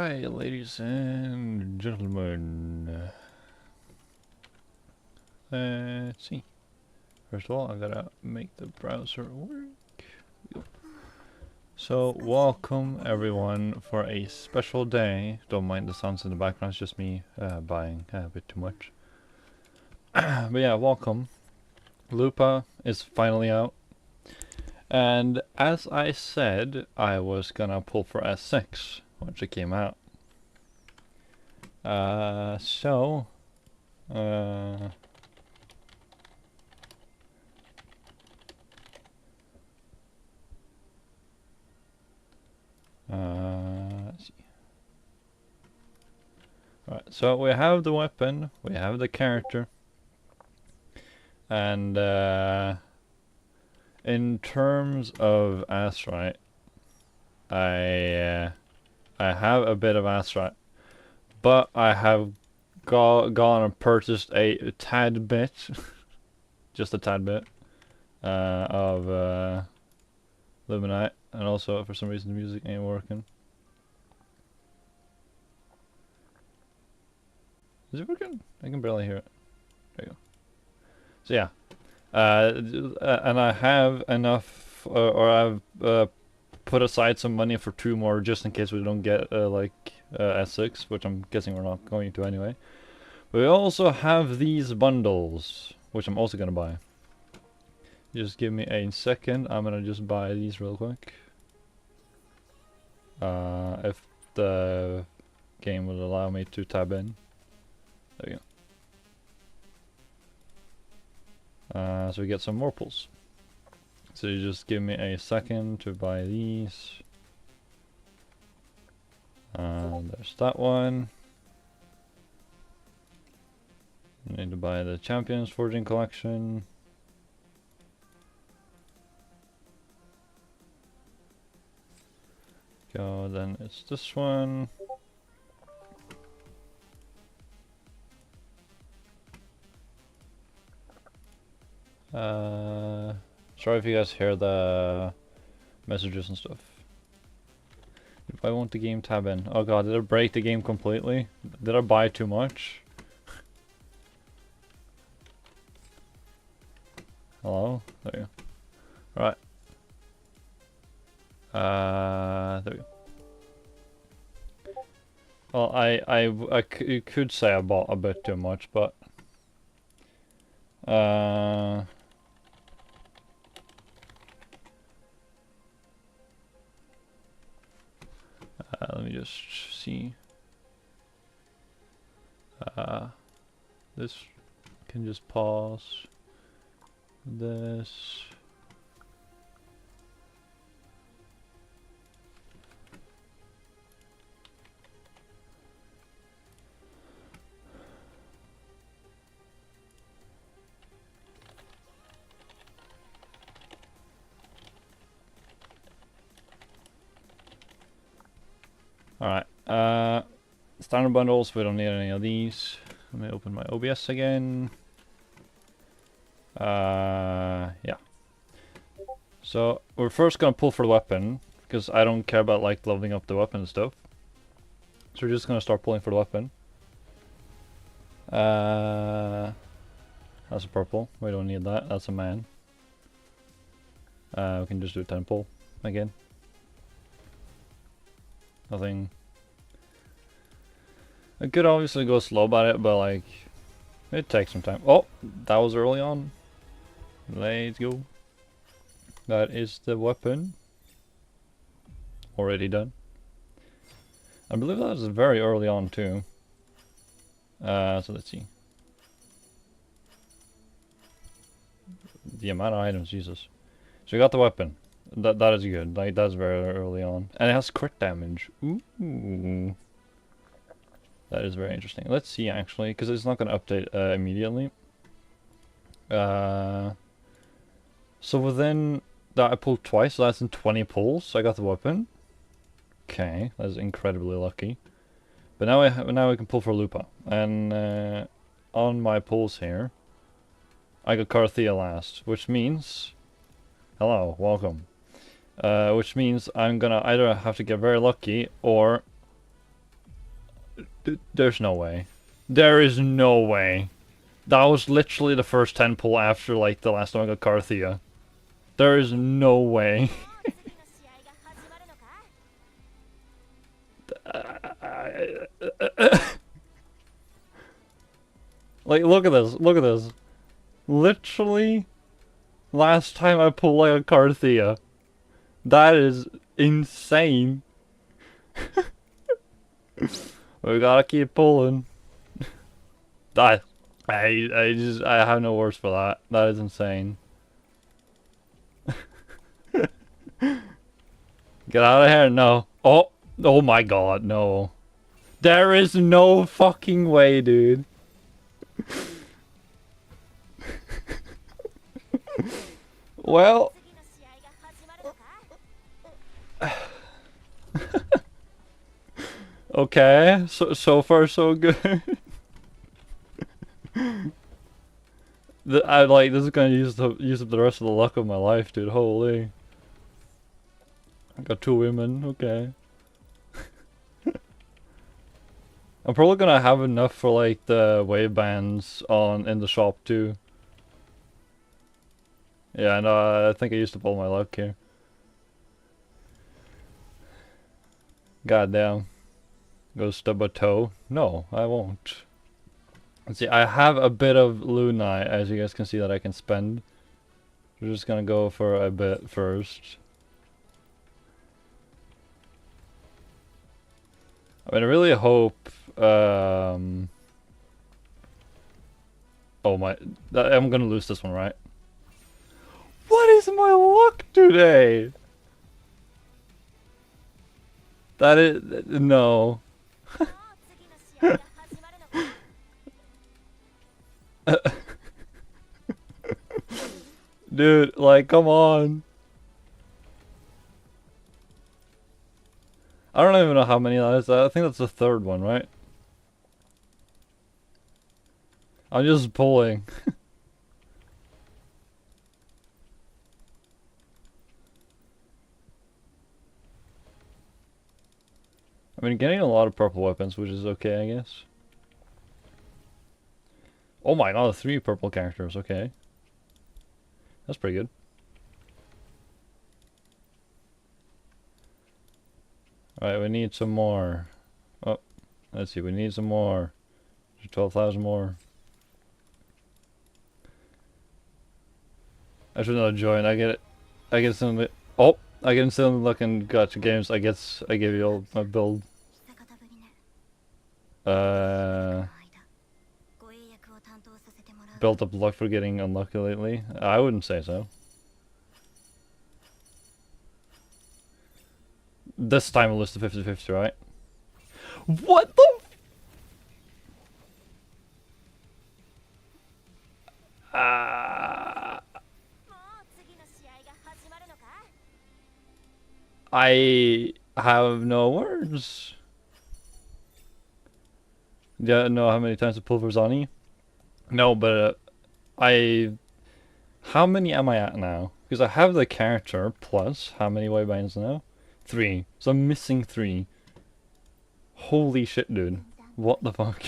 Alright, ladies and gentlemen. Let's see. First of all, I gotta make the browser work. So, welcome everyone for a special day. Don't mind the sounds in the background, it's just me buying a bit too much. But yeah, welcome. Lupa is finally out. And as I said, I was gonna pull for S6 once it came out. Let's see. Alright, so we have the weapon, we have the character, and in terms of Astrite, I have a bit of Astrite, but I have gone and purchased a tad bit, just a tad bit, of Luminite, and also for some reason the music ain't working. Is it working? I can barely hear it. There you go. So yeah, and I have enough, or I've put aside some money for 2 more just in case we don't get S6, which I'm guessing we're not going to anyway. But we also have these bundles, which I'm also gonna buy. Just give me a second. I'm gonna just buy these real quick. If the game will allow me to tab in. There we go. So we get some more pulls. So you just give me a second to buy these. There's that one. I need to buy the Champions Forging Collection. Go, then it's this one. Sorry if you guys hear the messages and stuff. If I want the game tab in. Oh god, did I break the game completely? Did I buy too much? Hello? There you go. Right. There we go. Well, I could say I bought a bit too much, but let me just see. This can just pause. This. Alright, standard bundles, we don't need any of these. Let me open my OBS again. Yeah. So, we're first gonna pull for the weapon, because I don't care about like leveling up the weapon and stuff. So we're just gonna start pulling for the weapon. That's a purple, we don't need that, that's a man. We can just do a 10 pull again. Nothing. I could obviously go slow about it, but like, it takes some time. Oh, that was early on. Let's go. That is the weapon. Already done. I believe that was very early on too. So let's see. The amount of items, Jesus. So we got the weapon. That is good. Like, that's very early on, and it has crit damage. Ooh, that is very interesting. Let's see actually, because it's not going to update immediately. So within that, I pulled twice. So that's in 20 pulls. I got the weapon. Okay, that's incredibly lucky. But now we can pull for Lupa, and on my pulls here, I got Carthea last, which means, hello, welcome. Which means I'm gonna either have to get very lucky or There's no way. There is no way. That was literally the first 10 pull after, like, the last time I got Carthia. There is no way. Like, look at this. Look at this. Literally, last time I pulled, like, a Carthia. That is insane. We gotta keep pulling. I have no words for that. That is insane. Get out of here, no. Oh my god, no. There is no fucking way, dude. Well. Okay, so far so good. This is gonna use up the rest of the luck of my life, dude. Holy. I got 2 women, okay. I'm probably gonna have enough for like the wave bands in the shop too. Yeah, no, I think I used up all my luck here. God damn. Go stub a toe? No, I won't. Let's see, I have a bit of Lunai, as you guys can see, that I can spend. We're just gonna go for a bit first. I mean, I really hope, oh my, I'm gonna lose this one, right? What is my luck today? That is, no. Dude, like, come on. I don't even know how many that is. I think that's the 3rd one, right? I'm just pulling. I mean, getting a lot of purple weapons, which is okay, I guess. Oh my god, 3 purple characters, okay. That's pretty good. Alright, we need some more. Oh, let's see, we need some more. 12,000 more. I should not join. I get some. Oh, I get some luck in gacha games. I give you all my build. Built up luck for getting unlucky lately. I wouldn't say so. This time we'll list the 50-50, right? What the? I have no words. Yeah, know how many times I pulled for Zani? No, but how many am I at now? Because I have the character plus how many waybinds now? 3. So I'm missing 3. Holy shit, dude. What the fuck?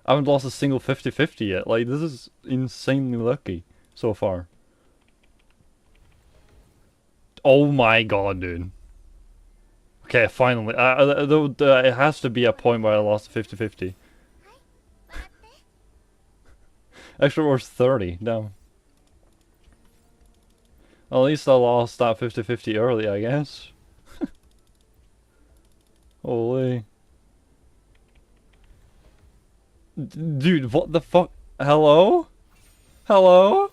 I haven't lost a single 50-50 yet. Like, this is insanely lucky so far. Oh my god, dude. Okay, finally. It has to be a point where I lost 50-50. Extra worth 30. No. Well, at least I lost that 50-50 early, I guess. Holy. Dude, what the fuck? Hello? Hello?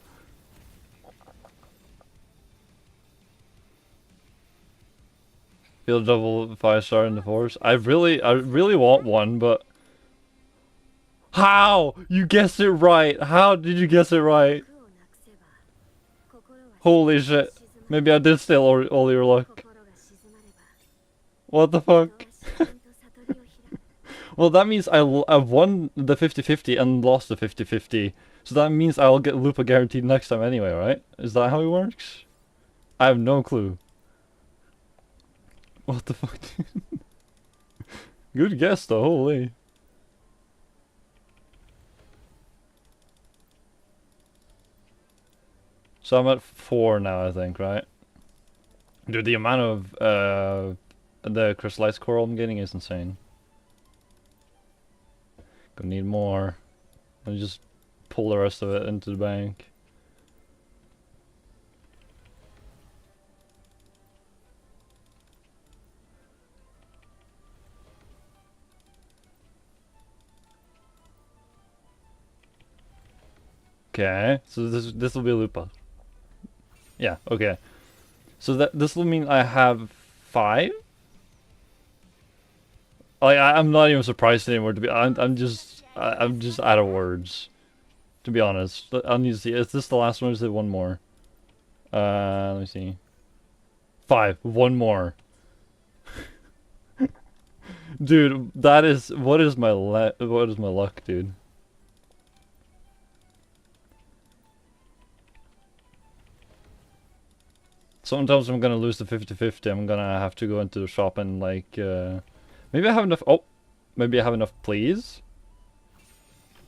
Feel double 5-star in the force. I really want one, but how? You guessed it right. How did you guess it right? Holy shit. Maybe I did steal all your luck. What the fuck? Well, that means I've won the 50-50 and lost the 50-50. So that means I'll get Lupa guaranteed next time anyway, right? Is that how it works? I have no clue. What the fuck, dude? Good guess though, holy. So I'm at 4 now, I think, right? Dude, the amount of the crystallized coral I'm getting is insane. Gonna need more. Let me just pull the rest of it into the bank. Okay, so this will be a Lupa. Yeah, okay. So this will mean I have 5? Like I'm not even surprised anymore. To be, I'm just out of words. To be honest, I'll need to see. Is this the last one? Or is it one more? Let me see. 5. One more. Dude, that is what is my luck, dude? Sometimes I'm gonna lose the 50-50. I'm gonna have to go into the shop and like maybe I have enough. Oh, maybe I have enough, please.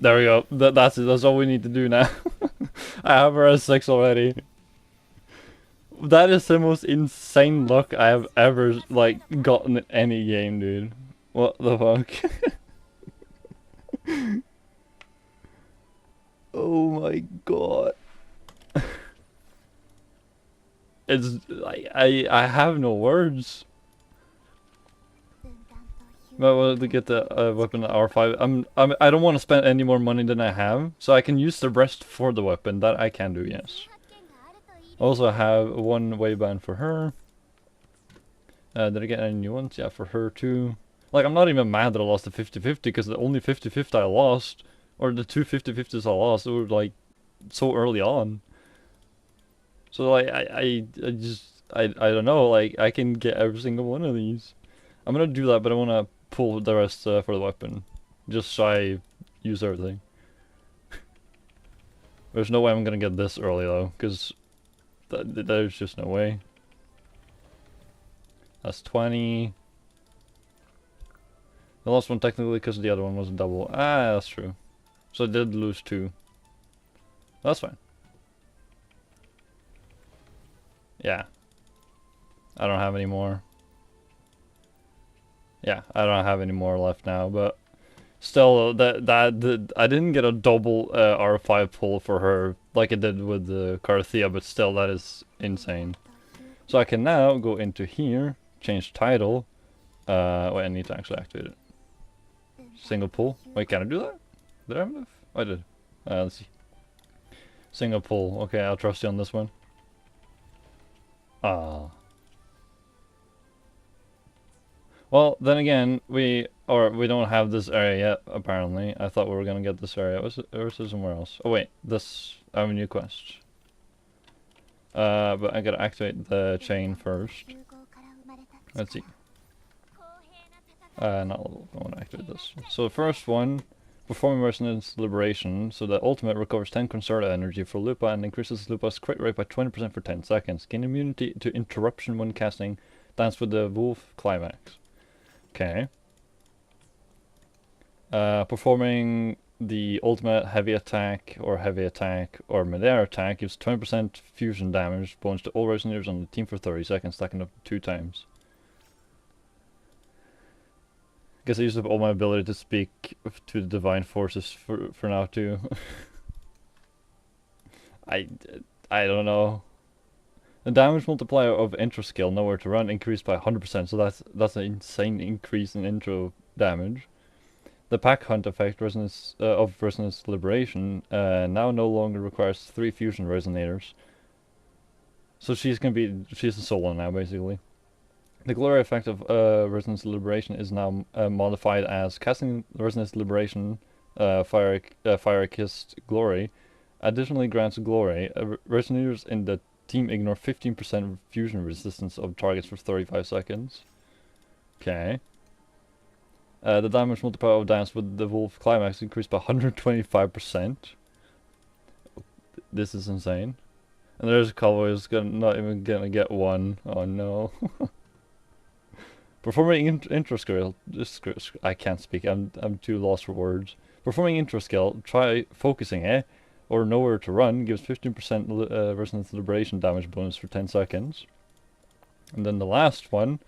There we go. That's it. That's all we need to do now. I have her S6 already. That is the most insane luck I have ever like gotten in any game, dude. What the fuck? Oh my god. It's like I have no words. But well, to get the weapon at R5, I don't want to spend any more money than I have, so I can use the rest for the weapon. That I can do, yes. Also have one wayband for her. Did I get any new ones? Yeah, for her too. Like, I'm not even mad that I lost the 50-50, because the only 50-50 I lost, or the two 50-50s I lost, were like so early on. So like I don't know, like I can get every single one of these. I'm gonna do that, but I wanna pull the rest for the weapon, just so I use everything. There's no way I'm gonna get this early though, because there's just no way. That's 20. I lost one technically because the other one was a double. Ah, that's true. So I did lose 2. That's fine. Yeah. I don't have any more. Yeah, I don't have any more left now, but still, I didn't get a double R5 pull for her like I did with the Carthea, but still, that is insane. So I can now go into here, change title. Wait, I need to actually activate it. Single pull. Wait, can I do that? Did I have enough? Oh, I did. Let's see. Single pull. Okay, I'll trust you on this one. Ah. Well, then again, we don't have this area yet, apparently. I thought we were gonna get this area. Or is it somewhere else? Oh wait, I have a new quest. But I gotta activate the chain first. Let's see. Not level. I wanna activate this. So the first one, performing Resonance Liberation. So the ultimate recovers 10 concerted energy for Lupa and increases Lupa's crit rate by 20% for 10 seconds. Gain immunity to interruption when casting Dance with the Wolf Climax. Okay. Performing the ultimate heavy attack or mid-air attack gives 20% fusion damage bonus to all resonators on the team for 30 seconds, stacking up 2 times. Guess I used up all my ability to speak to the divine forces for now too. I don't know. The damage multiplier of intro skill, Nowhere to Run, increased by 100%, so that's an insane increase in intro damage. The pack hunt effect of Resonance Liberation now no longer requires 3 fusion resonators. So she's a solo now, basically. The glory effect of Resonance Liberation is now modified as casting Resonance Liberation Fire Kissed Glory additionally grants glory. Resonators in the team ignore 15% fusion resistance of targets for 35 seconds. Okay. The damage multiplier of Dance with the Wolf Climax increased by 125%. This is insane. And there's a cowboy who's not even gonna get 1. Oh no. Performing intro skill. I can't speak. I'm too lost for words. Performing intro skill. Try focusing, or nowhere to run gives 15% resonance liberation damage bonus for 10 seconds. And then the last one,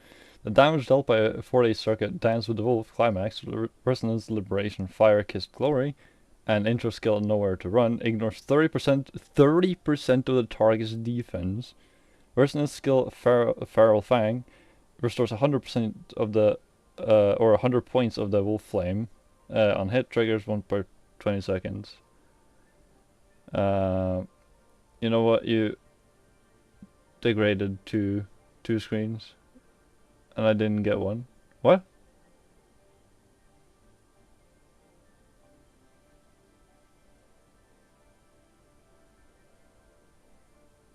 the damage dealt by a 4-day circuit Dance with the Wolf, Climax, Resonance Liberation, Fire Kissed Glory, and intro skill Nowhere to Run ignores 30% of the target's defense. Resonance skill Feral Fang restores 100% of the or 100 points of the Wolf Flame on hit, triggers 1 per 20 seconds. You know what? You degraded to 2 screens, and I didn't get one. What?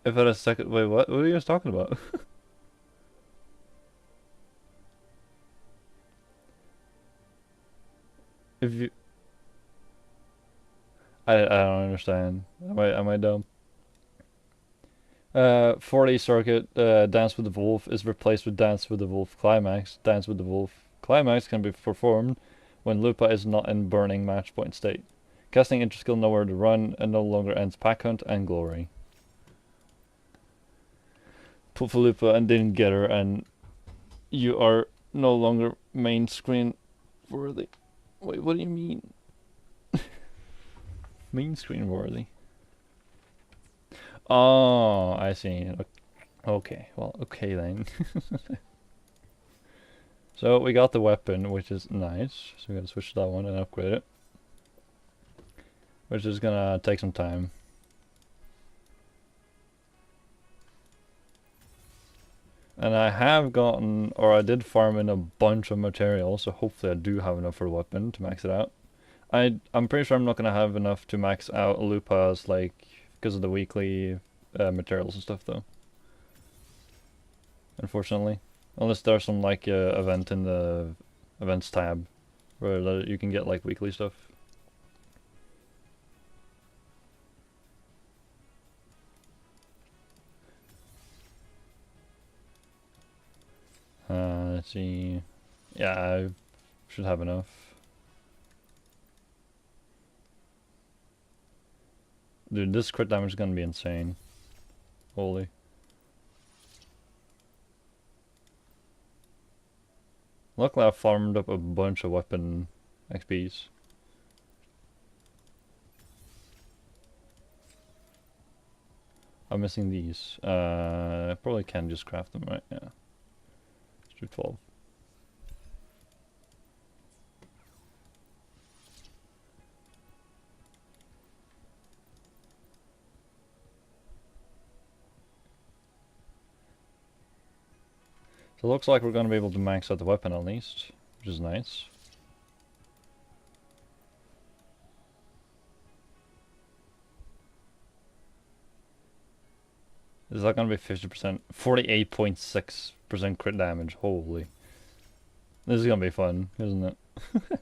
If I had a second, wait, what? What are you guys talking about? If you, I don't understand. Am I dumb? 4-day circuit, Dance with the Wolf is replaced with Dance with the Wolf Climax. Dance with the Wolf Climax can be performed when Lupa is not in burning match point state. Casting intro skill Nowhere to Run and no longer ends Pack Hunt and Glory. Put for Lupa and didn't get her, and you are no longer main screen worthy. Wait, what do you mean? Main screen worthy. Oh, I see. Okay, well, okay then. So we got the weapon, which is nice. So we gotta switch to that one and upgrade it. Which is gonna take some time. And I have gotten, or I did farm in a bunch of material, so hopefully I do have enough for the weapon to max it out. I'm pretty sure I'm not gonna have enough to max out Lupa's, like, because of the weekly materials and stuff though. Unfortunately. Unless there's some like event in the events tab where you can get like weekly stuff. Let's see. Yeah, I should have enough. Dude, this crit damage is gonna be insane. Holy. Luckily I farmed up a bunch of weapon XPs. I'm missing these. I probably can just craft them, right? Yeah. Let's do 12. So it looks like we're going to be able to max out the weapon at least, which is nice. Is that going to be 50%? 48.6% crit damage. Holy. This is going to be fun, isn't it? What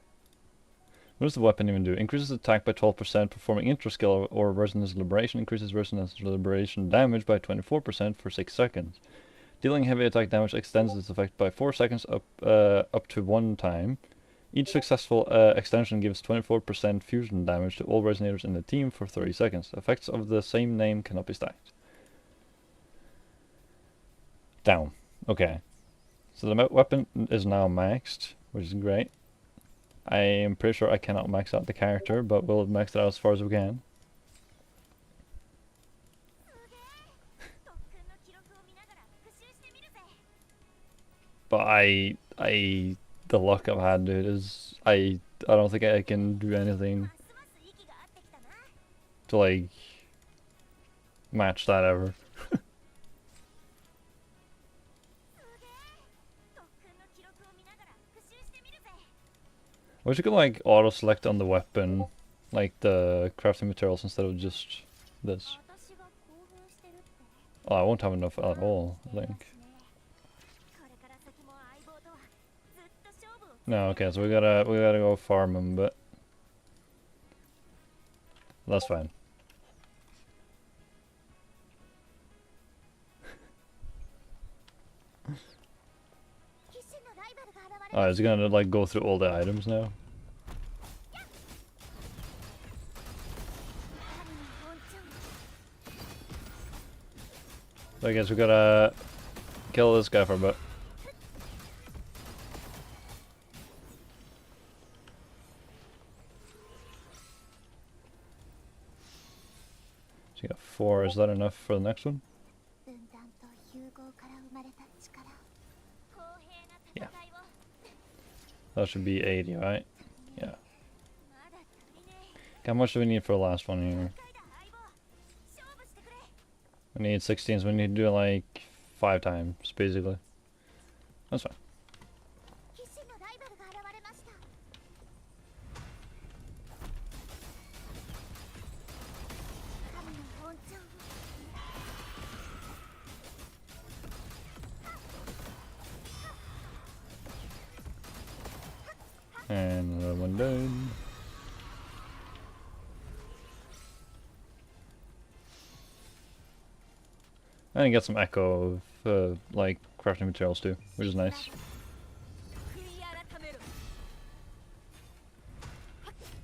does the weapon even do? Increases attack by 12%, performing intro skill or resonance liberation. Increases resonance liberation damage by 24% for 6 seconds. Dealing heavy attack damage extends its effect by 4 seconds up to 1 time. Each successful extension gives 24% fusion damage to all resonators in the team for 30 seconds. Effects of the same name cannot be stacked. Down. Okay. So the weapon is now maxed, which is great. I am pretty sure I cannot max out the character, but we'll max it out as far as we can. But the luck I've had, dude, is I don't think I can do anything to like match that ever. I wish you could like auto select on the weapon, like the crafting materials instead of just this. Oh, I won't have enough at all, I think. No, okay, so we gotta go farm them, but that's fine. Oh, is it gonna like go through all the items now? So I guess we gotta kill this guy for a bit. So you got 4. Is that enough for the next one? Yeah. That should be 80, right? Yeah. How much do we need for the last one here? We need 16, so we need to do it like 5 times, basically. That's fine. And another one down. And get some echo of like crafting materials too, which is nice.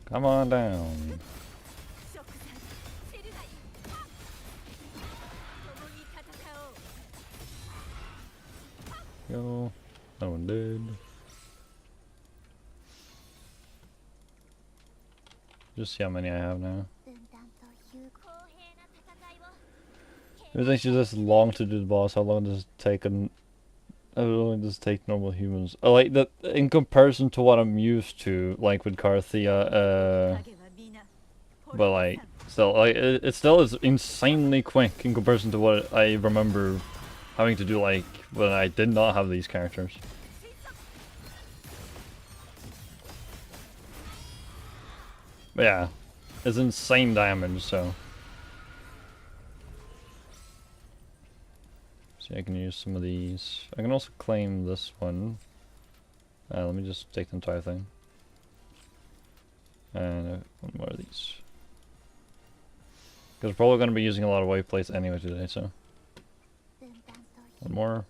Come on down. Go. That one did. Just see how many I have now. It was actually this long to do the boss. How long does it take? How long does it take normal humans? Like that in comparison to what I'm used to, like with Carthia. But like, still, like it still is insanely quick in comparison to what I remember having to do, like when I did not have these characters. But yeah, it's insane damage. So. I can use some of these. I can also claim this one. Let me just take the entire thing. And one more of these. Because we're probably going to be using a lot of wave plates anyway today, so. One more.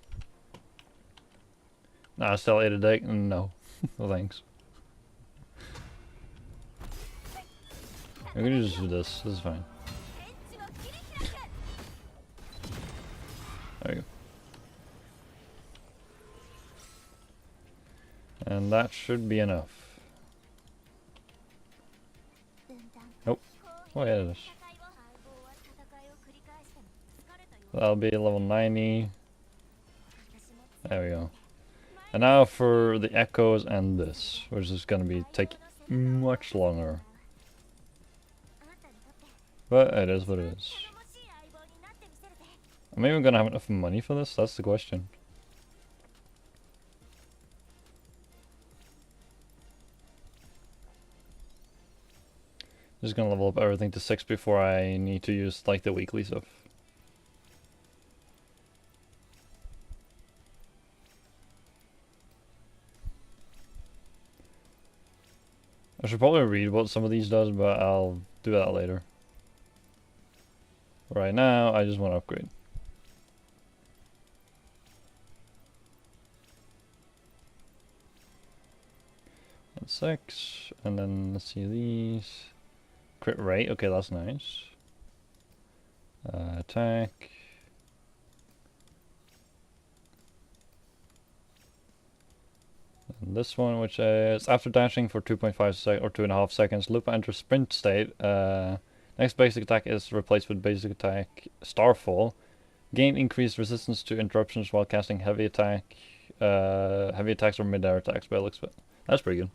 Nah, still 8 a day? No. No thanks. I'm going to just do this. This is fine. There you go. And that should be enough. Nope. Oh yeah, it is. That'll be level 90. There we go. And now for the echoes and this, which is going to be take much longer. But it is what it is. Am I even going to have enough money for this? That's the question. Just gonna level up everything to 6 before I need to use like the weekly stuff. I should probably read what some of these does, but I'll do that later. Right now, I just want to upgrade. And 6, and then let's see these. Crit rate, okay, that's nice. Attack. And this one, which is after dashing for 2.5 seconds or 2.5 seconds, Lupa enters sprint state. Next basic attack is replaced with basic attack Starfall. Gain increased resistance to interruptions while casting heavy attacks or mid-air attacks by the looks of it. That's pretty good.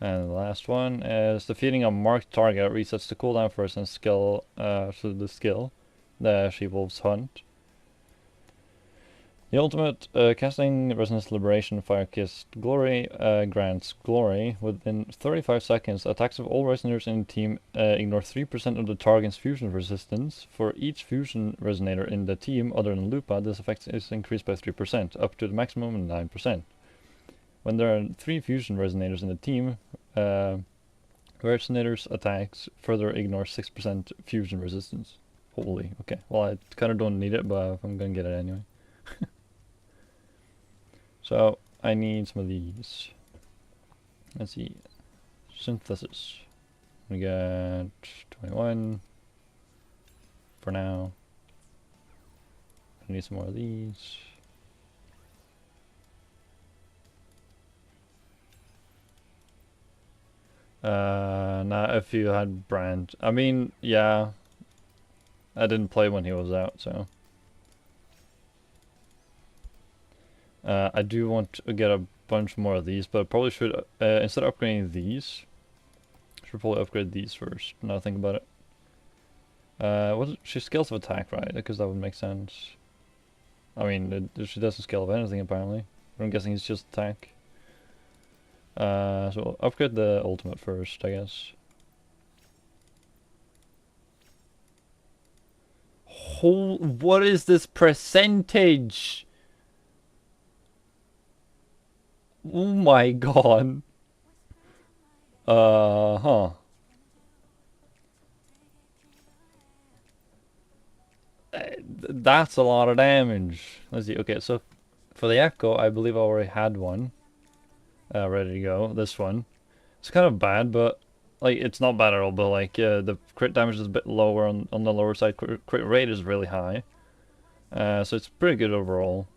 And the last one is defeating a marked target resets the cooldown first and skill, the skill, the She-Wolf's Hunt. The ultimate, casting Resonance Liberation Fire-Kissed Glory, grants glory. Within 35 seconds, attacks of all resonators in the team ignore 3% of the target's fusion resistance. For each fusion resonator in the team other than Lupa, this effect is increased by 3%, up to the maximum of 9%. When there are 3 fusion resonators in the team, resonators attacks further ignore 6% fusion resistance. Holy, okay. Well, I kind of don't need it, but I'm gonna get it anyway. So, I need some of these. Let's see. Synthesis. We got 21 for now. I need some more of these. Now if you had brand, I mean, yeah, I didn't play when he was out, so. I do want to get a bunch more of these, but I probably should, instead of upgrading these, I should probably upgrade these first, now I think about it. She scales of attack, right? Because that would make sense. I mean, she doesn't scale of anything apparently. But I'm guessing it's just attack. So we'll upgrade the ultimate first, I guess. What is this percentage? Oh my god. Huh. That's a lot of damage. Let's see. Okay, so for the Echo, I believe I already had one ready to go. This one. It's kind of bad, but like it's not bad at all. But like the crit damage is a bit lower on the lower side. Crit rate is really high. So it's pretty good overall.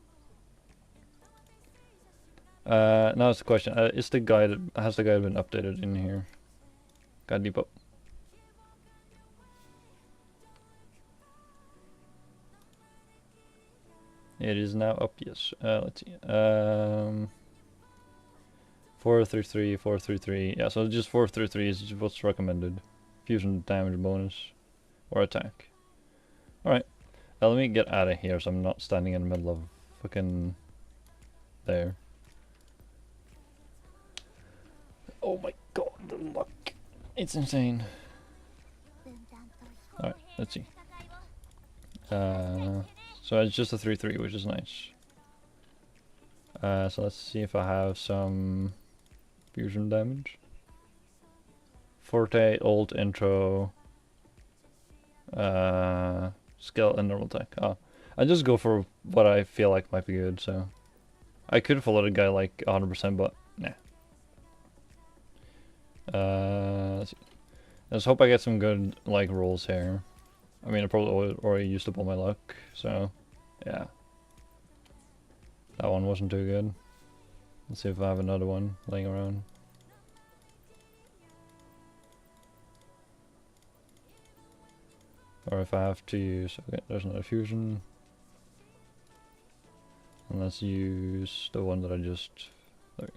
Now it's the question: has the guide been updated in here? Guide depot. It is now up, yes. Let's see. 433, 433. Yeah, so just 433 is what's recommended. Fusion damage bonus or attack. Alright. Let me get out of here so I'm not standing in the middle of fucking there. Oh my god, the luck. It's insane. Alright, let's see. So it's just a 3-3, which is nice. So let's see if I have some fusion damage. Forte, ult, intro, skill, and normal attack. Oh, I just go for what I feel like might be good, so. I could follow the guy like 100%, but nah. Let's see. Let's hope I get some good like rolls here. I mean, I probably already used up all my luck, so yeah. That one wasn't too good. Let's see if I have another one laying around. Or if I have to use, okay, there's another fusion. And let's use the one that I just, there.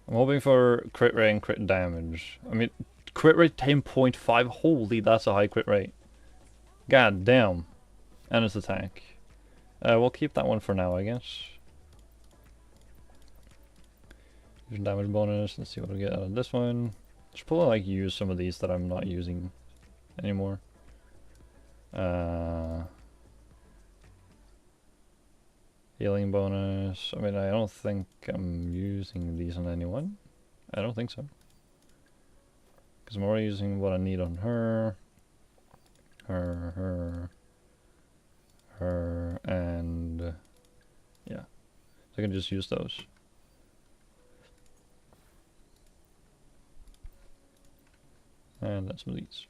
I'm hoping for crit rate and crit damage. I mean, crit rate 10.5, holy, that's a high crit rate. God damn. And its attack. We'll keep that one for now, I guess. Fusion damage bonus, let's see what we get out of this one. Should probably like use some of these that I'm not using anymore. Healing bonus. I mean, I don't think I'm using these on anyone. I don't think so. Because I'm already using what I need on her. Her, and yeah. So I can just use those. And that's some of these.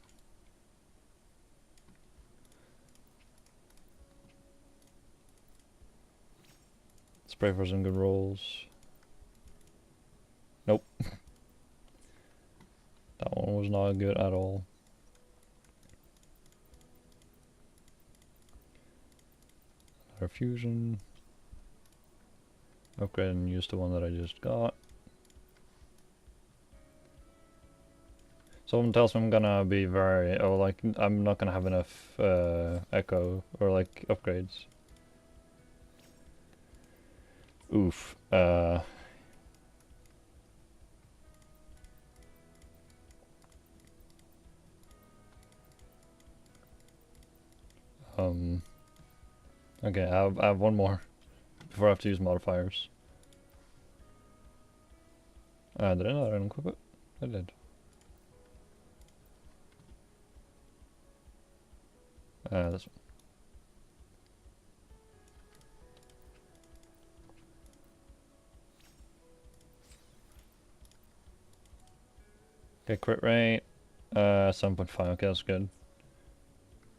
Let's pray for some good rolls. Nope. That one was not good at all. Another fusion. Upgrade and use the one that I just got. Someone tells me I'm gonna be very, like, I'm not gonna have enough echo or like upgrades. Oof. Okay, I have one more before I have to use modifiers. Did I not unequip it? I did. This one. Okay, crit rate. 7.5. Okay, that's good.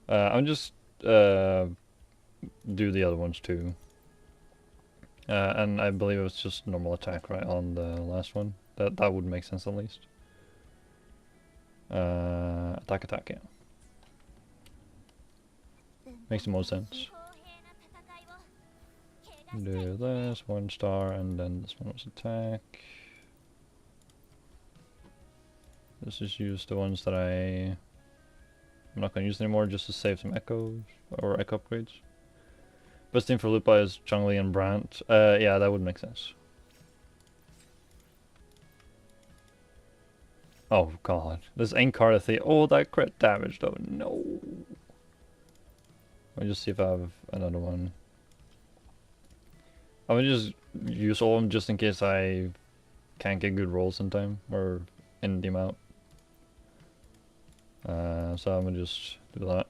I'm just do the other ones too. And I believe it was just normal attack, right, on the last one. That would make sense at least. Attack, yeah. Makes the most sense. Do this, 1 star, and then this one was attack. Let's just use the ones that I'm not gonna use anymore just to save some echoes, or echo upgrades. Best team for Lupa is Changli and Brandt. Yeah, that would make sense. Oh god, this Encarthy. Oh, that crit damage though, no. Let me just see if I have another one. I'm gonna just use all of them just in case I can't get good rolls in time, or in the amount. So I'm gonna just do that.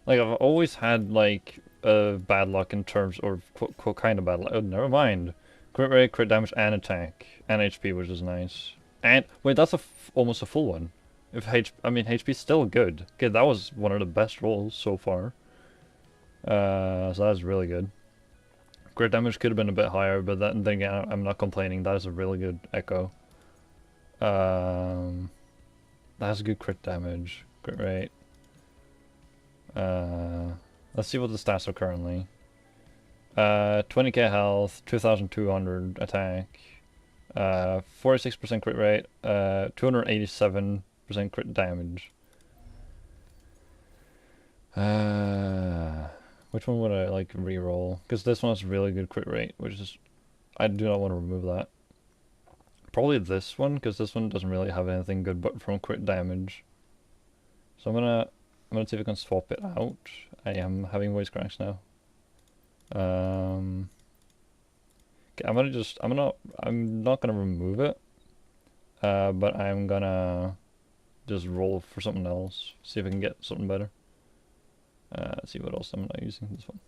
Like, I've always had, like, bad luck in terms, or quote kind of bad luck. Oh, never mind. Crit rate, crit damage, and attack. And HP, which is nice. And, wait, that's almost a full one. If HP is still good. Okay, that was one of the best rolls so far. So that's really good. Crit damage could have been a bit higher, but then again, I'm not complaining. That is a really good echo. That's a good crit damage. Crit rate. Let's see what the stats are currently. 20k health, 2200 attack, 46% crit rate, 287% crit damage. Which one would I like re-roll? Because this one has really good crit rate, which is, I do not want to remove that. Probably this one, because this one doesn't really have anything good but from crit damage. So I'm gonna see if I can swap it out. I am having voice cracks now. Okay, I'm not gonna remove it. But I'm gonna just roll for something else. See if I can get something better. Let's see what else I'm not using this one.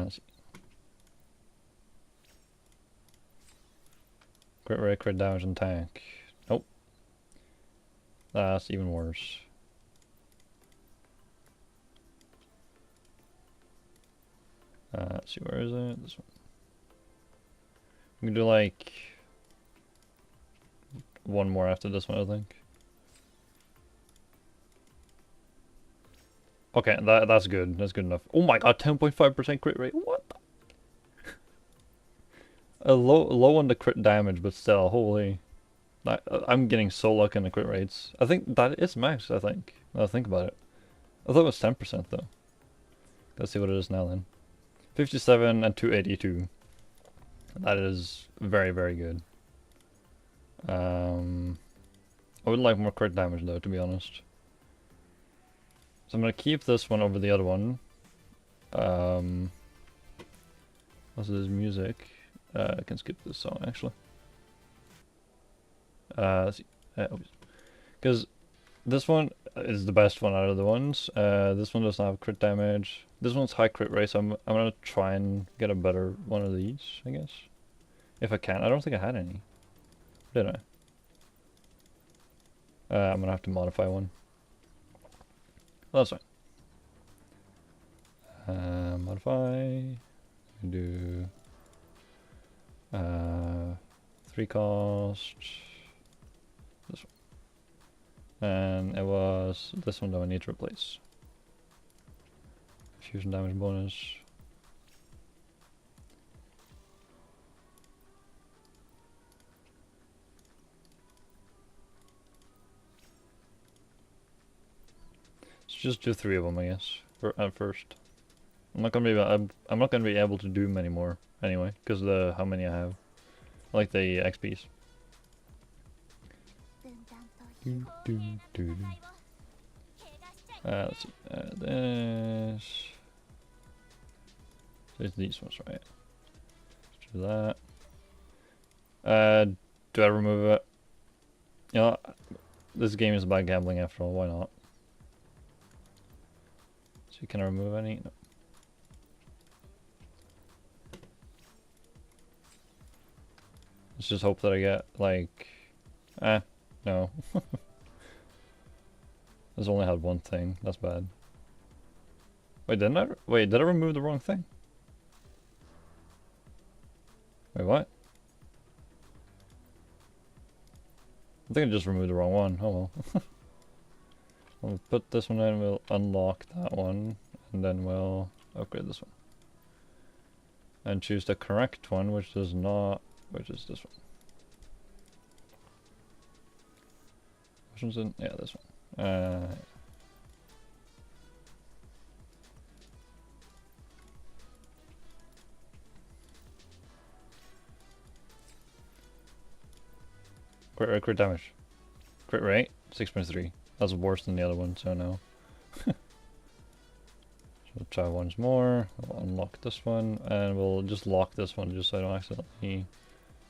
Let's see. Crit rate, crit damage, and attack. Nope. That's even worse. Let's see, where is it? This one. We can do like one more after this one, I think. Okay, that's good. That's good enough. Oh my god, 10.5% crit rate. What the? A low on the crit damage, but still, holy. I'm getting so lucky in the crit rates. I think that is max, I think. Now I think about it. I thought it was 10% though. Let's see what it is now then. 57 and 282. That is very, very good. I would like more crit damage though, to be honest. So I'm gonna keep this one over the other one. What's this music? I can skip this song actually. Let's see. Because this one is the best one out of the ones. This one doesn't have crit damage. This one's high crit rate, so I'm gonna try and get a better one of these, I guess. If I can. I don't think I had any. Did I? I'm gonna have to modify one. Well, that's fine. Modify. Do 3 cost. This one. And it was this one that I need to replace. Fusion damage bonus. Let's just do 3 of them, I guess, at first. I'm not gonna be able to do many more anyway, because of how many I have, like the XPs. Let's see. This. So it's these ones, right? Let's do that. Do I remove it? You know, this game is about gambling after all, why not? So can I remove any? No. Let's just hope that I get, like... no. This only had one thing, that's bad. Wait, did I remove the wrong thing? Wait, what? I think I just removed the wrong one. Oh well. We'll put this one in, we'll unlock that one, and then we'll upgrade this one. And choose the correct one, which is this one. Which one's in? Yeah, this one. Crit damage. Crit rate, 6.3. That's worse than the other one, so no. So we'll try once more. We'll unlock this one, and we'll just lock this one just so I don't accidentally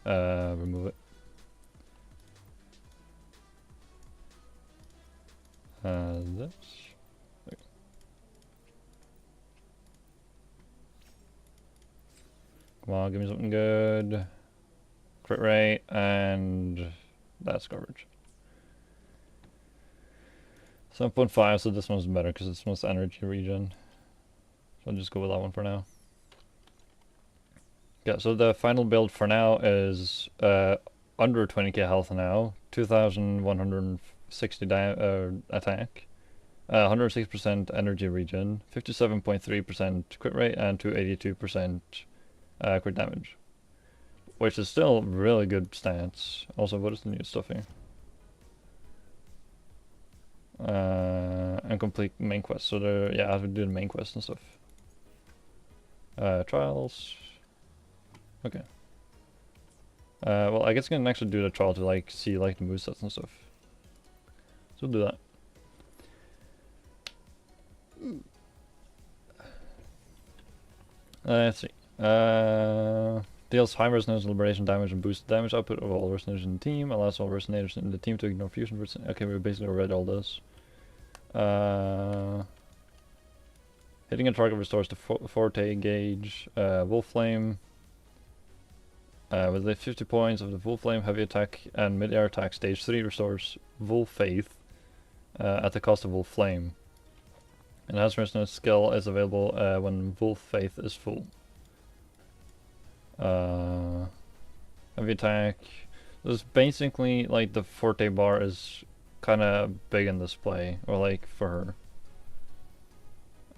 remove it. This. Come on, give me something good. Crit rate, and that's garbage. 7.5, so this one's better because it's most energy regen. So I'll just go with that one for now. Yeah, so the final build for now is under 20k health now, 2160 attack, 106% energy regen, 57.3% crit rate, and 282% crit damage. Which is still really good stats. Also, what is the new stuff here? And complete main quest. So I have to do the main quest and stuff. Trials. Okay. Well, I guess I can actually do the trial to like see like the movesets and stuff. So we'll do that. Let's see. Deals high resonance liberation damage and boosts the damage output of all resonators in the team. Allows all resonators in the team to ignore fusion. Okay, we basically read all this. Hitting a target restores the forte gauge. Wolf Flame. With the 50 points of the Wolf Flame, heavy attack and mid-air attack stage 3 restores Wolf Faith at the cost of Wolf Flame. Enhanced resonance skill is available when Wolf Faith is full. Heavy attack. This is basically like the forte bar is kind of big in this play, or like for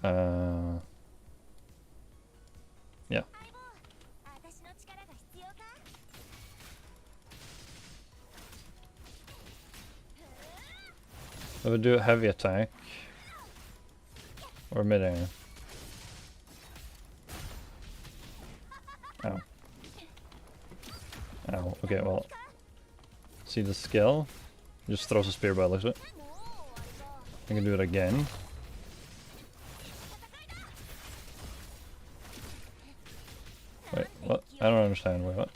her. Yeah. I would do a heavy attack or mid-air. Ow. Ow. Okay, well. See the skill? Just throws a spear by the looks of it. I can do it again. Wait, what? I don't understand. Wait, what?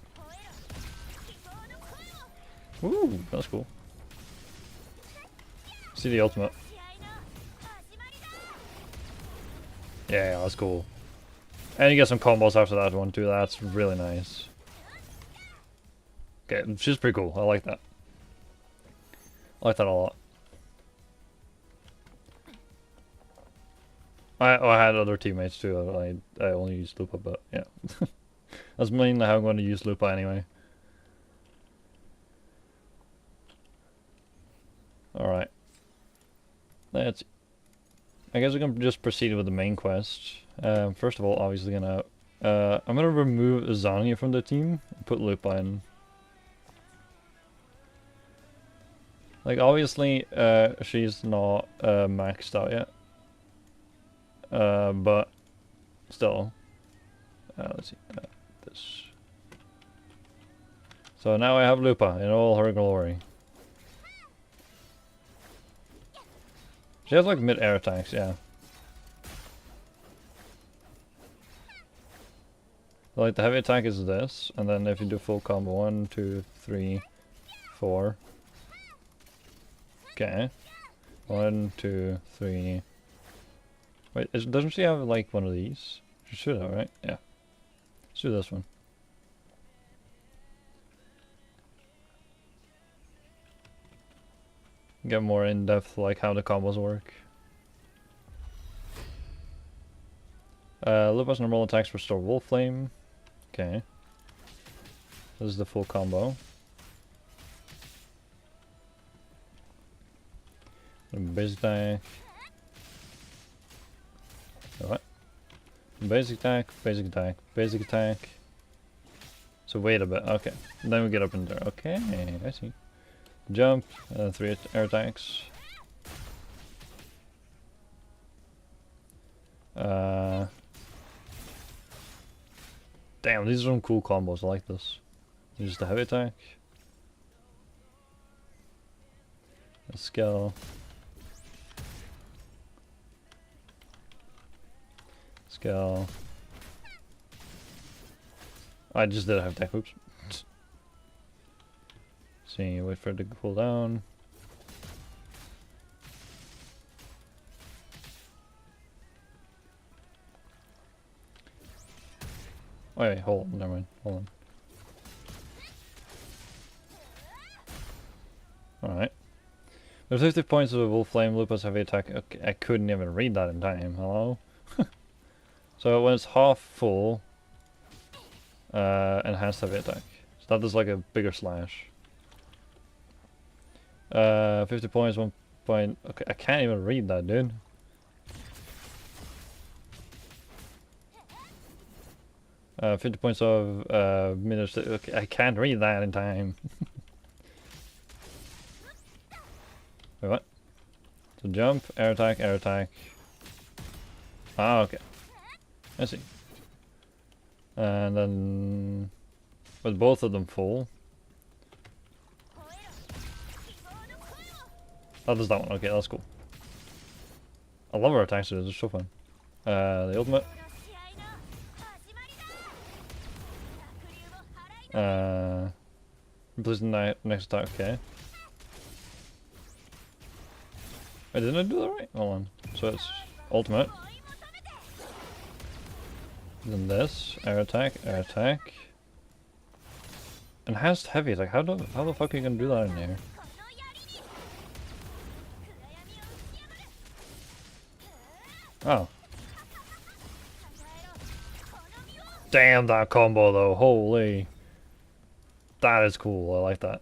Ooh, that's cool. See the ultimate. Yeah, that's cool. And you get some combos after that one too, that's really nice. Okay, she's pretty cool, I like that. I like that a lot. I had other teammates too, I only used Lupa, but yeah. That's mainly how I'm going to use Lupa anyway. Alright. Let's... I guess we can just proceed with the main quest. First of all, obviously I'm gonna remove Zania from the team and put Lupa in. Like, obviously, she's not maxed out yet. But still. Let's see. This. So now I have Lupa in all her glory. She has like mid-air attacks, yeah. Like the heavy attack is this, and then if you do full combo, 1, 2, 3, 4. Okay. 1, 2, 3. Wait, doesn't she have like one of these? She should have, right? Yeah. Let's do this one. Get more in depth, like how the combos work. Lupa's normal attacks restore Wolf Flame. Okay. This is the full combo. Basic attack. What? Basic attack, basic attack, basic attack. So wait a bit. Okay. Then we get up in there. Okay, I see. Jump, 3 air attacks. Damn, these are some cool combos. I like this. Use the heavy attack. A skill. Skill. I just did have attack. Oops. See, wait for it to cool down. Oh, wait, hold on, never mind. Hold on. Alright. There's 50 points of Wolf Flame, Lupa's heavy attack. Okay, I couldn't even read that in time. Hello? So when it's half full, enhanced heavy attack. So that is like a bigger slash. 50 points, 1 point. Okay, I can't even read that, dude. Uh, 50 points of minutes. Okay, I can't read that in time. Wait, what? So jump, air attack, air attack. Ah, okay. I see. And then with both of them full. Oh, there's that one. Okay, that's cool. I love our attacks, they're so fun. The ultimate. Please next attack, okay. Wait, didn't I do that right? Hold on. So it's ultimate. Then this, air attack, enhanced heavy attack. How the fuck are you gonna do that in here? Oh. Damn that combo though, holy. That is cool, I like that.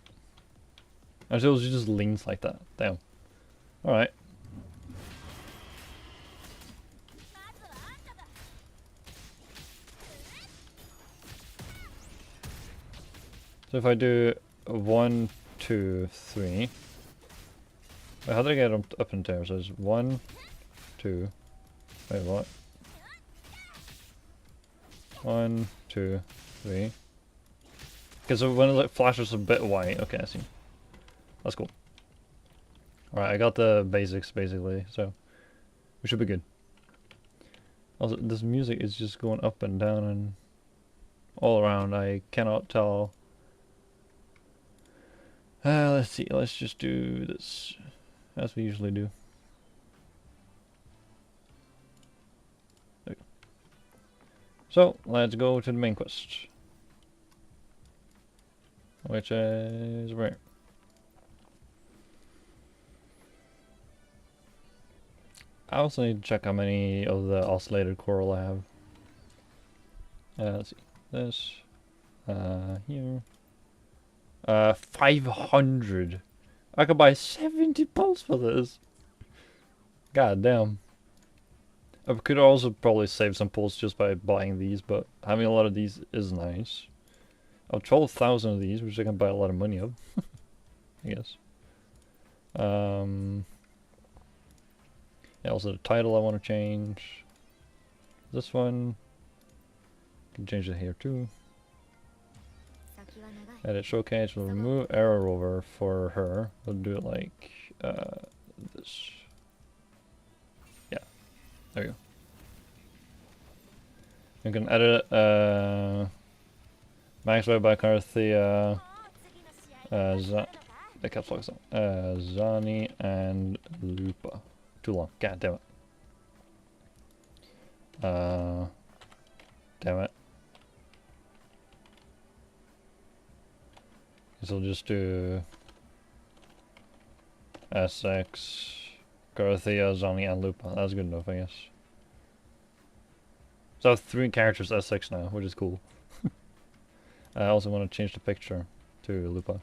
I suppose she just leans like that. Damn. Alright. So if I do 1, 2, 3. Wait, how did I get up in there? So it's 1, 2. Wait, what? 1, 2, 3. Okay, so when it flashes a bit white. Okay, I see. That's cool. Alright, I got the basics basically, so we should be good. Also, this music is just going up and down and all around. I cannot tell. Let's see, let's just do this as we usually do. There we go. So, let's go to the main quest. Which is where? I also need to check how many of the oscillated coral I have. Let's see. This. Here. 500. I could buy 70 pulse for this. God damn. I could also probably save some pulse just by buying these, but having a lot of these is nice. I have 12,000 of these, which I can buy a lot of money of. I guess. Yeah, also the title I want to change. This one. Can change it here too. Edit showcase. We'll remove arrow rover for her. We'll do it like this. Yeah. There we You can edit Max Way by Carthea, the caps lock song, Zani and Lupa. Too long. God damn it. Damn it. Guess I'll just do S6, Carthea, Zani, and Lupa. That's good enough, I guess. So I have 3 characters S6 now, which is cool. I also want to change the picture to Lupa.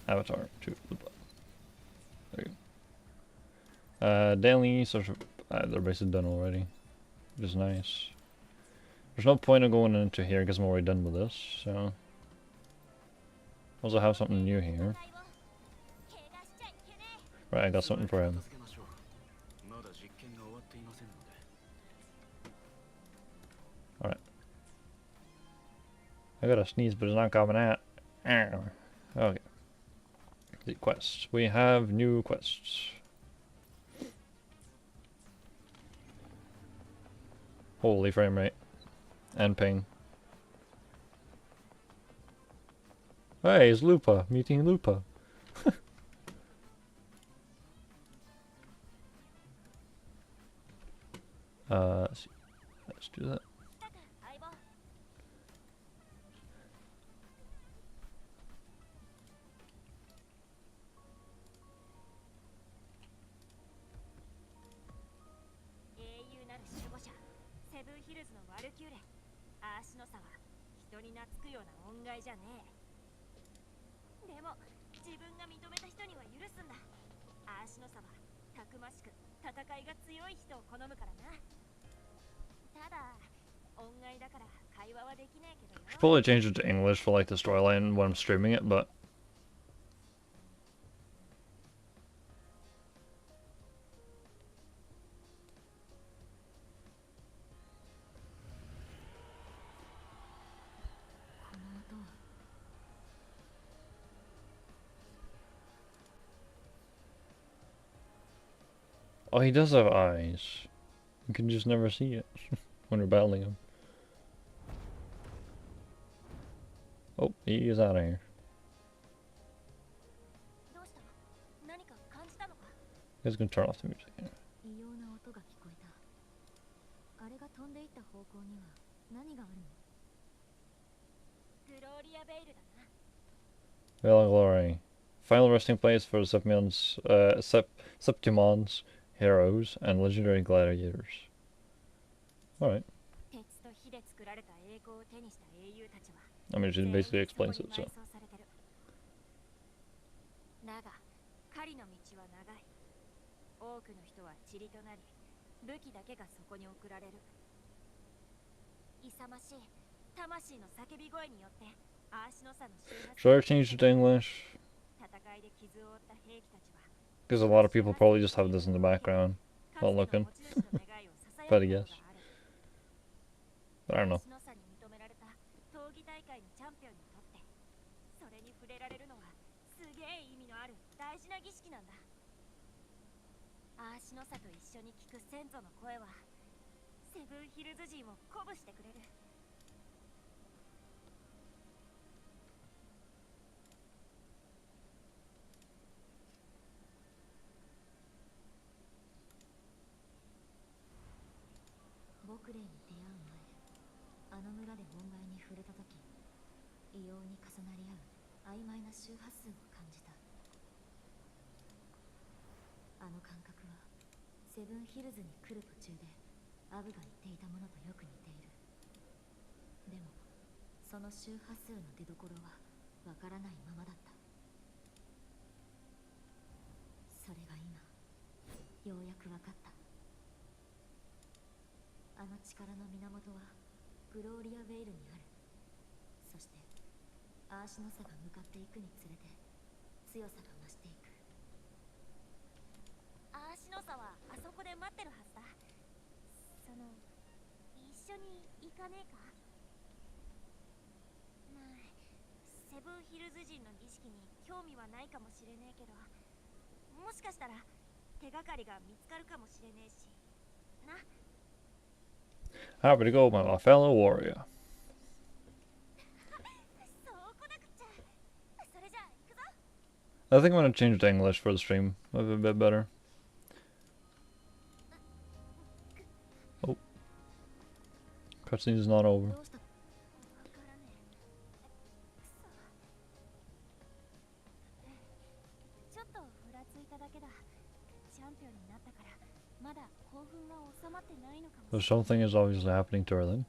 Avatar to Lupa. There you go. Daily social. They're basically done already, which is nice. There's no point in going into here because I'm already done with this. So also have something new here. Right, I got something for him. Alright. I got a sneeze, but it's not coming out. Okay. The quests. We have new quests. Holy frame rate. And ping. Hey, it's Lupa. Meeting Lupa. Let's do that. Should probably change it to English for like the storyline when I'm streaming it, but oh, he does have eyes. You can just never see it when we're battling him. Oh, he is out of here. You guys can turn off the music. Yeah. Well, glory. Final resting place for Septimon's heroes and legendary gladiators. Alright. I mean, it basically explains it, so. Should I change it to English? Because a lot of people probably just have this in the background while looking. If I had to guess. But I don't know. Happy to go, my fellow warrior. I think I'm gonna change to English for the stream. Might be a bit better. Oh. Cutscene is not over. So something is obviously happening to her then.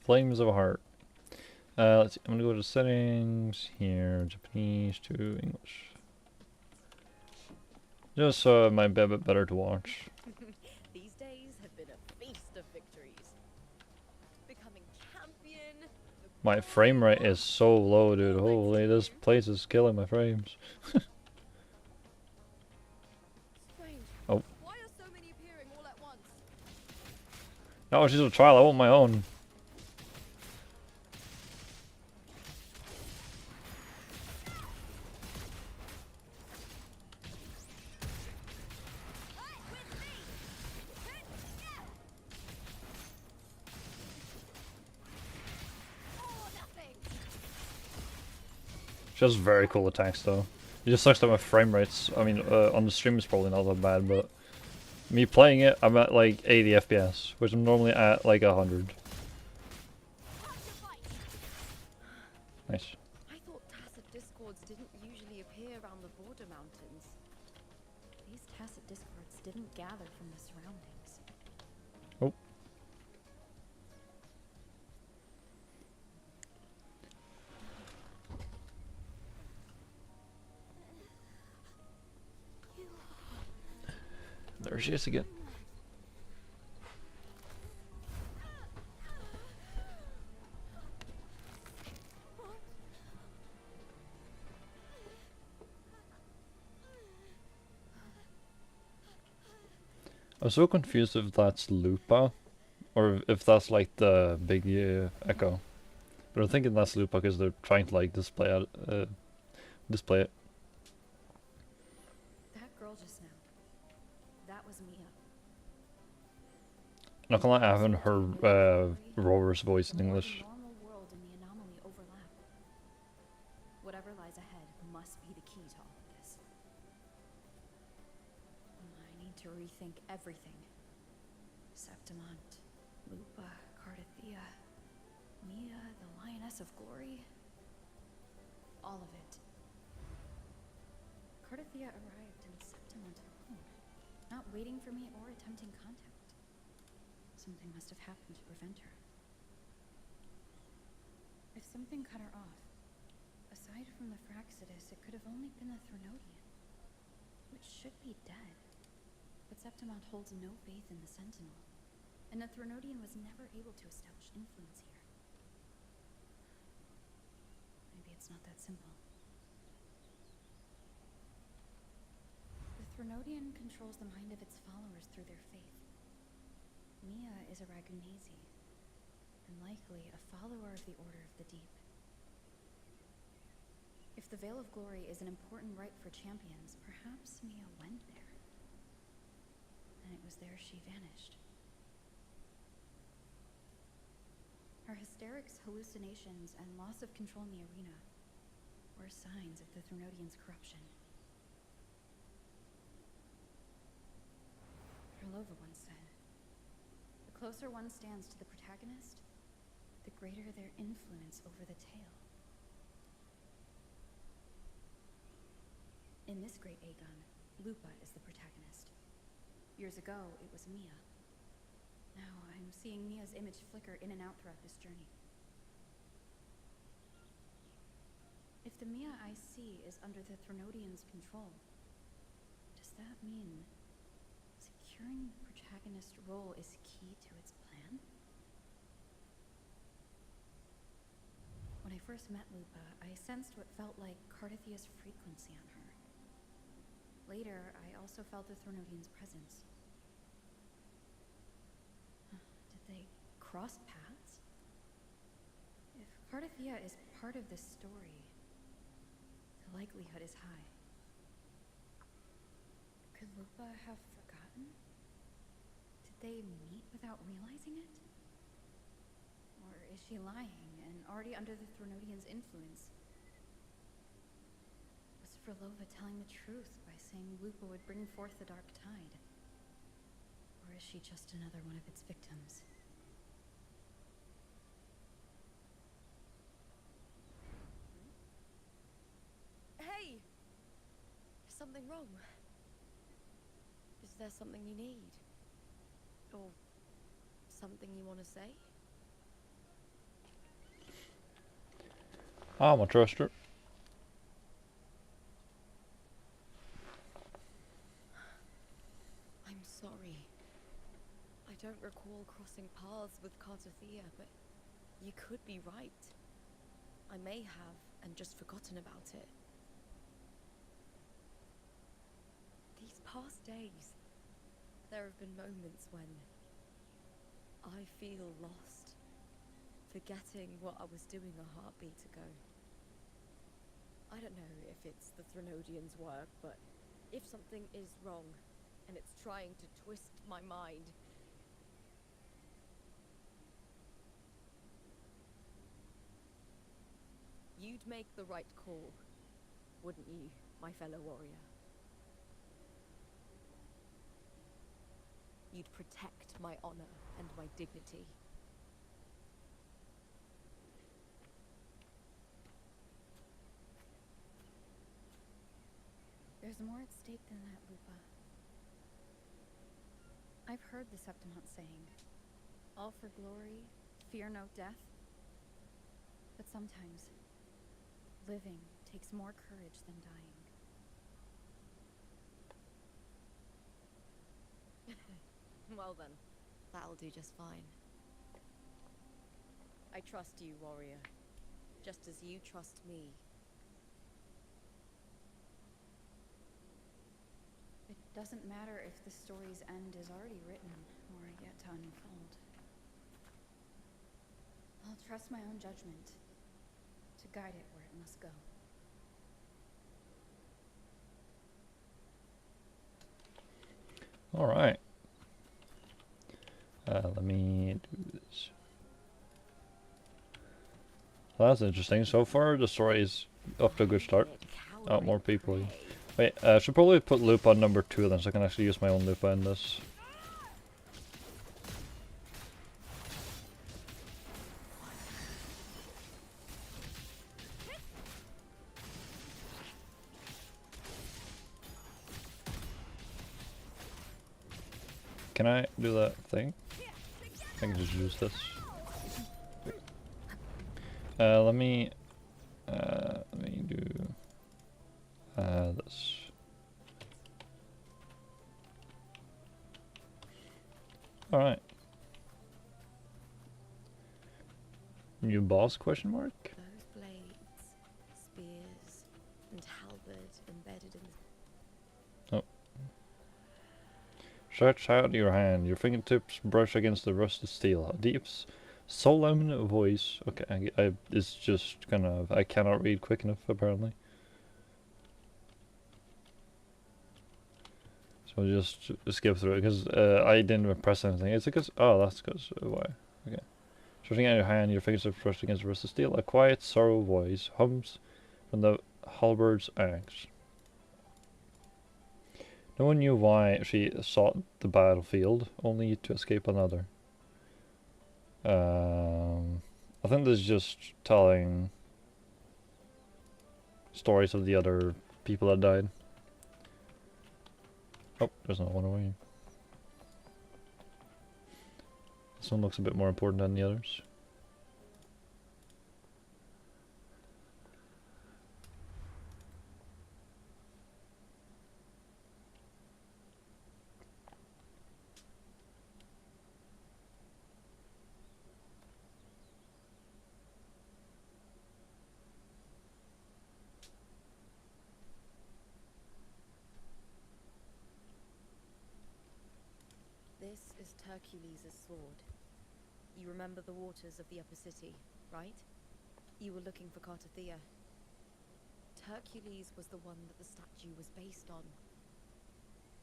Flames of a heart. Let's see. I'm gonna go to settings here, Japanese to English. Just so it might be a bit better to watch. These days have been a feast of victories. Becoming champion. My frame rate is so low, dude. Holy, this place is killing my frames. Strange. Oh. Why are so many appearing all at once? No, she's a trial. I want my own. She has very cool attacks though. It just sucks that my frame rates, I mean, on the stream is probably not that bad, but me playing it, I'm at like 80 FPS, which I'm normally at like 100. Nice. I thought tacet discords didn't usually appear around the border mountains. These tacet discords didn't gather from the surroundings. Oh. There she is again. I'm so confused if that's Lupa, or if that's like the big echo. But I'm thinking that's Lupa because they're trying to like display it. Display it. That girl just now. That was Mia. Not gonna lie, I haven't heard Rover's voice in English. Normal world and the anomaly overlap. Whatever lies ahead must be the key to all of this. I need to rethink everything. Septimont, Lupa, Cardathea, Mia, the Lioness of Glory. All of it. Cardathea arrived in Septimont alone, not waiting for me or attempting contact. Something must have happened to prevent her. If something cut her off, aside from the Fraxidus, it could have only been the Threnodian, which should be dead. But Septimont holds no faith in the Sentinel, and the Threnodian was never able to establish influence here. Maybe it's not that simple. The Threnodian controls the mind of its followers through their faith. Mia is a Ragunasi, and likely a follower of the Order of the Deep. If the Veil of Glory is an important rite for champions, perhaps Mia went there. And it was there she vanished. Her hysterics, hallucinations, and loss of control in the arena were signs of the Threnodian's corruption. Herlova once said, "The closer one stands to the protagonist, the greater their influence over the tale." In this great Aegon, Lupa is the protagonist. Years ago, it was Mia. Now I'm seeing Mia's image flicker in and out throughout this journey. If the Mia I see is under the Threnodian's control, does that mean securing the protagonist role is key to its plan? When I first met Lupa, I sensed what felt like Cardathea's frequency on her. Later, I also felt the Threnodian's presence. Did they cross paths? If Parthia is part of this story. The likelihood is high. Could Lupa have forgotten? Did they meet without realizing it? Or is she lying and already under the Threnodian's influence? Was Frolova telling the truth by saying Lupa would bring forth the dark tide? Or is she just another one of its victims? Hey! Is something wrong? Is there something you need? Or something you want to say? I'm a truster. I'm sorry. I don't recall crossing paths with Cartothea, but you could be right. I may have, and just forgotten about it. These past days, there have been moments when I feel lost, forgetting what I was doing a heartbeat ago. I don't know if it's the Threnodian's work, but if something is wrong, and it's trying to twist my mind, you'd make the right call, wouldn't you, my fellow warrior? You'd protect my honor and my dignity. There's more at stake than that, Lupa. I've heard the Septimont saying, all for glory, fear no death. But sometimes, living takes more courage than dying. Well then, that'll do just fine. I trust you, warrior. Just as you trust me. It doesn't matter if the story's end is already written or yet to unfold. I'll trust my own judgment to guide it where it must go. All right. Let me do this. Well, that's interesting. So far, the story is up to a good start. Oh, more people. Wait, I should probably put Lupa on number 2 then, so I can actually use my own Lupa in this. Can I do that thing? I can just use this. Let me do this. All right. New boss? Question mark. Those blades, spears, and halberd embedded in the... Oh. Stretch out your hand. Your fingertips brush against the rusted steel. A deep, solemn voice. Okay, it's just kind of... I cannot read quick enough, apparently. So just skip through it, because I didn't press anything. It's because... Oh, that's because... why? Okay. Stretching out your hand, your fingertips brush against the rusted steel. A quiet, sorrow voice hums from the halberd's axe. No one knew why she sought the battlefield, only to escape another. I think this is just telling stories of the other people that died. Oh, there's another one away. This one looks a bit more important than the others. This is Hercules' sword. You remember the waters of the upper city, right? You were looking for Cartathea. Hercules was the one that the statue was based on.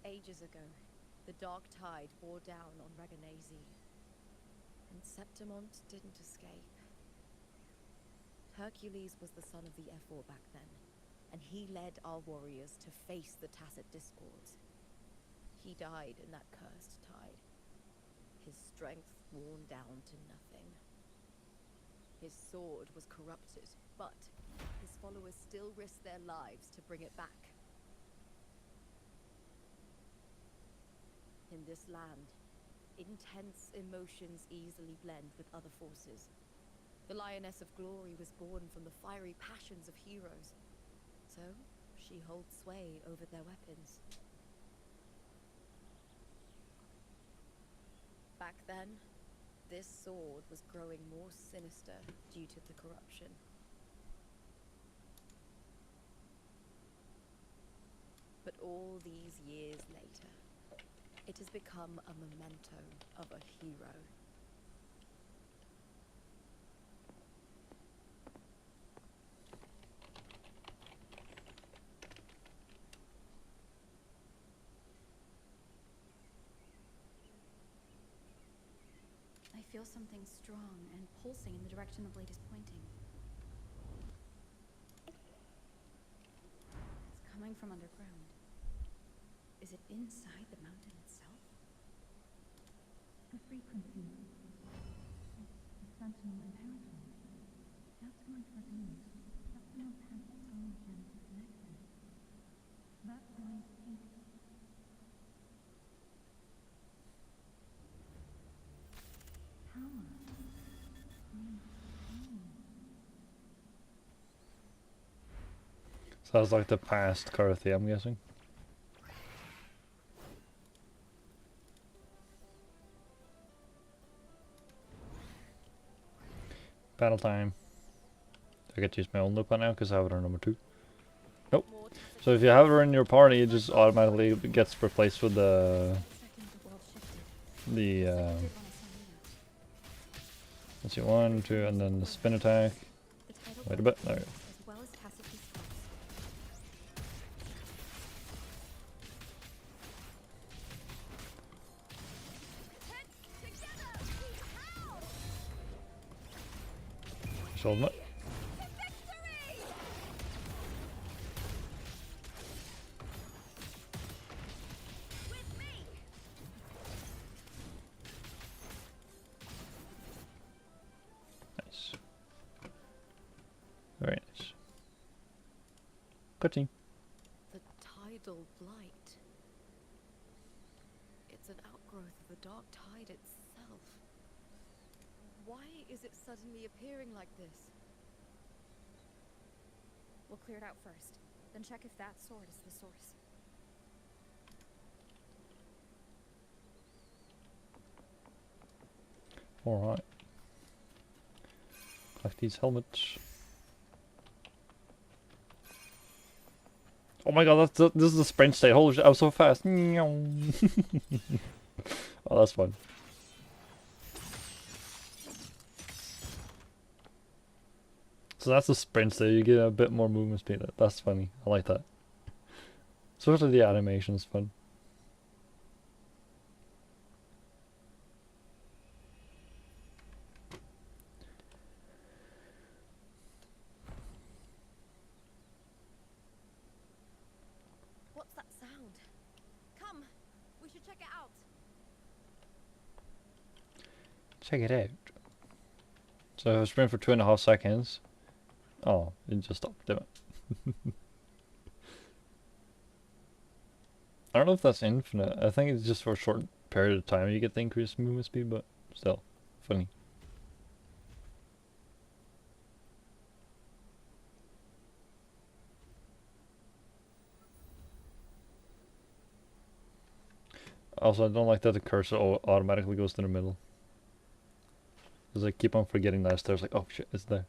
Ages ago, the Dark Tide bore down on Reganesi, and Septimont didn't escape. Hercules was the son of the Ephor back then, and he led our warriors to face the Tacit Discords. He died in that cursed tide, his strength worn down to nothing. His sword was corrupted, but his followers still risked their lives to bring it back. In this land, intense emotions easily blend with other forces. The Lioness of Glory was born from the fiery passions of heroes, so she holds sway over their weapons. Back then, this sword was growing more sinister due to the corruption. But all these years later, it has become a memento of a hero. I feel something strong and pulsing in the direction the blade is pointing. It's coming from underground. Is it inside the mountain itself? The frequency. It's the sentinel imperator. That's my good news. Septimont has its own genetic connector. That line speaks. Power. Sounds like the past Carthy, I'm guessing. Battle time. I get to use my own Lupa now because I have it on number 2. Nope. So if you have her in your party, it just automatically gets replaced with the let's see, 1, 2, and then the spin attack. Wait a bit. There. Sold it. Nice. Very nice. Cutting. The tidal blight. It's an outgrowth of the Dark Tide itself. Why is it suddenly appearing like this? We'll clear it out first, then check if that sword is the source. Alright. Collect these helmets. Oh my god, this is the sprint state. Holy shit, I was so fast. Oh, that's fun. So that's the sprint state. You get a bit more movement speed. That's funny. I like that. Especially the animation is fun. What's that sound? Come, we should check it out. Check it out. So I sprint for 2.5 seconds. Oh, it just stopped, damn it. I don't know if that's infinite. I think it's just for a short period of time you get the increased movement speed, but still, funny. Also, I don't like that the cursor automatically goes to the middle. Because I keep on forgetting that it's like, oh shit, it's there.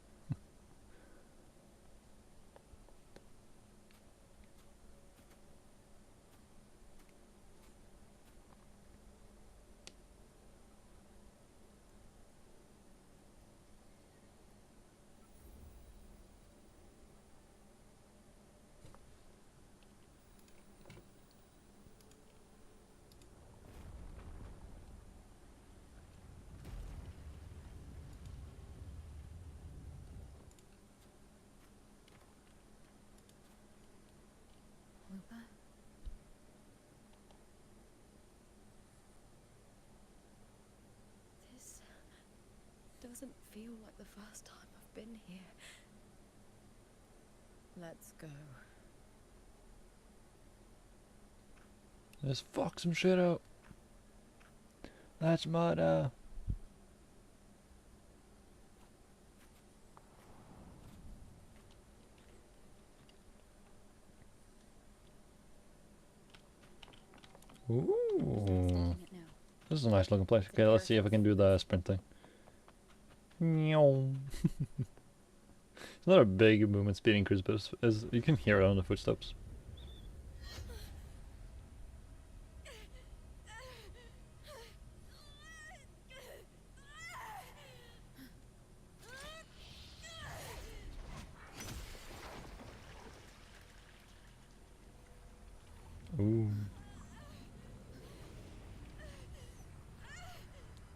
doesn't feel like the first time I've been here. Let's go. Let's fuck some shit up. That's murder. Ooh. Standing it now. This is a nice looking place. Okay, let's see if I can do the sprint thing. Meow. It's not a big movement speed increase, but you can hear it on the footsteps. Ooh.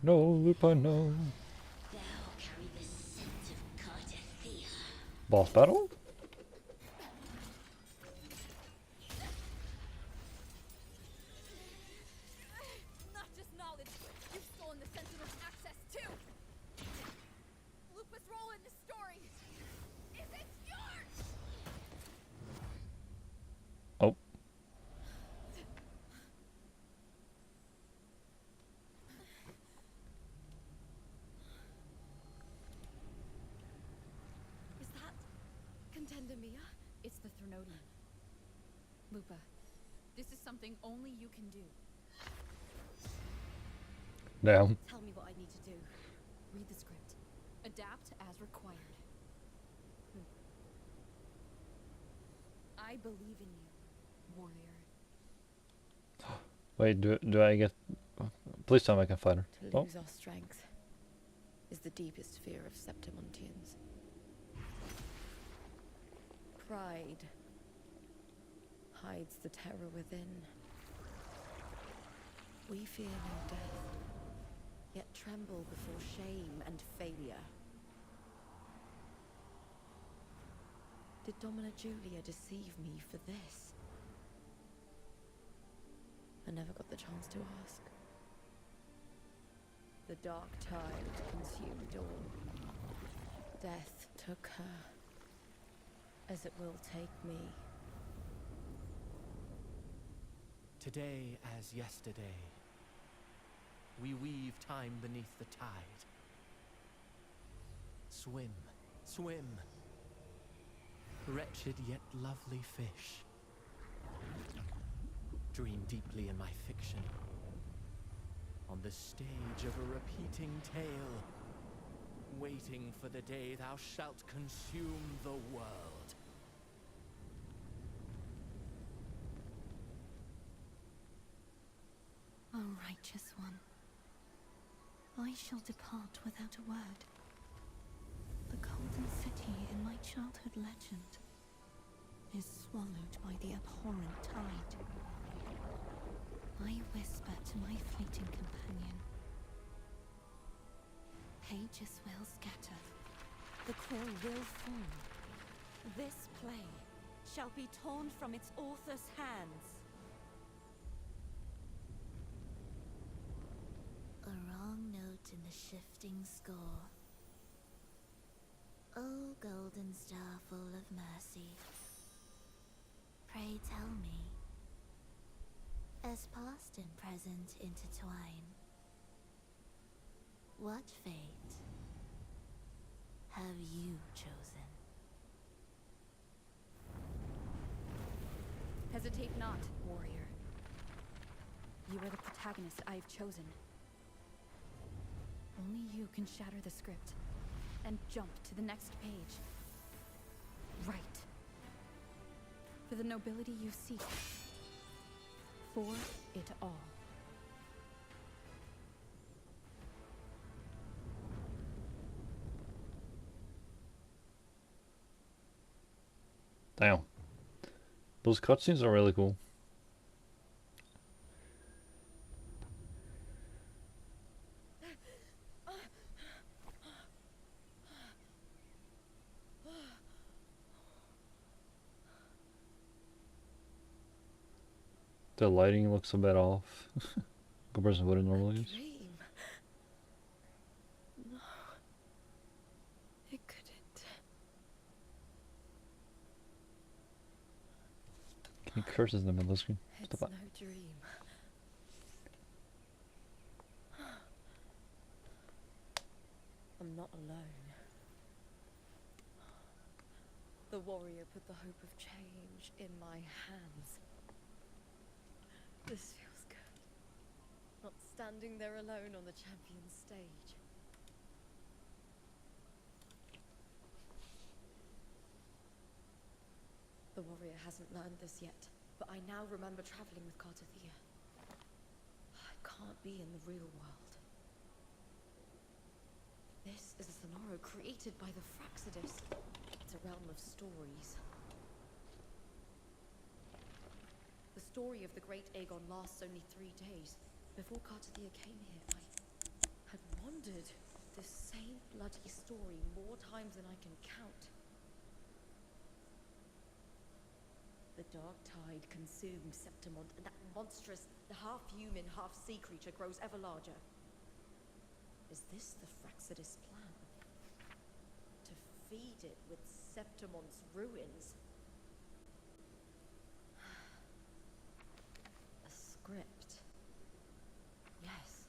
No, Lupa, no. Boss battle? Not just knowledge, you've stolen the Sentinel's access too! Lupa's role in the story isn't yours! Oh. Is that Contender Mia? It's the Threnodian. Lupa, this is something only you can do. Damn. Tell me what I need to do. Read the script. Adapt as required. I believe in you, warrior. Wait, do I get... Please tell me I can fight her. To Oh. lose our strength is the deepest fear of Septimontians. Pride hides the terror within. We fear no death, yet tremble before shame and failure. Did Domina Julia deceive me for this? I never got the chance to ask. The dark tide consumed all. Death took her, as it will take me. Today as yesterday, we weave time beneath the tide. Swim, swim, wretched yet lovely fish. Dream deeply in my fiction, on the stage of a repeating tale, waiting for the day thou shalt consume the world. O righteous one, I shall depart without a word. The golden city in my childhood legend is swallowed by the abhorrent tide. I whisper to my fleeting companion. Pages will scatter, the quill will form. This play shall be torn from its author's hands. A wrong note in the shifting score. O golden star full of mercy, pray tell me, as past and present intertwine, what fate have you chosen? Hesitate not, warrior. You are the protagonist I have chosen. Only you can shatter the script and jump to the next page. Right. For the nobility you seek. For it all. Damn. Those cutscenes are really cool. The lighting looks a bit off compared to what it normally is. Dream. No. He curses in the middle of the screen. It's Stop no that. dream. I'm not alone. The warrior put the hope of change in my hands. This feels good. Not standing there alone on the champion's stage. The warrior hasn't learned this yet, but I now remember traveling with Cartathea. I can't be in the real world. This is a Sonoro created by the Fraxidus. It's a realm of stories. The story of the great Aegon lasts only 3 days. Before Cartathea came here, I had wandered this same bloody story more times than I can count. The dark tide consumes Septimont, and that monstrous, half-human, half-sea creature grows ever larger. Is this the Fraxidus plan? To feed it with Septimont's ruins? A script. Yes,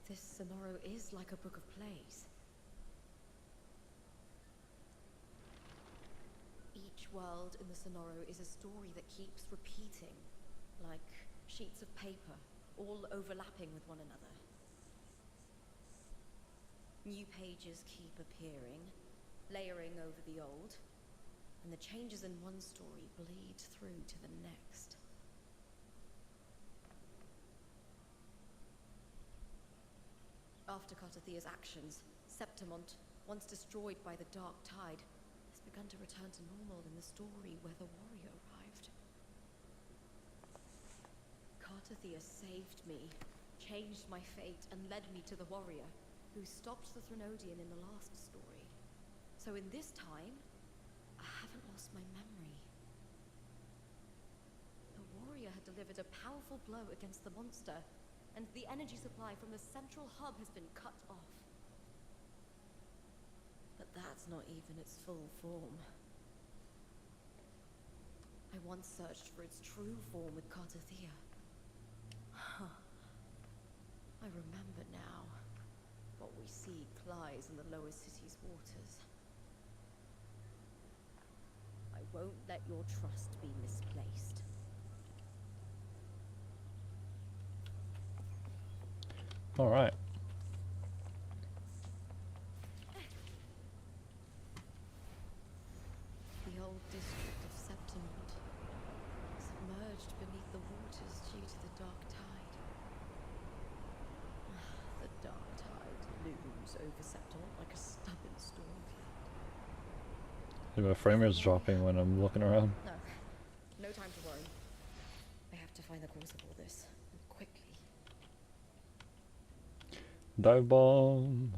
this Sonoro is like a book of plays. Each world in the Sonoro is a story that keeps repeating, like sheets of paper, all overlapping with one another. New pages keep appearing, layering over the old, and the changes in one story bleed through to the next. After Cartathea's actions, Septimont, once destroyed by the dark tide, has begun to return to normal in the story where the warrior arrived. Cartathea saved me, changed my fate, and led me to the warrior, who stopped the Threnodian in the last story. So in this time, I haven't lost my memory. The warrior had delivered a powerful blow against the monster, and the energy supply from the central hub has been cut off. But that's not even its full form. I once searched for its true form with Cartathea. I remember now. What we see lies in the lower city's waters. I won't let your trust be misplaced. All right. The old district of Septimont, submerged beneath the waters due to the dark tide. The dark tide looms over Septimont like a stubborn storm cloud. My frame rate's dropping when I'm looking around. No time to worry. I have to find the cause of all this, and quickly. Dive bomb.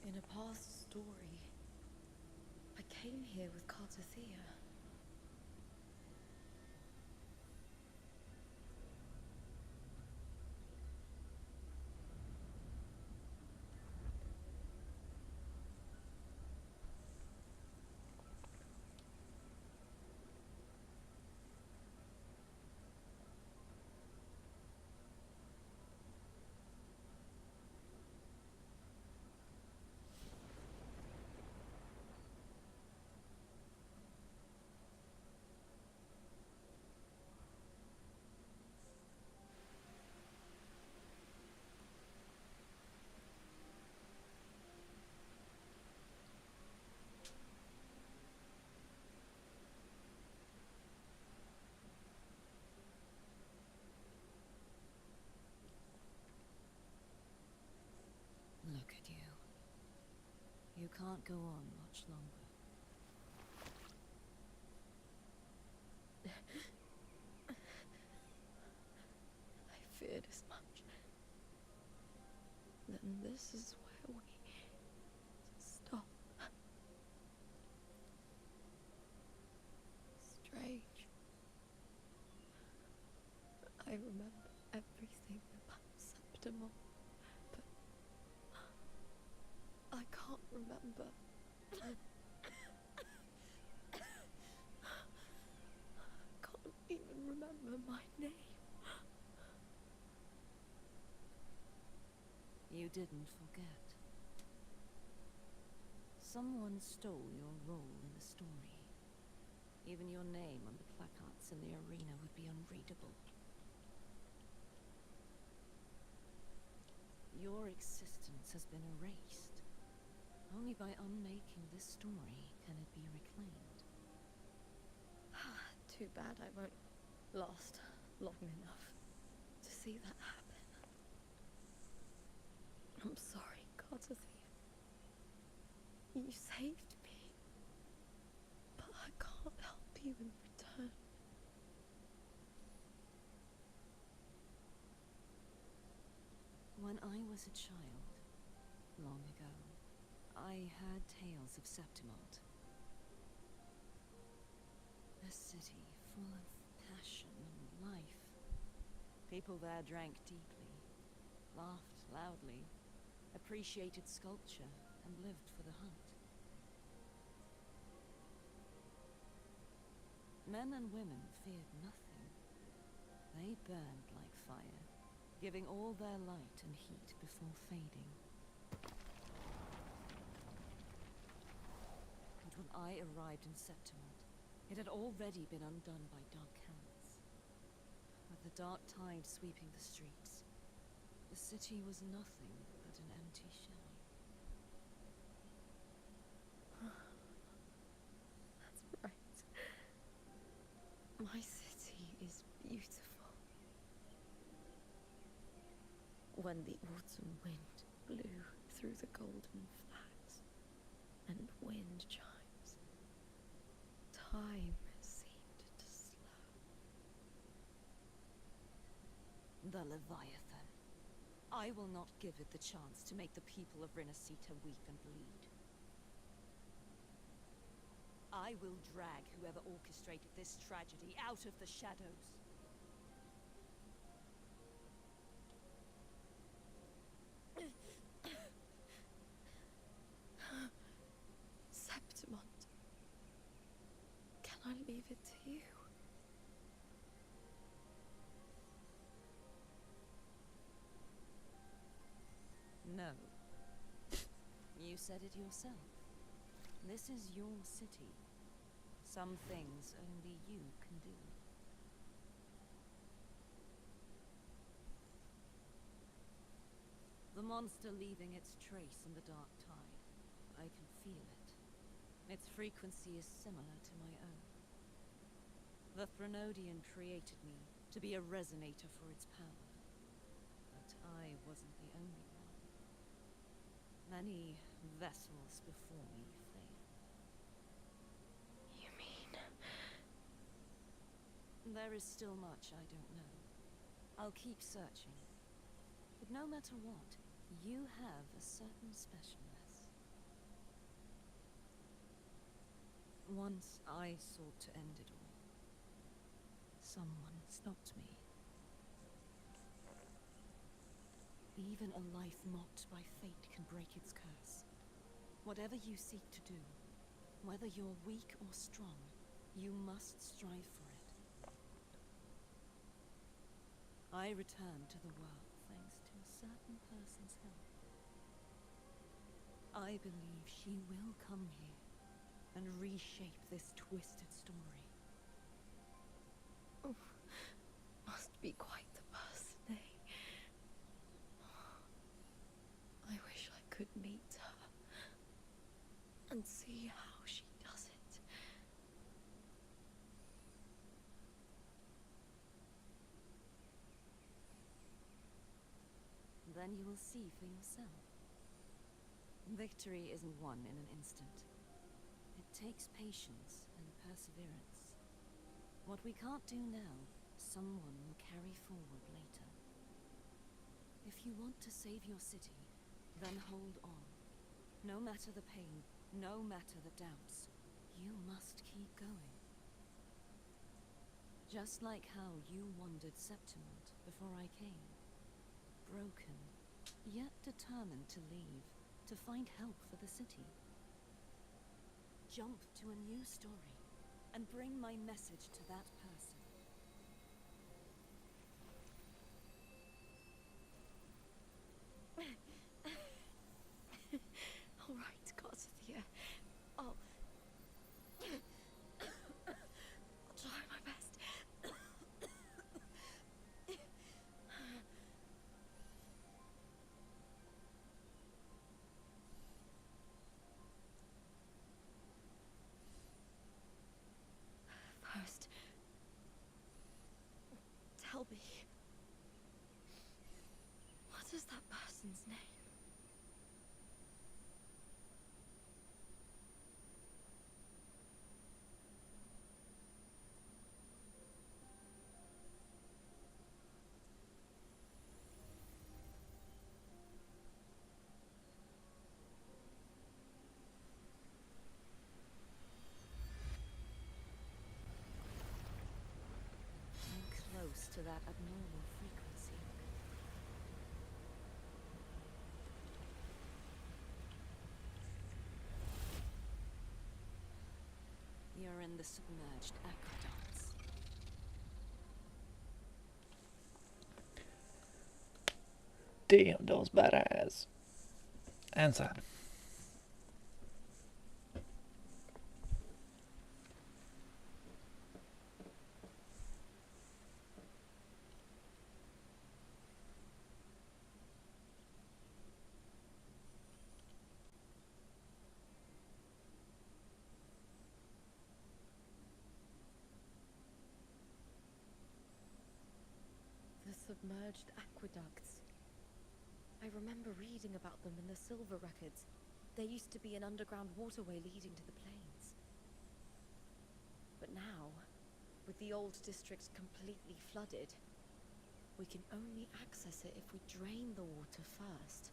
In a past story, I came here with Cartathea. Look at you. You can't go on much longer. I feared as much. Then this is where we stop. remember everything about Septimol, but I can't remember. Can't even remember my name. You didn't forget. Someone stole your role in the story. Even your name on the placards in the arena would be unreadable. Your existence has been erased. Only by unmaking this story can it be reclaimed. Too bad I won't last long enough to see that happen. I'm sorry, Carter. You saved me, but I can't help you in return. When I was a child, long ago, I heard tales of Septimont. A city full of passion and life. People there drank deeply, laughed loudly, appreciated sculpture, and lived for the hunt. Men and women feared nothing. They burned like fire, giving all their light and heat before fading. And when I arrived in Septimont, it had already been undone by dark hands. With the dark tide sweeping the streets, the city was nothing but an empty shell. That's right. My city is beautiful. When the autumn wind blew through the golden flags and wind chimes, time seemed to slow. The Leviathan. I will not give it the chance to make the people of Rinasita weep and bleed. I will drag whoever orchestrated this tragedy out of the shadows. Septimont. Can I leave it to you? No. You said it yourself. This is your city. Some things only you can do. The monster leaving its trace in the dark tide. I can feel it. Its frequency is similar to my own. The Threnodian created me to be a resonator for its power. But I wasn't the only one. Many vessels before me failed. You mean... There is still much I don't know. I'll keep searching. But no matter what, you have a certain specialness. Once I sought to end it all. Someone stopped me. Even a life mocked by fate can break its curse. Whatever you seek to do, whether you're weak or strong, you must strive for it. I return to the world thanks to a certain person's help. I believe she will come here and reshape this twisted story. Oh, must be quite the person, eh? I wish I could meet her and see how she does it. Then you will see for yourself. Victory isn't won in an instant. It takes patience and perseverance. What we can't do now, someone will carry forward later. If you want to save your city, then hold on. No matter the pain, no matter the doubts, you must keep going. Just like how you wandered Septimont, before I came. Broken, yet determined to leave, to find help for the city. Jump to a new story, and bring my message to that person. All right, Garcia. I'll try my best. First, tell me, what is that person's name? I'm close to that abnormal frequency. You're in the submerged aqueducts. Damn, those badass. And sad. The submerged aqueducts. I remember reading about them in the silver records. There used to be an underground waterway leading to the plains. But now, with the old district completely flooded, we can only access it if we drain the water first.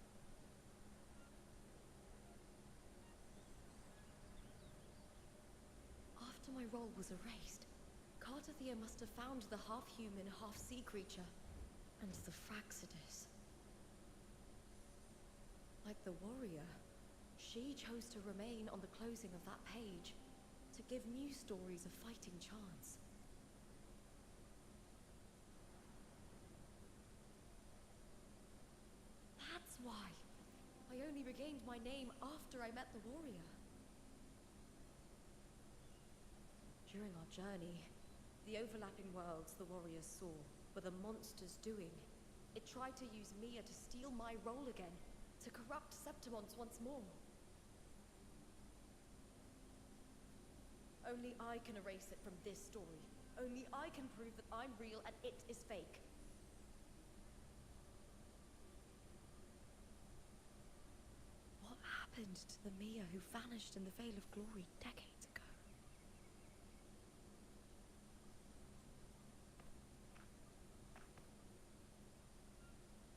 After my role was erased, Cartathea must have found the half-human, half-sea creature, and the Fraxidus. Like the warrior, she chose to remain on the closing of that page, to give new stories a fighting chance. That's why I only regained my name after I met the warrior. During our journey, the overlapping worlds the warriors saw were the monster's doing. It tried to use Mia to steal my role again, to corrupt Septimons once more. Only I can erase it from this story. Only I can prove that I'm real and it is fake. What happened to the Mia who vanished in the Veil of Glory decades ago?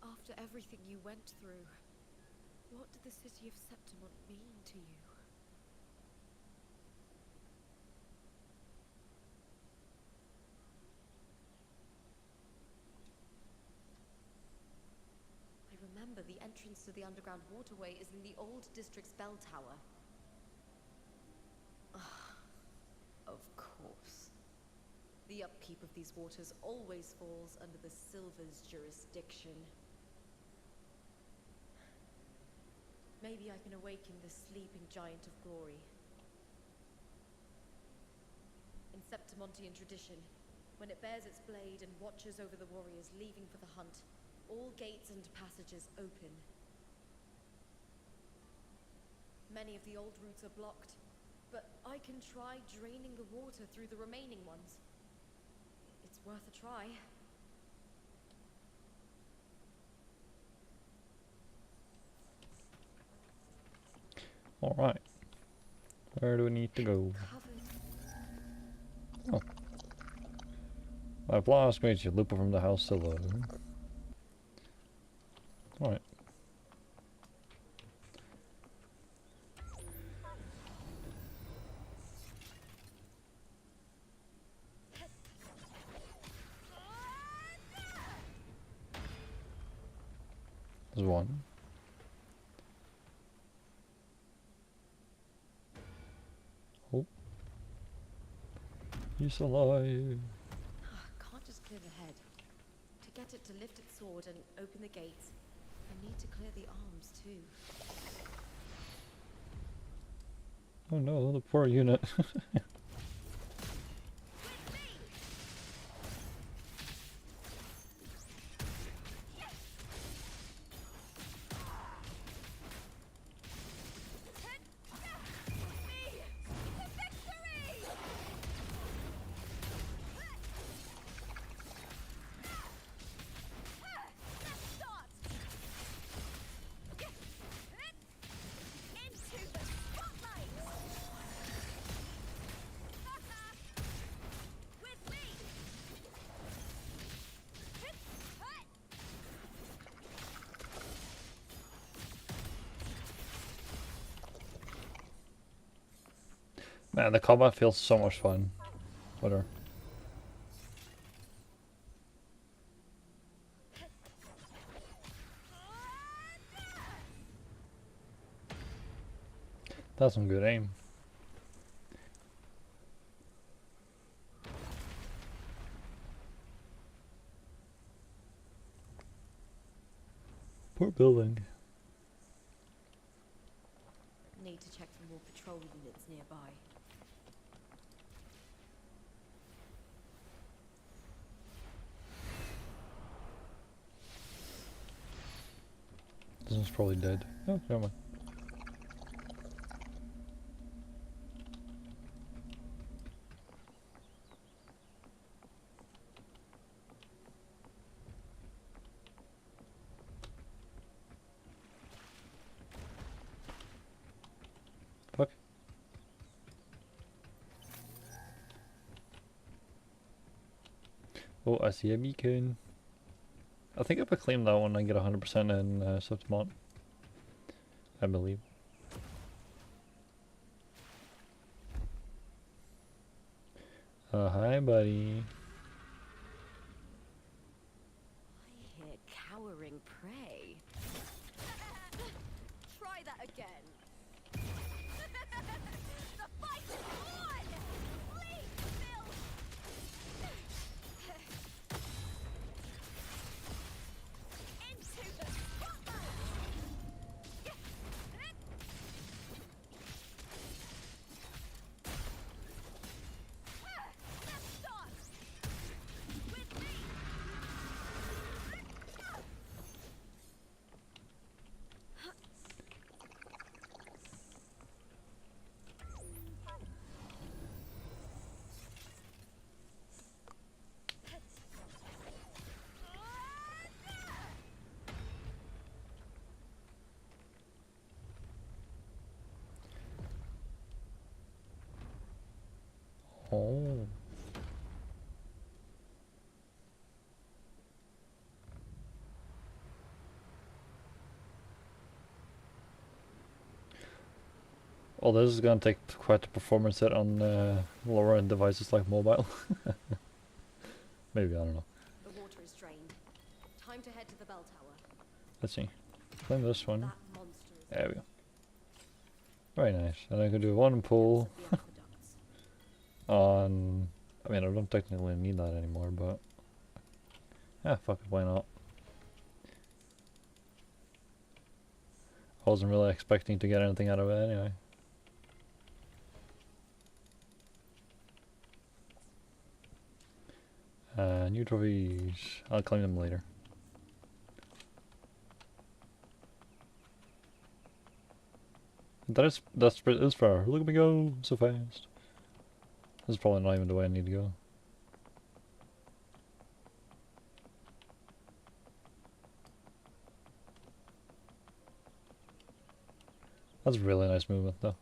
After everything you went through, what did the city of Septimon mean to you? I remember the entrance to the underground waterway is in the old district's bell tower. Ah, of course. The upkeep of these waters always falls under the Silver's jurisdiction. Maybe I can awaken the sleeping giant of glory. In Septimontian tradition, when it bears its blade and watches over the warriors leaving for the hunt, all gates and passages open. Many of the old routes are blocked, but I can try draining the water through the remaining ones. It's worth a try. Alright. Where do we need to go? Oh. I've lost Major Lupa from the house alone. Alright. fun. Oh. He's alive. Can't just clear the head. To get it to lift its sword and open the gates, I need to clear the arms too. Oh no, the poor unit. Man, the combat feels so much fun. Whatever. That's some good aim. Poor building. Need to check for more patrol units nearby. This one's probably dead. Oh, never mind. Fuck. Oh, I see a beacon. I think if I claim that one, I get 100% in Septimont. I believe. Hi, buddy. I hear cowering prey. Try that again. The fight is on! Please, Bill! Into the spotlight! Let's start! With me! Oh. Well, this is gonna take quite a performance hit on lower end devices like mobile. Maybe, I don't know. The water is drained. Time to head to the bell tower. Let's see. Claim this one. That monster is There we go. Very nice. And I can do one pull of the aqueducts. on... I mean, I don't technically need that anymore, but... Yeah, fuck it, why not? I wasn't really expecting to get anything out of it anyway. New trophies. I'll claim them later. That's far. Look at me go so fast. This is probably not even the way I need to go. That's really nice movement though.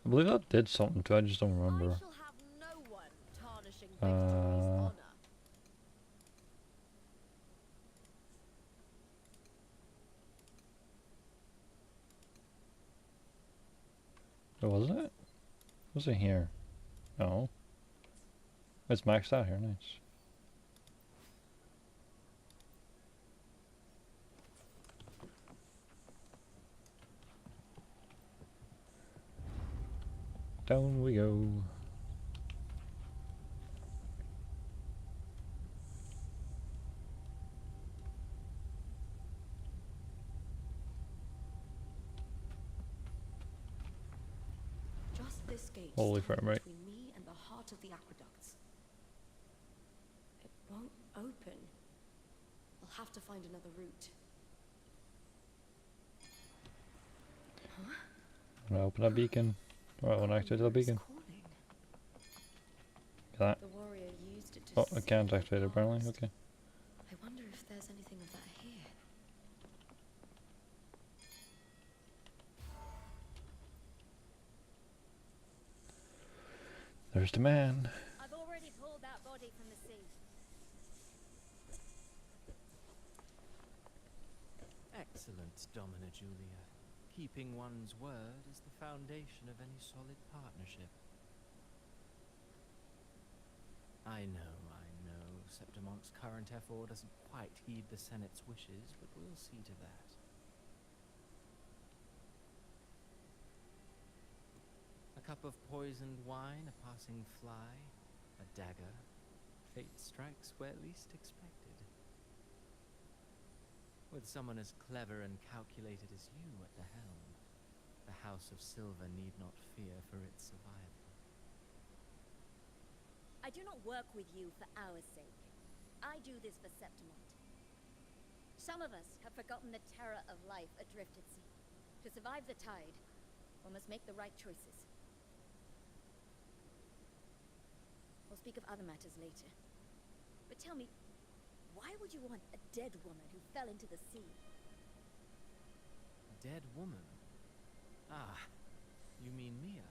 I believe that did something too, I just don't remember. I shall have no one tarnishing Victory's honor. Oh, was it? Was it here? No. It's maxed out here, nice. Down we go. Just this gate Holy standing frame rate. between me and the heart of the aqueducts. It won't open. I'll have to find another route. I'm gonna open a beacon. Or I want to activate the beacon. Calling. Can I? The warrior used it to Oh, I see can't the activate it apparently. past. Okay. I wonder if there's anything of that here. There's the man. I've already pulled that body from the sea. Excellent, Domina Julia. Keeping one's word is the foundation of any solid partnership. I know. Septimon's current effort doesn't quite heed the Senate's wishes, but we'll see to that. A cup of poisoned wine, a passing fly, a dagger. Fate strikes where least expected. With someone as clever and calculated as you at the helm, the House of Silver need not fear for its survival. I do not work with you for our sake. I do this for Septimont. Some of us have forgotten the terror of life adrift at sea. To survive the tide, one must make the right choices. We'll speak of other matters later. But tell me, why would you want a dead woman who fell into the sea? A dead woman? Ah, you mean Mia?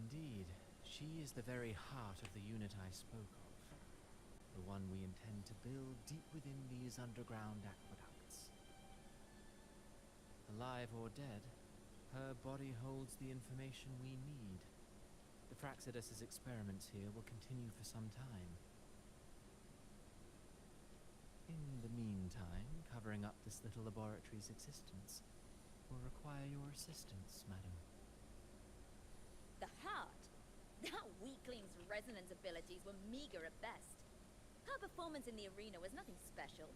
Indeed, she is the very heart of the unit I spoke of. The one we intend to build deep within these underground aqueducts. Alive or dead, her body holds the information we need. The Fraxidus's experiments here will continue for some time. In the meantime, covering up this little laboratory's existence will require your assistance, madam. The heart? That weakling's resonance abilities were meager at best. Her performance in the arena was nothing special.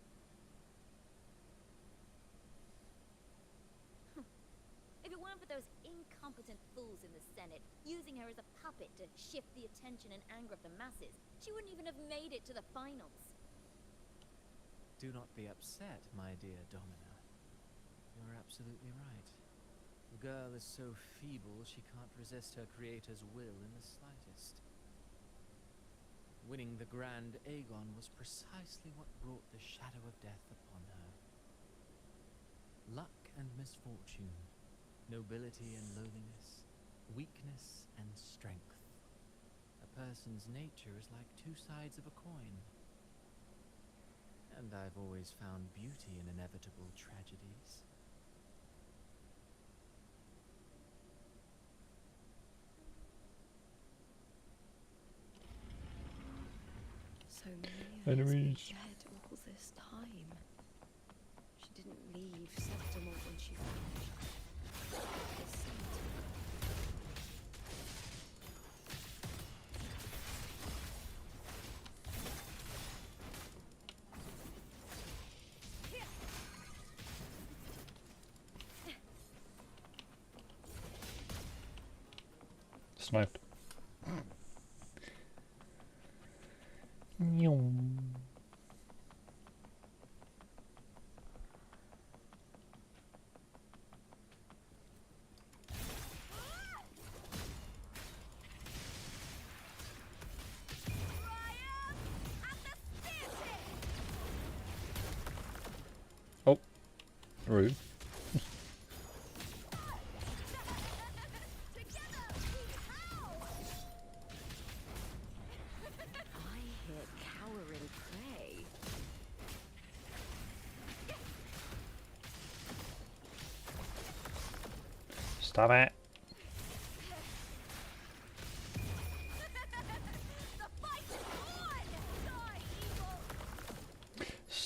If it weren't for those incompetent fools in the Senate, using her as a puppet to shift the attention and anger of the masses, she wouldn't even have made it to the finals. Do not be upset, my dear Domina. You're absolutely right. The girl is so feeble she can't resist her creator's will in the slightest. Winning the Grand Aegon was precisely what brought the shadow of death upon her. Luck and misfortune, nobility and lowliness, weakness and strength. A person's nature is like two sides of a coin. And I've always found beauty in inevitable tragedies. So Mia has been Enemies. dead all this time. She didn't leave Septimont when she vanished. The Sentinel. Sniped. Oh, rude. I hear cowering prey. Stop it.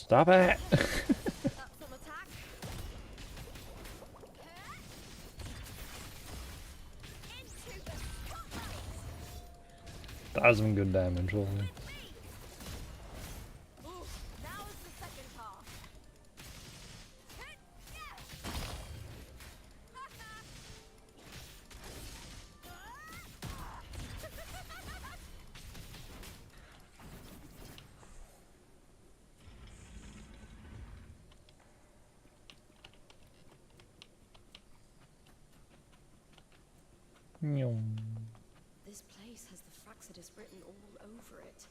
Stop it! Up some attack. Into the spotlight. That's some good damage, holy. Ooh, now is the second half. This place has the Fraxidus written all over it.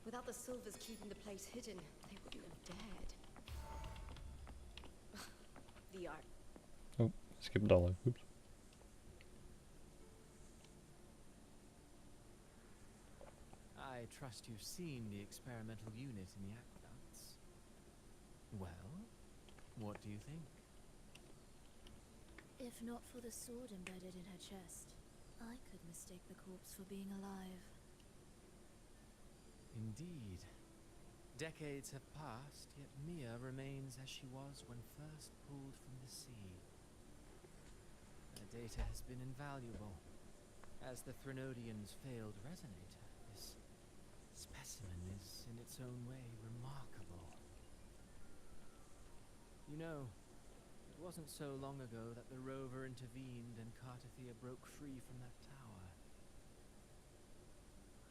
Without the Silvers keeping the place hidden, they wouldn't have dared. The art. Oh, skip dollar. Oops. I trust you've seen the experimental unit in the aqueducts. Well, what do you think? If not for the sword embedded in her chest, I could mistake the corpse for being alive. Indeed. Decades have passed, yet Mia remains as she was when first pulled from the sea. Her data has been invaluable. As the Threnodian's failed resonator, this specimen is, in its own way, remarkable. You know, it wasn't so long ago that the rover intervened and Cartathea broke free from that tower.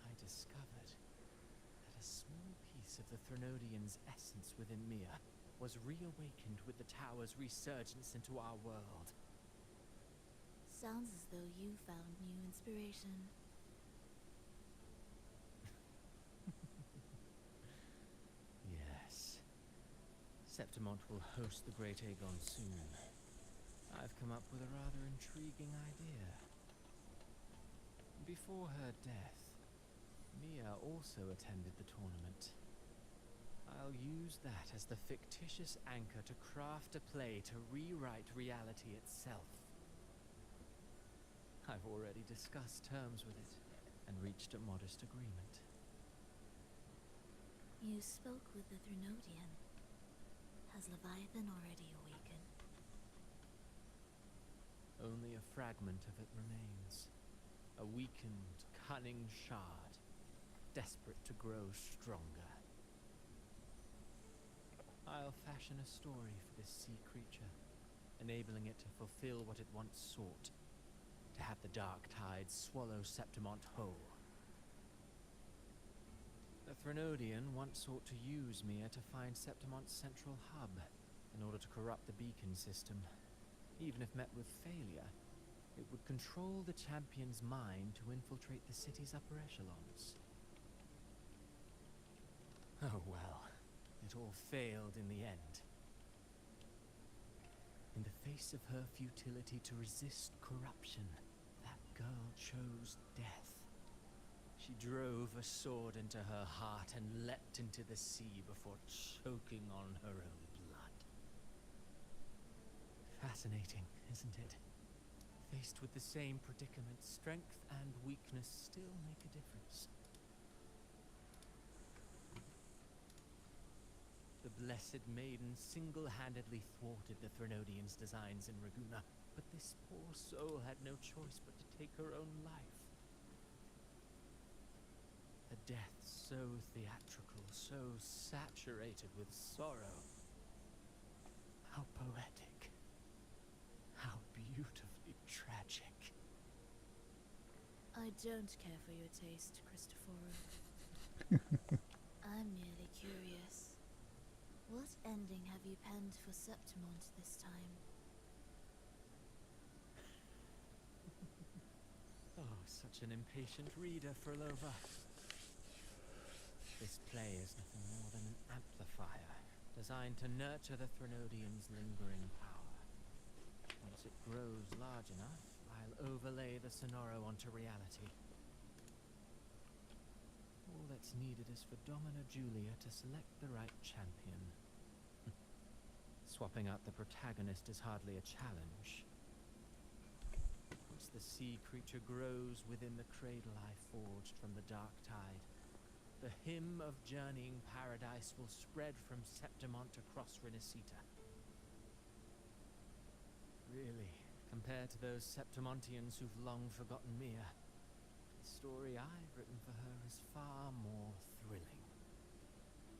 I discovered that a small piece of the Threnodian's essence within Mia was reawakened with the tower's resurgence into our world. Sounds as though you found new inspiration. Yes. Septimont will host the Great Aegon soon. I've come up with a rather intriguing idea. Before her death, Mia also attended the tournament. I'll use that as the fictitious anchor to craft a play to rewrite reality itself. I've already discussed terms with it and reached a modest agreement. You spoke with the Threnodian. Has Leviathan already awakened? Only a fragment of it remains. A weakened, cunning shard, desperate to grow stronger. I'll fashion a story for this sea creature, enabling it to fulfill what it once sought, to have the dark tides swallow Septimont whole. The Threnodian once sought to use Mia to find Septimont's central hub in order to corrupt the beacon system. Even if met with failure, it would control the champion's mind to infiltrate the city's upper echelons. Oh well, it all failed in the end. In the face of her futility to resist corruption, that girl chose death. She drove a sword into her heart and leapt into the sea before choking on her own blood. Fascinating, isn't it? Faced with the same predicament, strength and weakness still make a difference. The Blessed Maiden single-handedly thwarted the Threnodian's designs in Raguna, but this poor soul had no choice but to take her own life. A death so theatrical, so saturated with sorrow. How poetic. How beautifully tragic. I don't care for your taste, Christopher. I'm merely curious. What ending have you penned for Septimont this time? Oh, such an impatient reader, Frolova. This play is nothing more than an amplifier, designed to nurture the Threnodian's lingering power. Once it grows large enough, I'll overlay the Sonoro onto reality. All that's needed is for Domina Julia to select the right champion. Swapping out the protagonist is hardly a challenge. Once the sea creature grows within the cradle I forged from the dark tide, The hymn of journeying paradise will spread from Septimont across Renacita. Really, compared to those Septimontians who've long forgotten Mia, the story I've written for her is far more thrilling.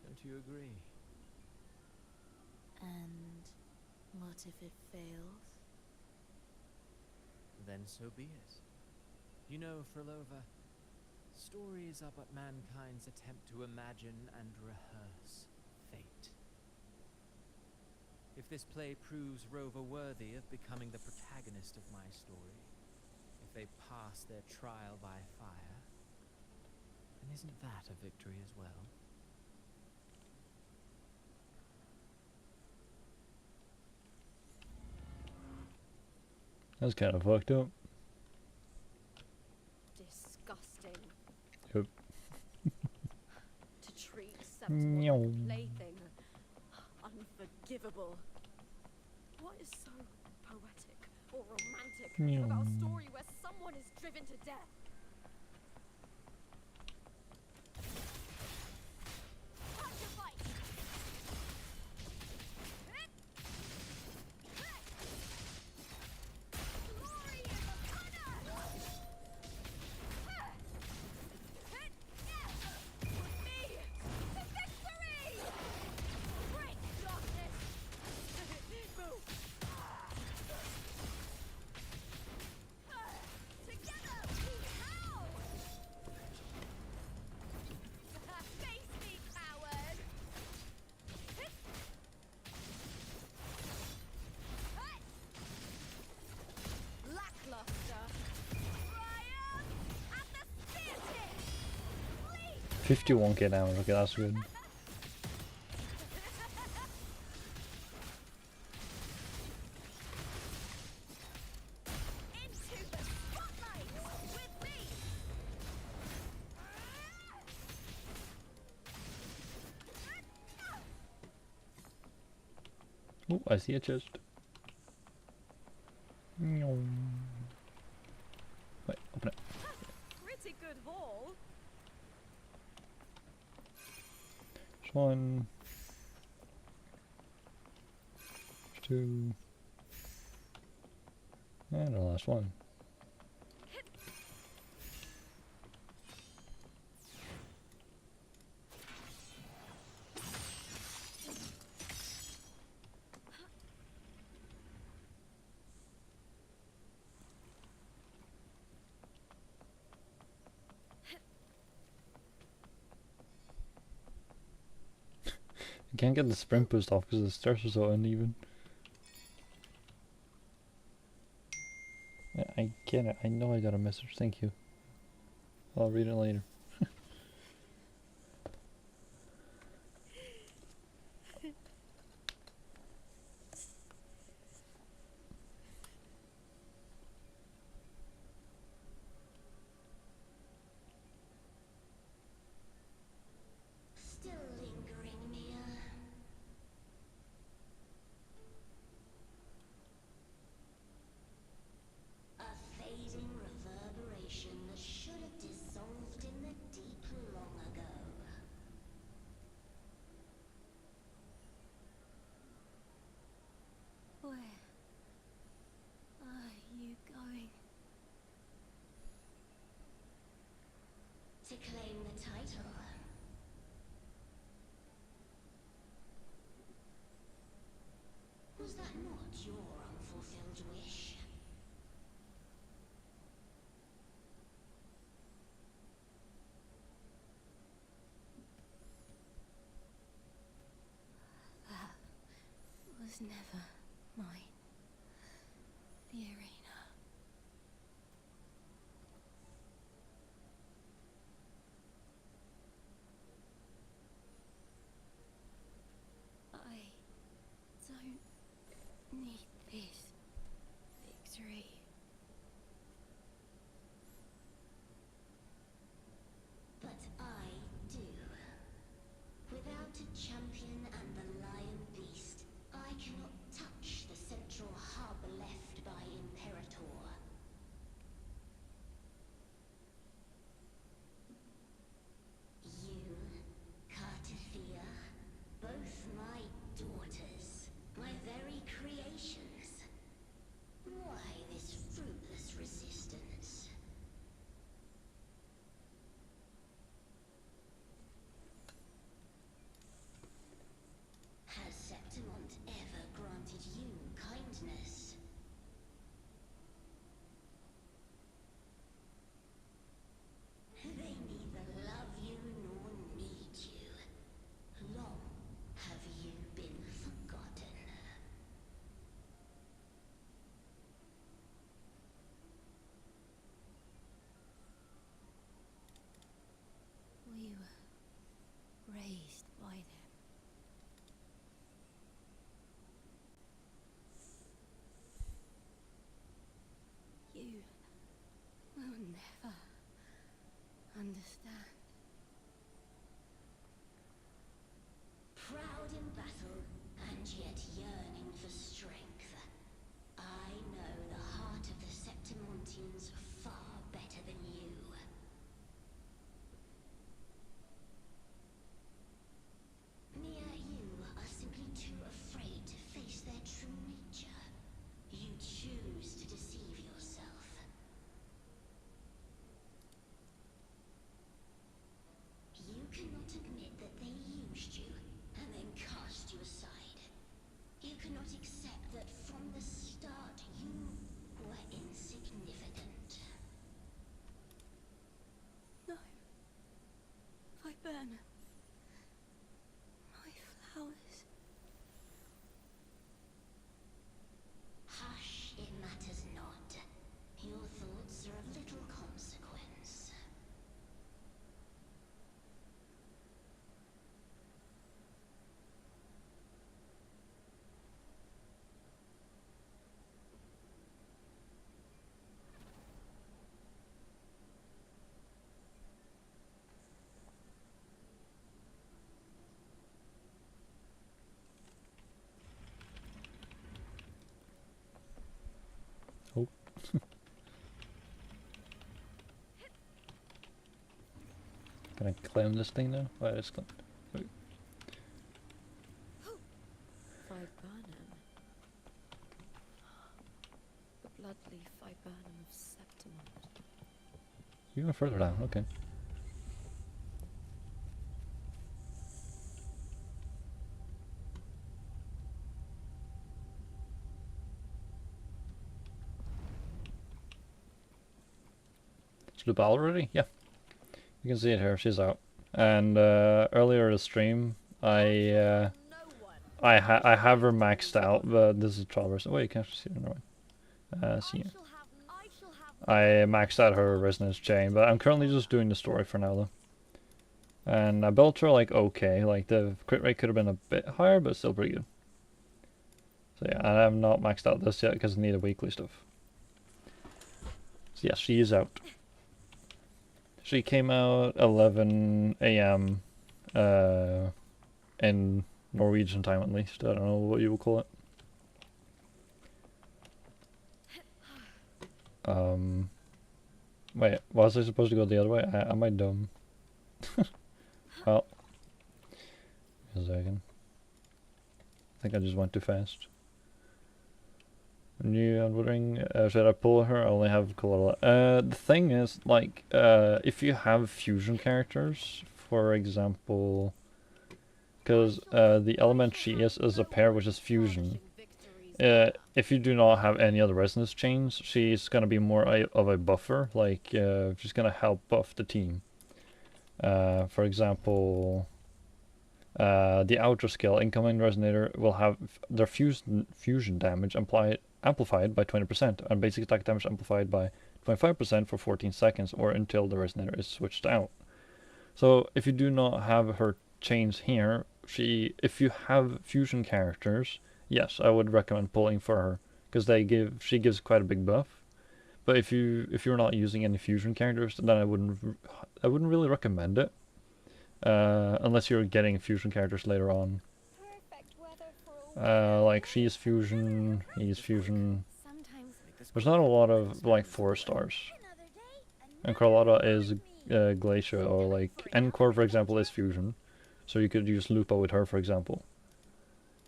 Don't you agree? And what if it fails? Then so be it. You know, Frolova, stories are but mankind's attempt to imagine and rehearse fate. If this play proves Rover worthy of becoming the protagonist of my story, if they pass their trial by fire, then isn't that a victory as well? That's kind of fucked up. Disgusting. Yep. To treat Septimont Meow. like a plaything. Unforgivable. What is so poetic or romantic Meow. about a story where someone is driven to death? Watch your fight! Glory is upon us! With me to victory! Break darkness! Move! Together we howl! Face me, coward! Lackluster! Triumph at the spear tip! 51k damage, okay, that's good. Into the spotlight with me! Oh, I see a chest. Meow. Wait, open it. Pretty good haul. There's one. There's two. And the last one. I can't get the sprint boost off because the stairs are so uneven. I get it. I know I got a message. Thank you. I'll read it later. Still lingering, Mia. A fading reverberation that should have dissolved in the deep long ago. Where are you going? To claim the title. Was that not your unfulfilled wish? That was never mine. The arena. I don't need this victory. But I do. Without a champion and the lion beast, I cannot touch the central hub left by Imperator Can I claim this thing now? Oh, it's claimed. Okay. Viburnum. The bloodleaf viburnum of Septimont. Even further down, okay. It's Lupa already? Yeah. You can see it here, she's out. And earlier in the stream, I have her maxed out, but this is a trial version. Wait, you can't see it, never mind. See here. I maxed out her resonance chain, but I'm currently just doing the story for now though. And I built her like okay, like the crit rate could have been a bit higher, but still pretty good. So yeah, I have not maxed out this yet because I need a weekly stuff. So yes, she is out. She came out 11 a.m. In Norwegian time at least. I don't know what you would call it. Wait, was I supposed to go the other way? Am I dumb? Well, a second. I think I just went too fast. New and Wuthering, should I pull her? I only have Colola. The thing is, like, if you have fusion characters, for example, because the element she is a pair which is fusion. If you do not have any other resonance chains, she's gonna be more of a buffer, like she's gonna help buff the team. For example, the outer skill, incoming resonator, will have their fusion damage amplified by 20%, and basic attack damage amplified by 25% for 14 seconds, or until the resonator is switched out. So if you do not have her chains here, if you have fusion characters, yes, I would recommend pulling for her, because she gives quite a big buff. But if you're not using any fusion characters, then I wouldn't really recommend it, unless you're getting fusion characters later on. Like she's fusion, he's fusion. There's not a lot of like 4 stars, and Carlotta is Glacier, or like Encore for example is fusion, so you could use Lupa with her for example.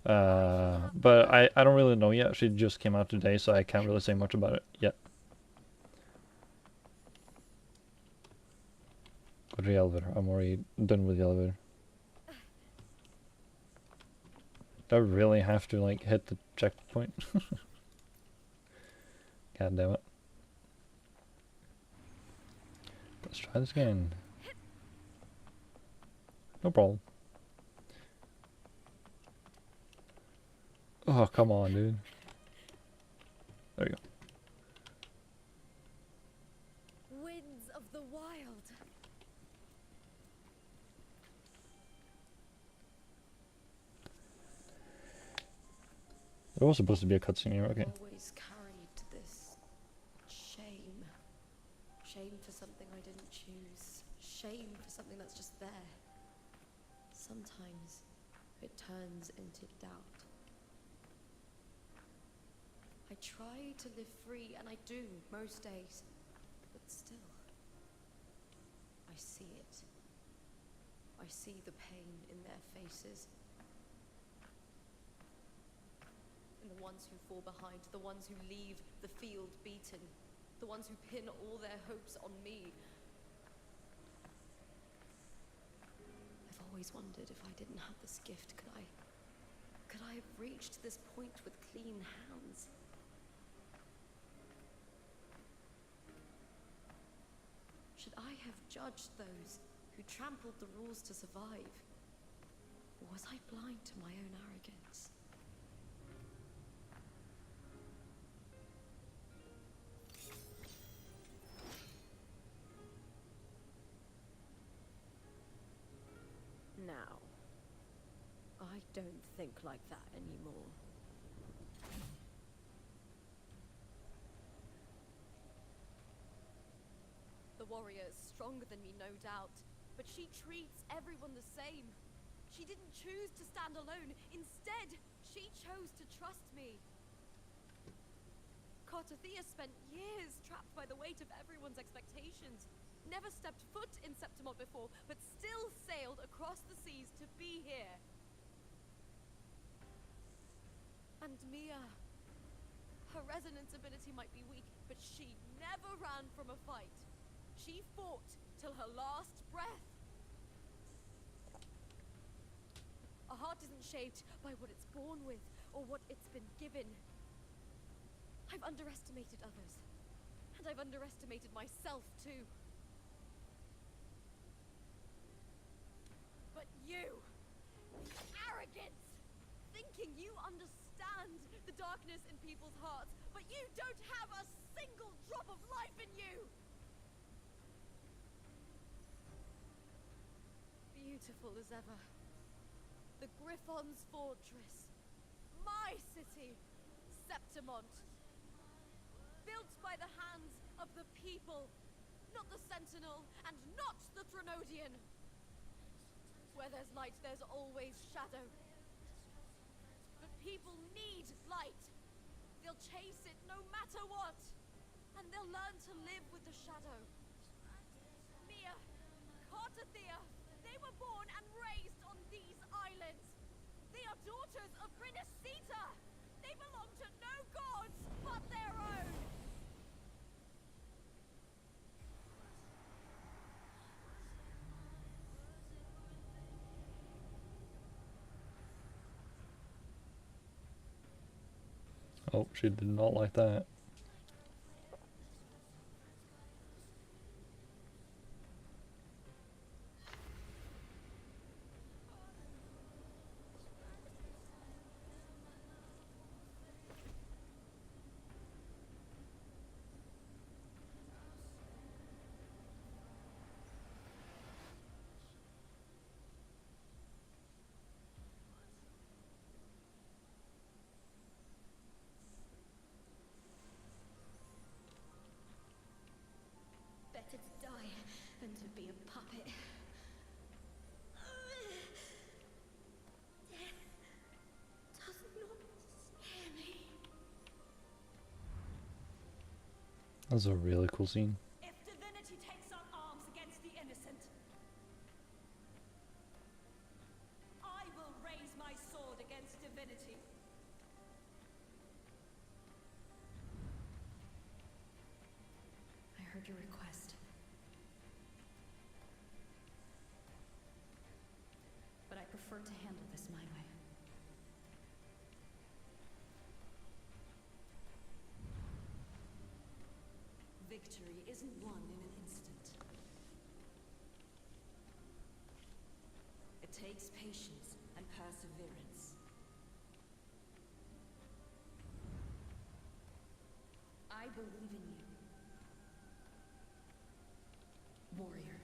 But I don't really know yet. She just came out today, so I can't really say much about it yet. Go to the elevator. I'm already done with the elevator. Do I really have to like hit the checkpoint? God damn it. Let's try this again. No problem. Oh, come on, dude. There you go. Winds of the wild. There was supposed to be a cutscene here, okay. Always carried this shame. Shame for something I didn't choose. Shame for something that's just there. Sometimes it turns into doubt. I try to live free, and I do most days, but still, I see it. I see the pain in their faces. And the ones who fall behind, the ones who leave the field beaten, the ones who pin all their hopes on me. I've always wondered if I didn't have this gift, could I have reached this point with clean hands? Should I have judged those who trampled the rules to survive? Or was I blind to my own arrogance? Now, I don't think like that anymore. The warrior is stronger than me, no doubt, but she treats everyone the same. She didn't choose to stand alone. Instead, she chose to trust me. Cartothea spent years trapped by the weight of everyone's expectations. never stepped foot in Septimont before, but still sailed across the seas to be here. And Mia, her resonance ability might be weak, but she never ran from a fight. She fought till her last breath. A heart isn't shaped by what it's born with or what it's been given. I've underestimated others, and I've underestimated myself too. But you, the arrogance, thinking you understand the darkness in people's hearts, but you don't have a single drop of life in you! Beautiful as ever. The Griffon's fortress. My city, Septimont. Built by the hands of the people, not the Sentinel, and not the Threnodian. Where there's light, there's always shadow. But people need light. They'll chase it no matter what. And they'll learn to live with the shadow. Mia, Cartathea, they were born and raised on these islands. They are daughters of Brinacita. They belong to no gods but their own. Oh, she did not like that. Better to die than to be a puppet. Death does not scare me. That's a really cool scene. If divinity takes up arms against the innocent, I will raise my sword against divinity. I heard your request. But I prefer to handle this my way. Victory isn't won in an instant. It takes patience and perseverance. I believe in you. Warrior.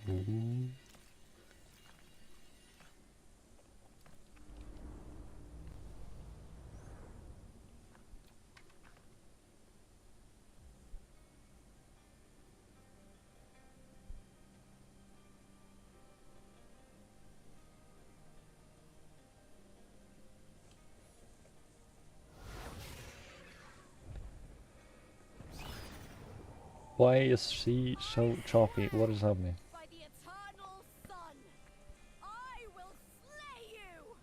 Ooh. Why is she so choppy? What is happening? By the eternal sun, I will slay you!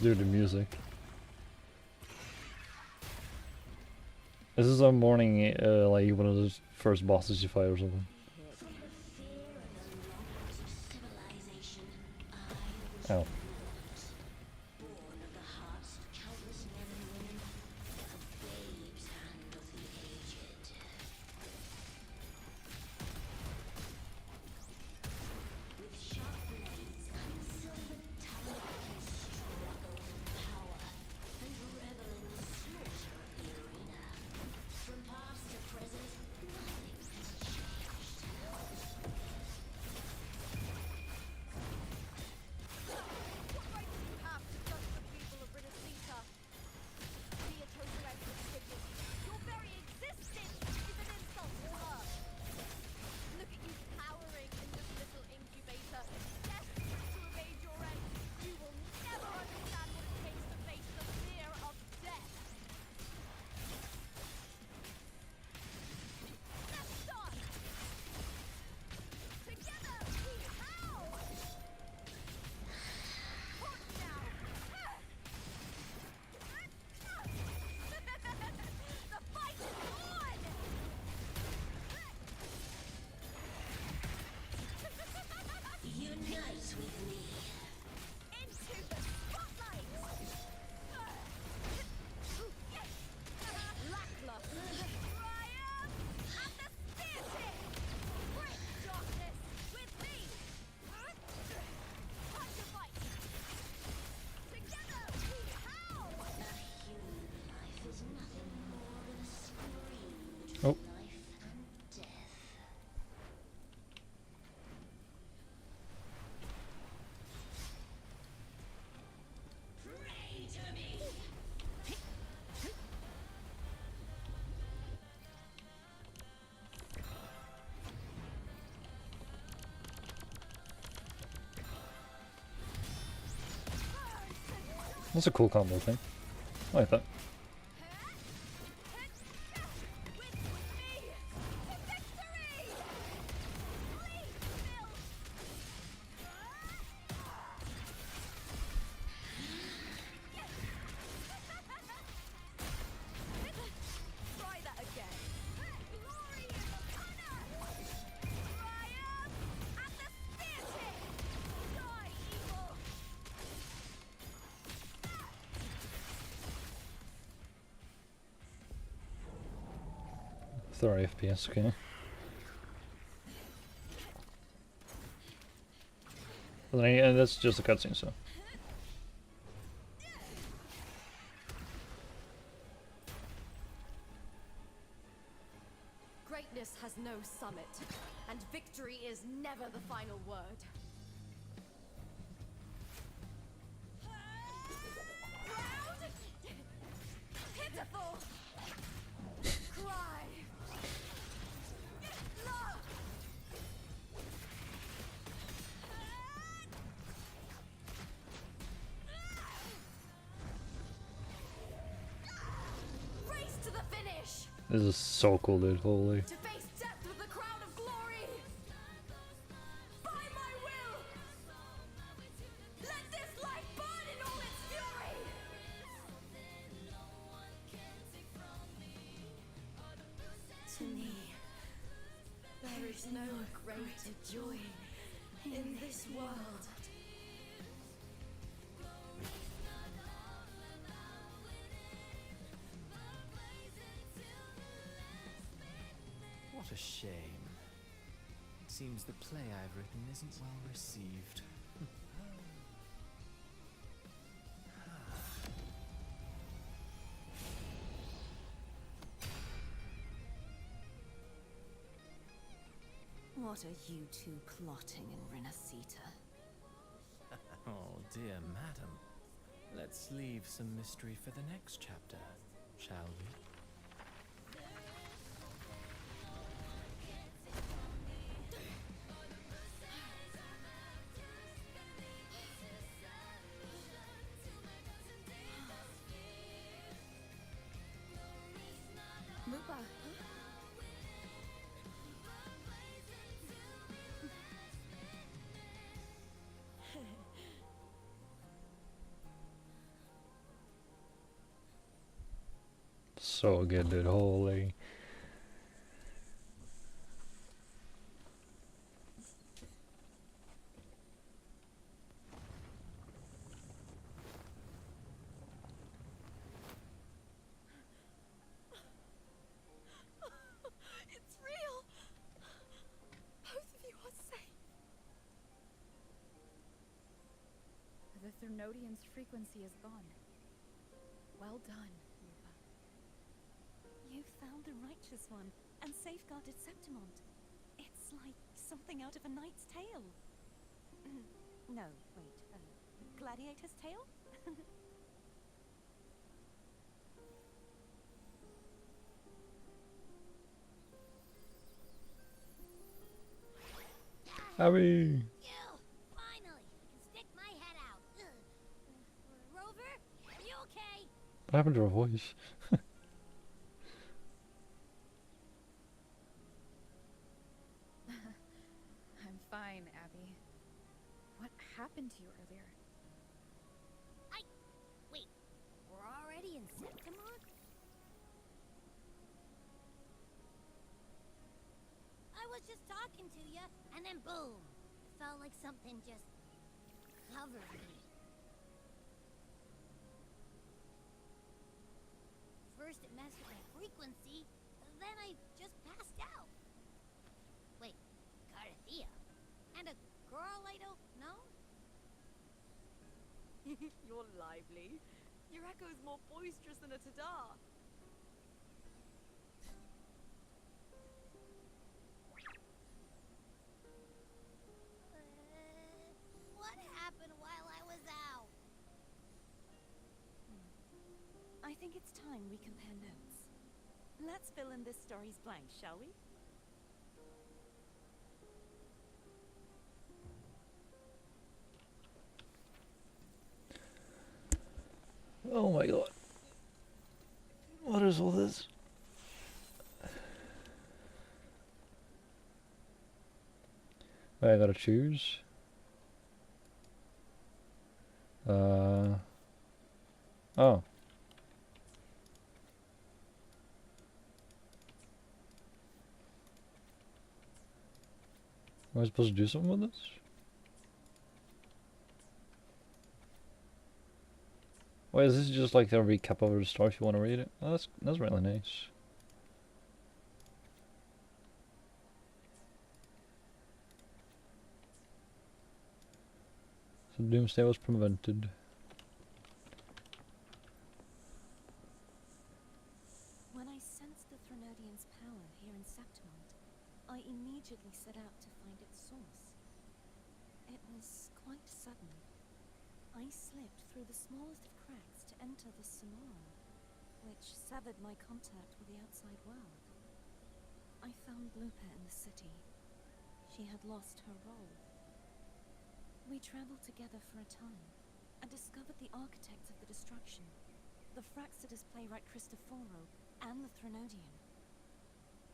Dude, the music. This is a morning, like one of those first bosses you fight or something. From the fear of the loss of civilization, I was Ow. born of the hearts of countless men and women, of babes and of the aged. With sharp blades and silver tongue, I can struggle for power and revel in the slaughter of the arena. From past to present, nothing has changed. That's a cool combo thing. I like that. Try that again. Glory and honor! Triumph at the spear tip! Die, evil! Sorry, FPS, okay. Well, then, that's just a cutscene, so. Greatness has no summit, and victory is never the final word. Round! Pitiful! Cry! Love! Race to the finish! This is so cool, dude. Holy. To face death with the crown of glory! By my will! Let this life burn in all its fury! To me, there is no greater joy in this world. What a shame. It seems the play I've written isn't well received. What are you two plotting in Renacita? Oh dear madam. Let's leave some mystery for the next chapter, shall we? Lupa. So good, dude. Holy. It's real! Both of you are safe. The Threnodian's frequency is gone. Well done, Lupa. You found the righteous one and safeguarded Septimont. It's like something out of a knight's tale. No, wait, gladiator's tale? Abby! You! Finally! I can stick my head out. Rover? Are you okay? What happened to her voice? I'm fine, Abby. What happened to you earlier? Wait, we're already in Septimont? I was just talking to you, and then boom! It felt like something just covered me. First it messed with my frequency, then I just passed out. Wait, Carthea? And a girl I don't know? You're lively. Your echo's more boisterous than a Tadar. What happened while I was out? I think it's time we compare notes. Let's fill in this story's blanks, shall we? Oh my god. What is all this? Wait, I gotta choose. Oh. Am I supposed to do something with this? Wait, is this just like a recap of the story if you want to read it? Oh, that's really nice. So Doomsday was prevented. When I sensed the Threnodian's power here in Septimont, I immediately set out to find its source. It was quite sudden. I slipped through the smallest of cracks to enter the Sonora, which severed my contact with the outside world. I found Lupa in the city. She had lost her role. We traveled together for a time, and discovered the architects of the destruction, the Fraxidus playwright Cristoforo, and the Threnodian.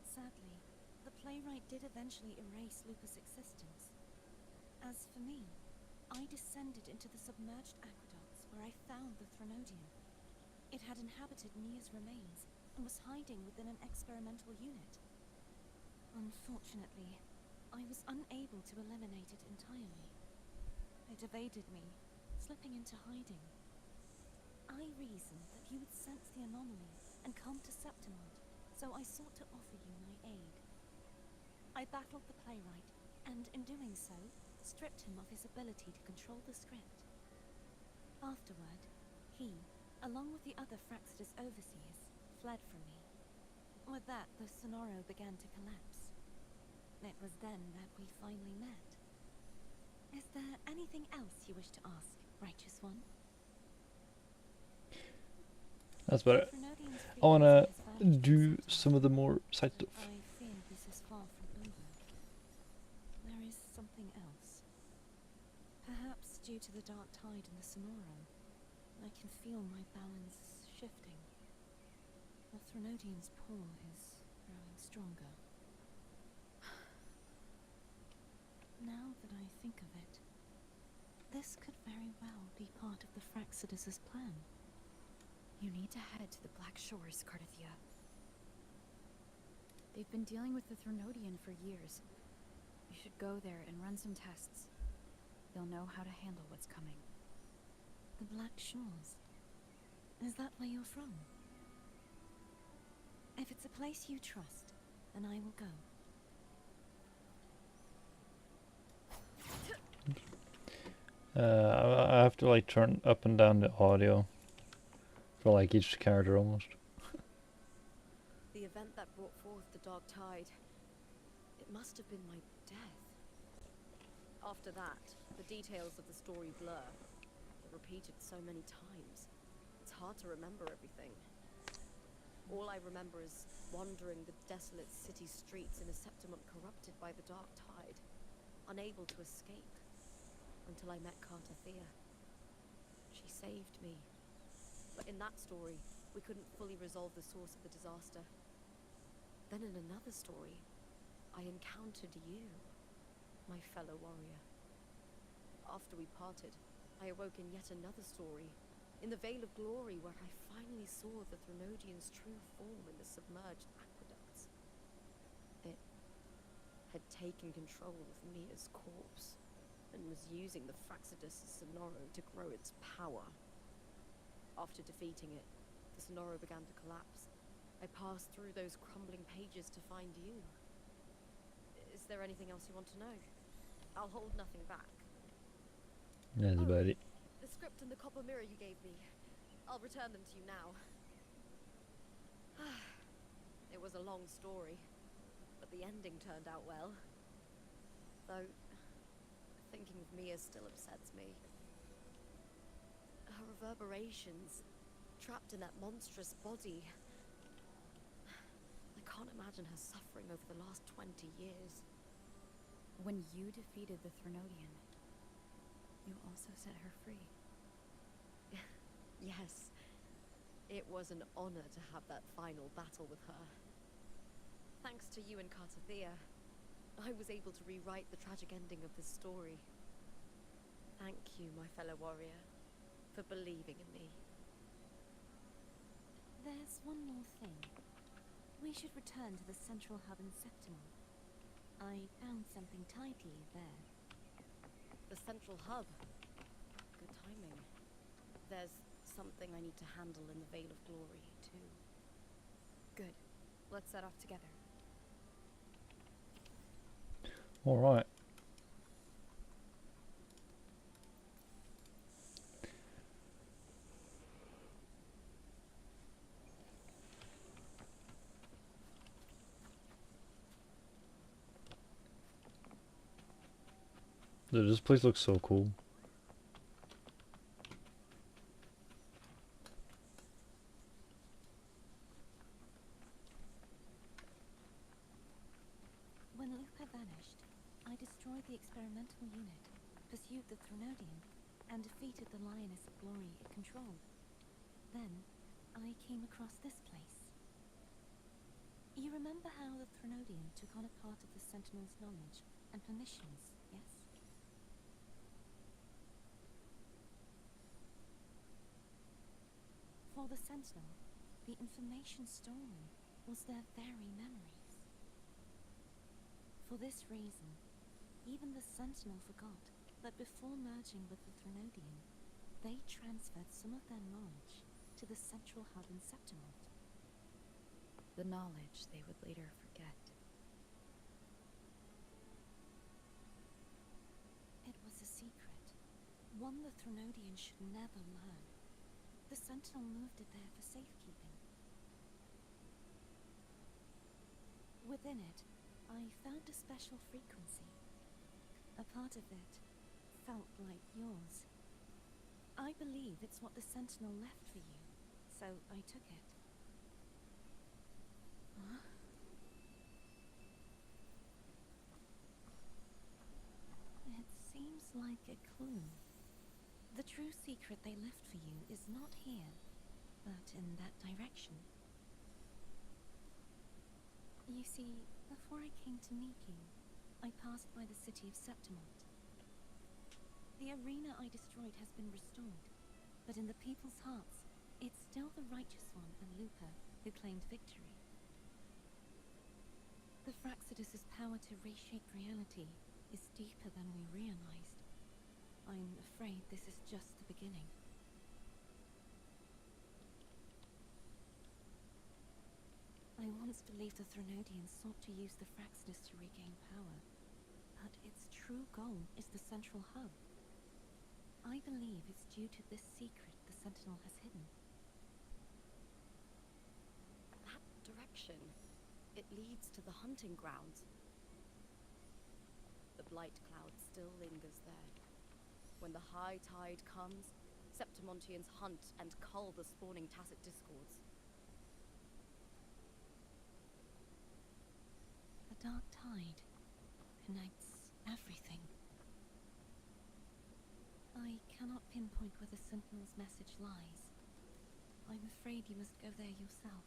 Sadly, the playwright did eventually erase Lupa's existence. As for me, I descended into the submerged aqueducts where I found the Threnodian. It had inhabited Nia's remains, and was hiding within an experimental unit. Unfortunately, I was unable to eliminate it entirely. It evaded me, slipping into hiding. I reasoned that you would sense the anomaly and come to Septimont, so I sought to offer you my aid. I battled the playwright, and in doing so, stripped him of his ability to control the script. Afterward, he, along with the other Fraxidus overseers, fled from me. With that, the Sonoro began to collapse. It was then that we finally met. Is there anything else you wish to ask, Righteous One? That's better. I wanna do some of the more side stuff. I fear this is far from over. There is something else. Perhaps due to the dark tide in the Sonoro, I can feel my balance shifting. The Threnodian's pull is growing stronger. Now that I think of it, this could very well be part of the Fraxidus' plan. You need to head to the Black Shores, Cardathia. They've been dealing with the Threnodian for years. You should go there and run some tests. They'll know how to handle what's coming. The Black Shores? Is that where you're from? If it's a place you trust, then I will go. I have to like turn up and down the audio for like each character almost. The event that brought forth the dark tide, it must have been my death. After that, the details of the story blur. They're repeated so many times. It's hard to remember everything. All I remember is wandering the desolate city streets in a Septimont corrupted by the dark tide, unable to escape. Until I met Cardathia. She saved me. But in that story, we couldn't fully resolve the source of the disaster. Then in another story, I encountered you, my fellow warrior. After we parted, I awoke in yet another story, in the Vale of Glory, where I finally saw the Threnodian's true form in the submerged aqueducts. It had taken control of Mia's corpse, and was using the Fraxidus Sonoro to grow its power. After defeating it, the Sonoro began to collapse. I passed through those crumbling pages to find you. Is there anything else you want to know? I'll hold nothing back. That's about it. The script and the copper mirror you gave me. I'll return them to you now. It was a long story, but the ending turned out well. Though thinking of Mia still upsets me. Her reverberations, trapped in that monstrous body. I can't imagine her suffering over the last 20 years. When you defeated the Threnodian, you also set her free. Yes, It was an honor to have that final battle with her. Thanks to you and Cartathea, I was able to rewrite the tragic ending of this story. Thank you, my fellow warrior, for believing in me. There's one more thing. We should return to the central hub in Septimol. I found something tied to you there. The central hub. Good timing. There's something I need to handle in the Veil of Glory, too. Good. Let's set off together. Alright. Dude, this place looks so cool. When Lupa vanished, I destroyed the experimental unit, pursued the Threnodian, and defeated the Lioness of Glory it controlled. Then, I came across this place. You remember how the Threnodian took on a part of the Sentinel's knowledge and permissions, yes? For the Sentinel, the information stolen was their very memories. For this reason, even the Sentinel forgot that before merging with the Threnodian, they transferred some of their knowledge to the central hub in Septimol. The knowledge they would later forget. It was a secret, one the Threnodian should never learn. The Sentinel moved it there for safekeeping. Within it, I found a special frequency. A part of it felt like yours. I believe it's what the Sentinel left for you, so I took it. Huh? It seems like a clue. The true secret they left for you is not here, but in that direction. You see, before I came to meet you, I passed by the city of Septimol. The arena I destroyed has been restored, but in the people's hearts, it's still the Righteous One and Lupa who claimed victory. The Fraxidus' power to reshape reality is deeper than we realized. I'm afraid this is just the beginning. I once believed the Threnodian sought to use the Fraxidus to regain power, but its true goal is the central hub. I believe it's due to this secret the Sentinel has hidden. That direction. It leads to the hunting grounds. The blight cloud still lingers there. When the high tide comes, Septimontians hunt and cull the spawning tacit discords. The dark tide connects everything. I cannot pinpoint where the Sentinel's message lies. I'm afraid you must go there yourself.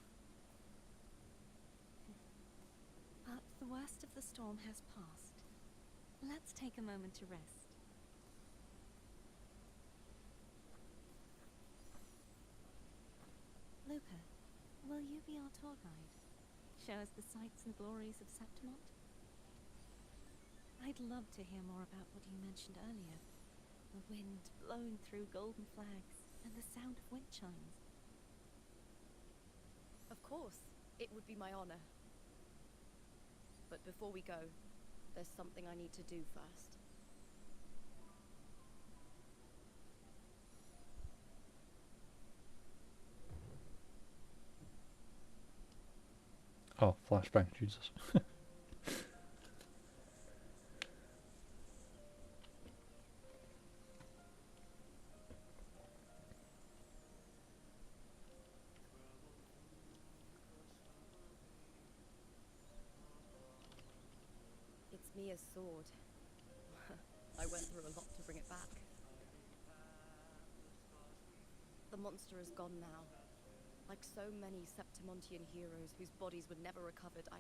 But the worst of the storm has passed. Let's take a moment to rest. Lupa, will you be our tour guide? Show us the sights and glories of Septimol? I'd love to hear more about what you mentioned earlier. The wind blowing through golden flags and the sound of wind chimes. Of course, it would be my honor. But before we go, there's something I need to do first. Oh, flashbang, Jesus. It's Mia's sword. I went through a lot to bring it back. The monster is gone now, Like so many Septimontian heroes whose bodies were never recovered, I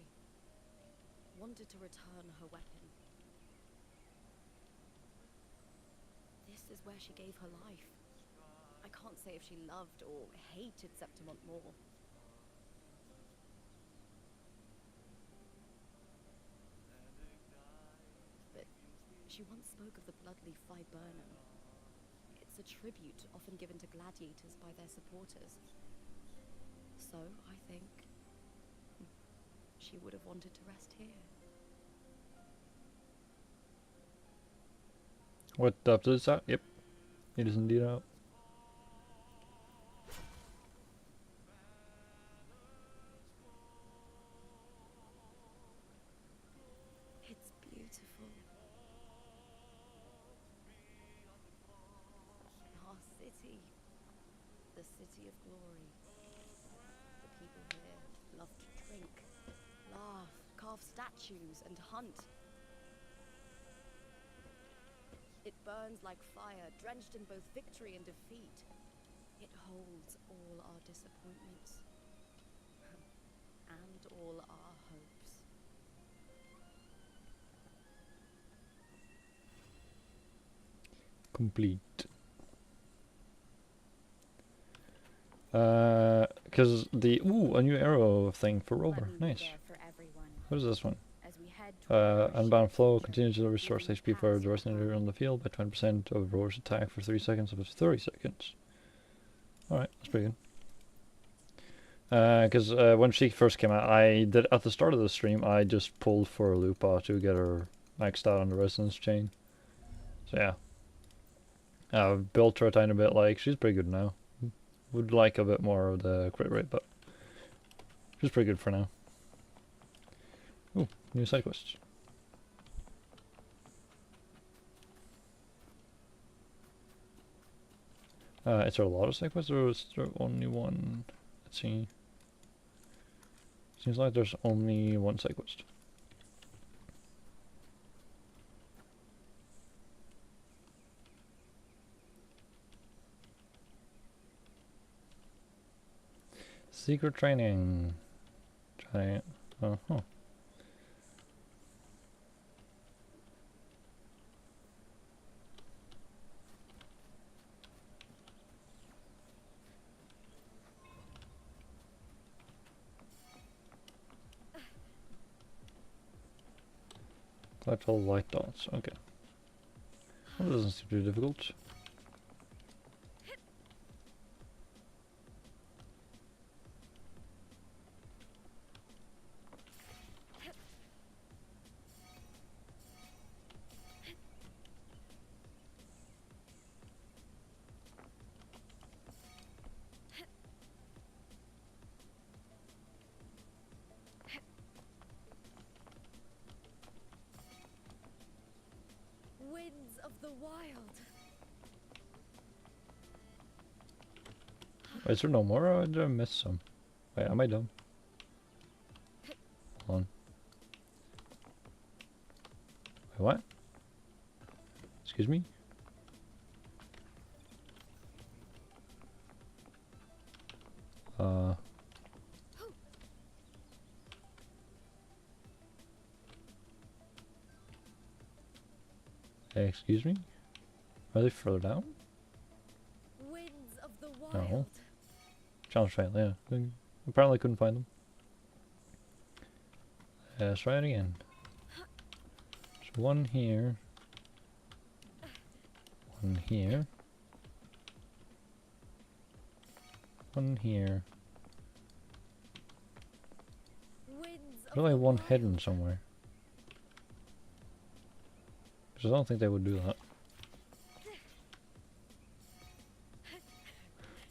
wanted to return her weapon. This is where she gave her life. I can't say if she loved or hated Septimont more. But she once spoke of the bloodleaf viburnum. It's a tribute often given to gladiators by their supporters. So, I think she would have wanted to rest here. What up is that? Yep. It is indeed out. It's beautiful. Our city. The city of glory. The people here love to drink, laugh, carve statues, and hunt. It burns like fire, drenched in both victory and defeat. It holds all our disappointments. And all our hopes. Complete. Because the a new arrow thing for Rover. Nice. What is this one? Unbound flow continues to restore HP for the rest on the field by 20% of Rover's attack for 3 seconds of 30 seconds. Alright, that's pretty good. Because when she first came out, I did at the start of the stream, I just pulled for Lupa to get her maxed out on the resonance chain. So yeah. I've built her a tiny bit, like, she's pretty good now. Would like a bit more of the crit rate, but she's pretty good for now. Ooh, new side quests. Is there a lot of side quests, or is there only one? Let's see. Seems like there's only one side quest. Secret training. Try it. Uh-huh. Collect all light dots. Okay. Well, that doesn't seem too difficult. Winds of the wild. Is there no more, or did I miss some? Wait, am I dumb? Hold on. Wait, what? Excuse me? Excuse me? Are they further down? Winds of the wild. No. Challenge fail, yeah. Apparently couldn't find them. Let's try it again. There's one here. One here. One here. Winds of Really the one wild. hidden somewhere. Because I don't think they would do that.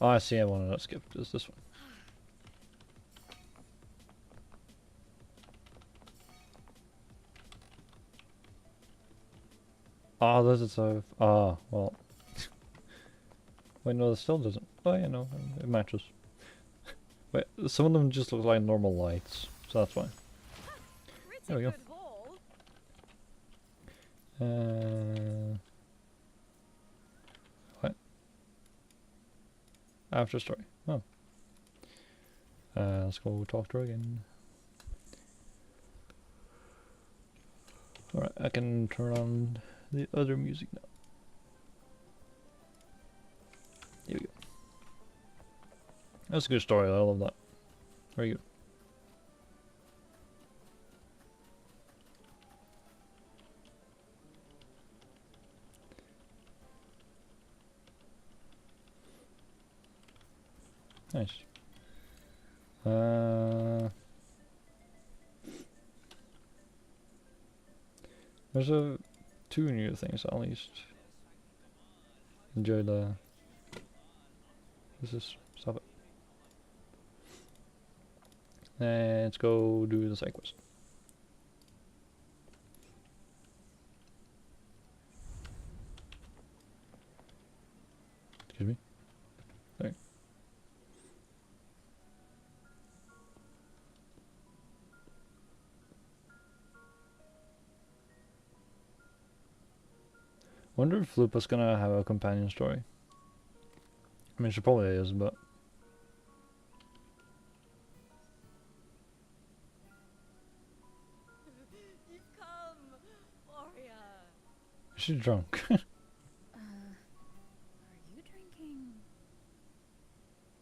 Oh, I see, I wanted to skip this one. Oh, does it so? Ah, well. Wait, no, it still doesn't. Oh, yeah, no, it matches. Wait, some of them just look like normal lights, so that's why. There we go. What? After story. Oh. Let's go talk to her again. Alright, I can turn on the other music now. Here we go. That's a good story, I love that. Very good. Nice. There's two new things at least. Enjoy the. This is stop it. Let's go do the side quest. Excuse me. There. Wonder if Lupa's gonna have a companion story. I mean, she probably is, but You've come, warrior. she's drunk. Are you drinking?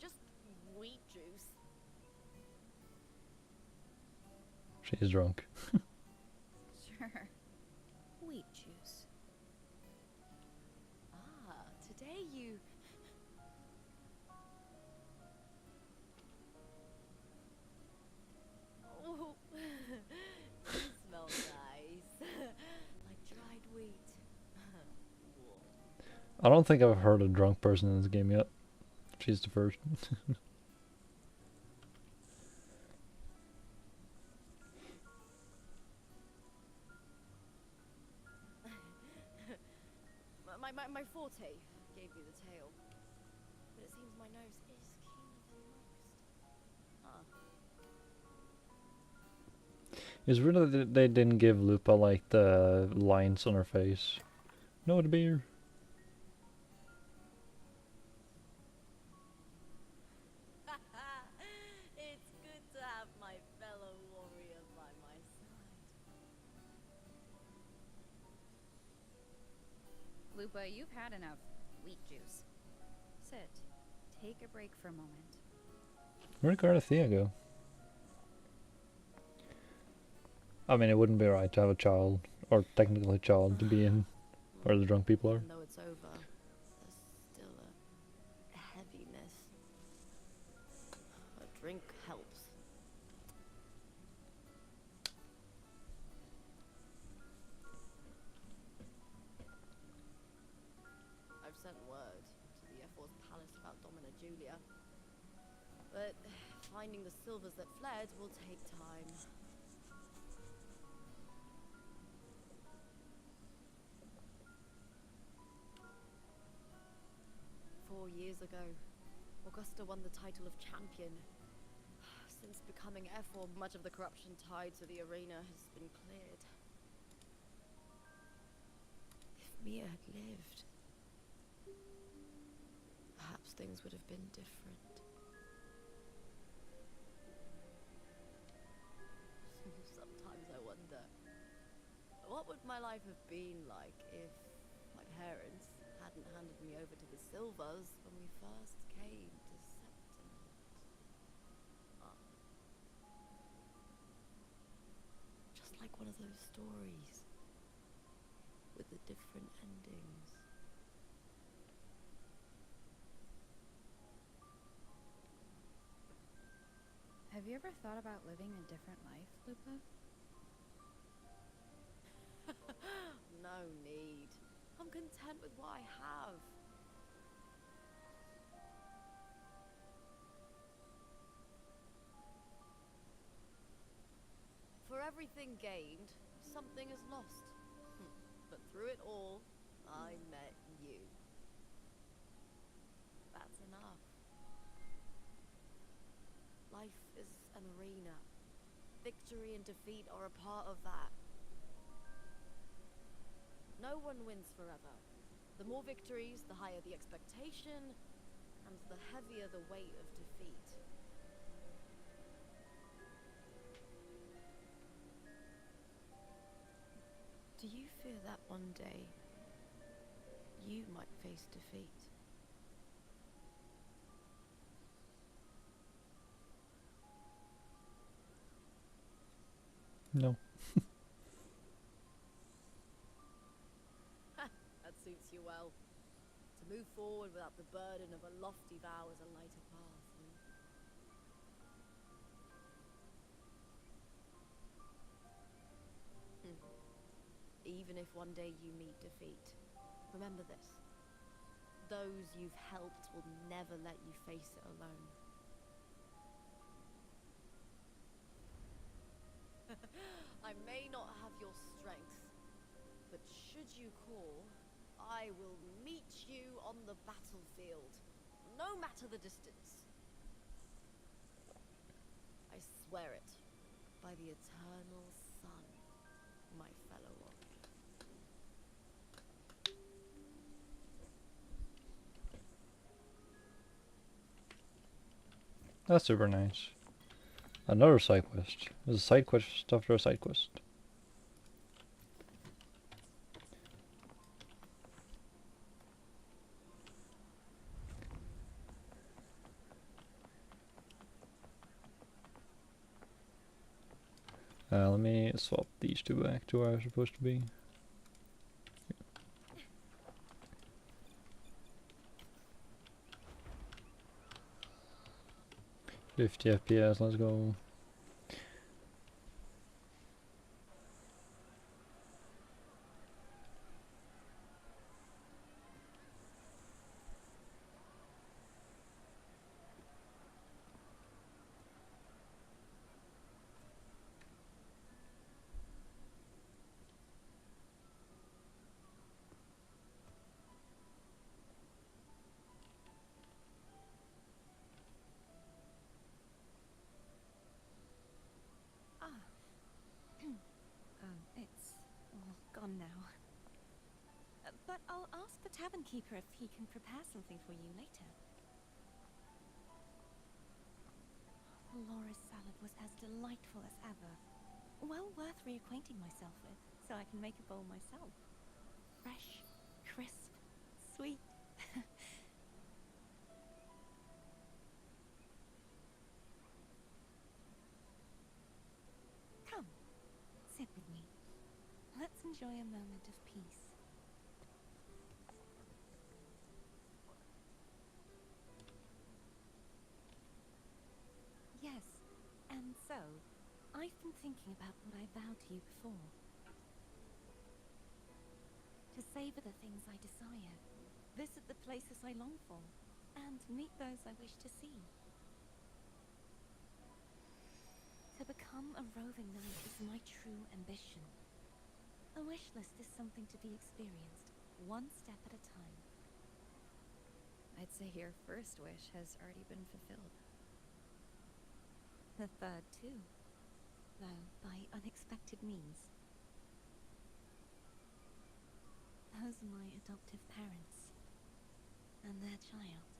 Just wheat juice. She's drunk. Sure. Wheat juice. Ah, today you. Oh, you smell nice. Like dried wheat. I don't think I've heard a drunk person in this game yet. She's the first. My forte gave me the tail, but it seems my nose is keener than most. It's weird that they didn't give Lupa like the lines on her face. No, the beer. It's good to have my fellow warrior by my side. Lupa, you've had enough wheat juice. Sit. Take a break for a moment. Where'd Garthia go? I mean, it wouldn't be right to have a child, or technically a child, to be in where the drunk people are. Even though it's over, there's still a heaviness. A drink helps. I've sent word to the F4's palace about Domina Julia, but finding the silvers that fled will take time. 4 years ago, Augusta won the title of champion. Since becoming F4, much of the corruption tied to the arena has been cleared. If Mia had lived, perhaps things would have been different. Sometimes I wonder, what would my life have been like if my parents hadn't handed me over to the Silvers when we first came to Septimont? Just like one of those stories with the different endings. Have you ever thought about living a different life, Lupa? No need. I'm content with what I have. For everything gained, something is lost. But through it all, I met you. That's enough. Life is an arena. Victory and defeat are a part of that. No one wins forever. The more victories, the higher the expectation, and the heavier the weight of defeat. that one day you might face defeat. No. That suits you well. To move forward without the burden of a lofty vow is a lighter path. Even if one day you meet defeat, remember this. Those you've helped will never let you face it alone. I may not have your strength, but should you call, I will meet you on the battlefield, no matter the distance. I swear it, by the eternal sun, my fellow warrior. That's super nice. Another side quest. There's a side quest after a side quest. 'Let me swap these two back to where I'm supposed to be. 50 FPS, let's go. It's all gone now. But I'll ask the tavern keeper if he can prepare something for you later. The Loris salad was as delightful as ever. Well worth reacquainting myself with, so I can make a bowl myself. Fresh, crisp, sweet. Come, sit with me. Let's enjoy a moment of peace. Yes, and so, I've been thinking about what I vowed to you before. To savor the things I desire, visit the places I long for, and meet those I wish to see. To become a roving knight is my true ambition. A wish list is something to be experienced, one step at a time. I'd say your first wish has already been fulfilled. The third, too, though by unexpected means. Those are my adoptive parents, and their child.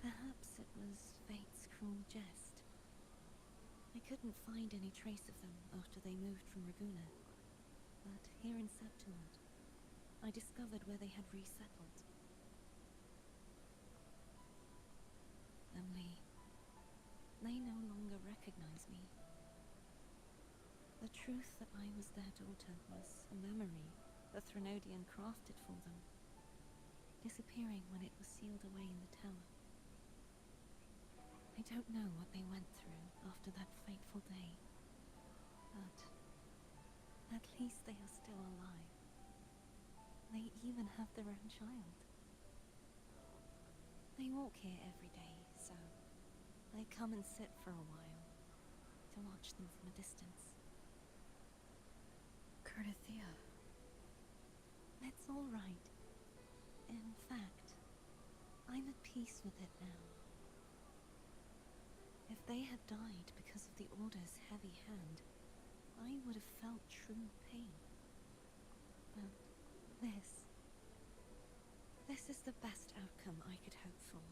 Perhaps it was fate's cruel jest. I couldn't find any trace of them after they moved from Raguna, but here in Septimont, I discovered where they had resettled. Only, they no longer recognize me. The truth that I was their daughter was a memory the Threnodian crafted for them, disappearing when it was sealed away in the tower. I don't know what they went through after that fateful day, but at least they are still alive. They even have their own child. They walk here every day, so I come and sit for a while to watch them from a distance. Curtithia. It's all right. In fact, I'm at peace with it now. If they had died because of the Order's heavy hand, I would have felt true pain. But this is the best outcome I could hope for.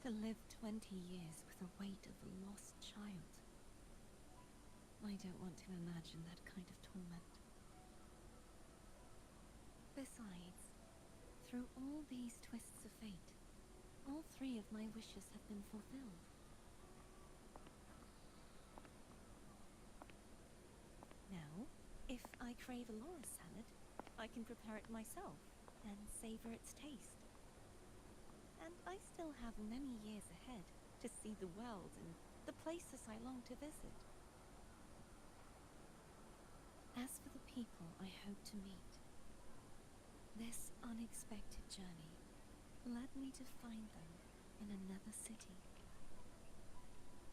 To live 20 years with the weight of a lost child. I don't want to imagine that kind of torment. Besides, through all these twists of fate, all 3 of my wishes have been fulfilled. Now, if I crave a Laura salad, I can prepare it myself and savor its taste. And I still have many years ahead to see the world and the places I long to visit. As for the people I hope to meet, this unexpected journey led me to find them in another city.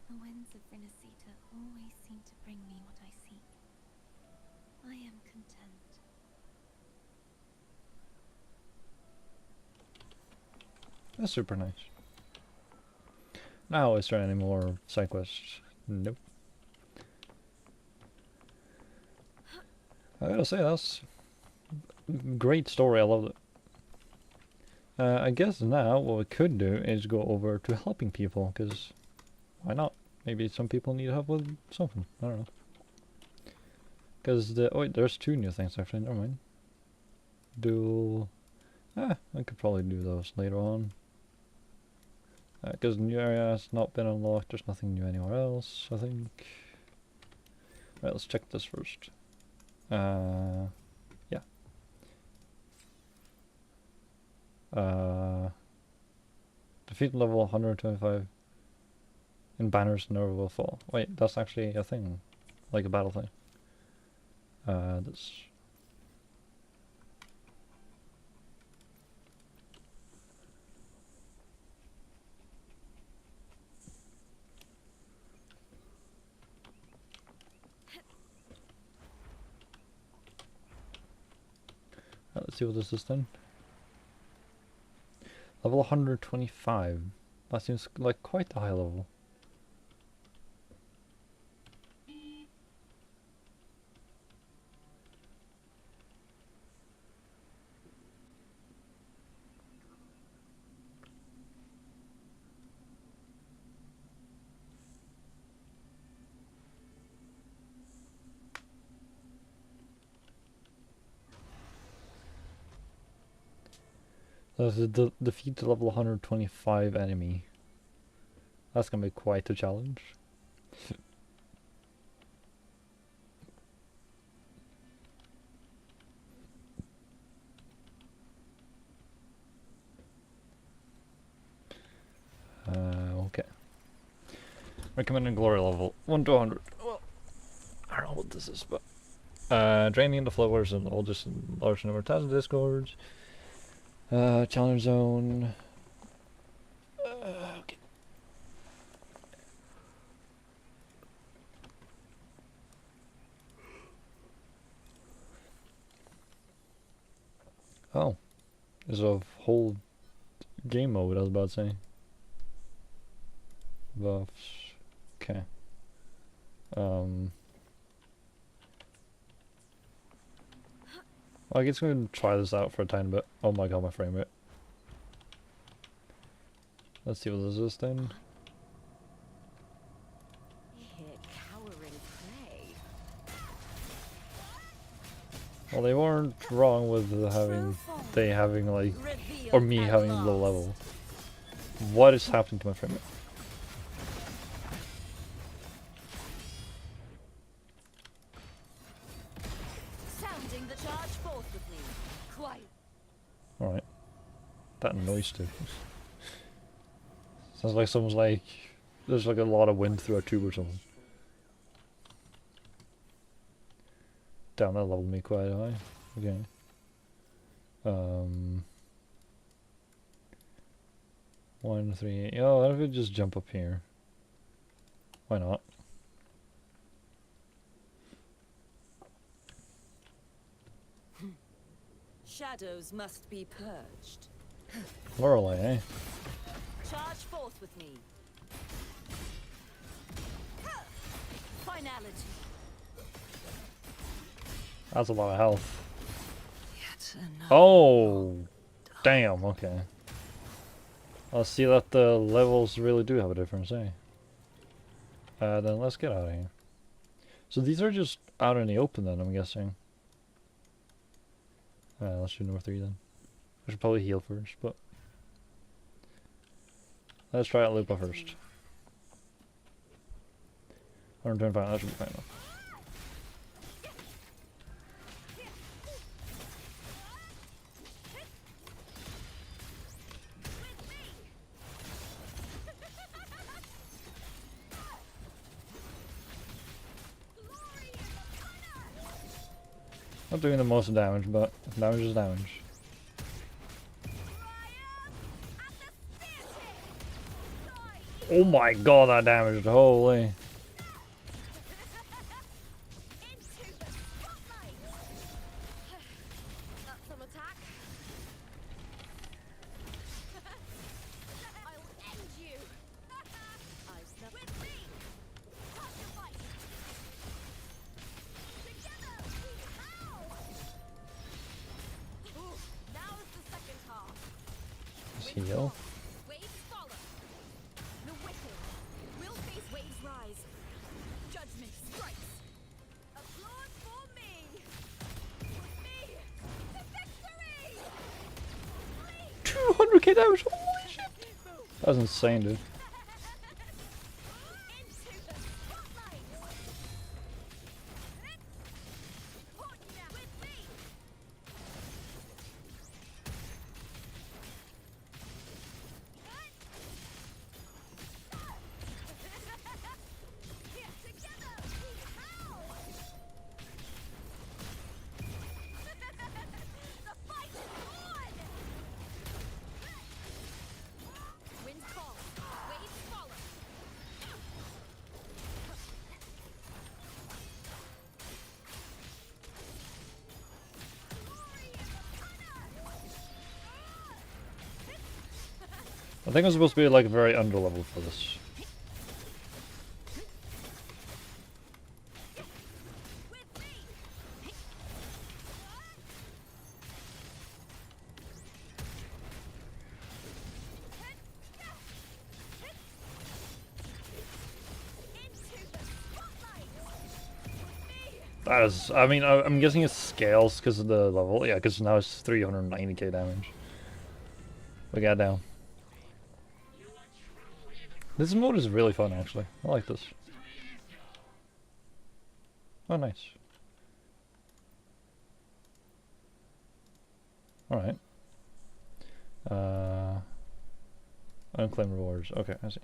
The winds of Renacita always seem to bring me what I seek. I am content. That's super nice. Now, is there any more side quests? Nope. I gotta say, that's great story. I loved it. I guess now what we could do is go over to helping people, because why not? Maybe some people need help with something. I don't know. Because wait, there's 2 new things actually. Never mind. I could probably do those later on. Because new area has not been unlocked. There's nothing new anywhere else, I think. Right, let's check this first. Yeah. Defeat level 125 and banners never will fall. Wait, that's actually a thing. Like a battle thing. This. Let's see what this is then. Level 125. That seems like quite a high level. That's a defeat the level 125 enemy. That's gonna be quite a challenge. Okay. Recommended glory level 1 to 100. Well, I don't know what this is, but draining the flowers and all just large number of tasks discords. Challenge zone. Okay. Oh, there's a whole game mode. I was about to say. Buffs. Okay. Well, I guess we're gonna try this out for a tiny bit. Oh my god, my frame rate. Let's see what this is then. Well, they weren't wrong with having like, or me having low level. What is happening to my frame rate? Alright. That noise too. Sounds like someone's like, there's like a lot of wind through a tube or something. Damn, that leveled me quite high. Okay. 1, 3, oh, what if we just jump up here? Why not? Shadows must be purged. Lorelei, eh? Charge forth with me. Finality. That's a lot of health. Oh, damn, okay. I'll see that the levels really do have a difference, eh? Then let's get out of here. So these are just out in the open then, I'm guessing. Let's do number 3 then. I should probably heal first, but let's try out Lupa first. 125, that should be fine enough. Not doing the most damage, but damage is damage. Oh my god, that damaged, holy. That's some attack. I'll end you. I've snuck with me. Time to fight. Together we howl. Ooh, now is the second half. Let's heal. Waves follow. The wicked will face waves rise. Judgment strikes. Applause for me. With me to victory. 200k damage, holy shit. That was insane, dude. Into the spotlight. With me. Together we howl. The fight is on. Wind calls, waves follow. I think I'm supposed to be like very underleveled for this. That is, I mean, I'm guessing it scales because of the level. Yeah, because now it's 390k damage. We got down. This mode is really fun, actually. I like this. Oh, nice. Alright. Unclaimed rewards. Okay, I see.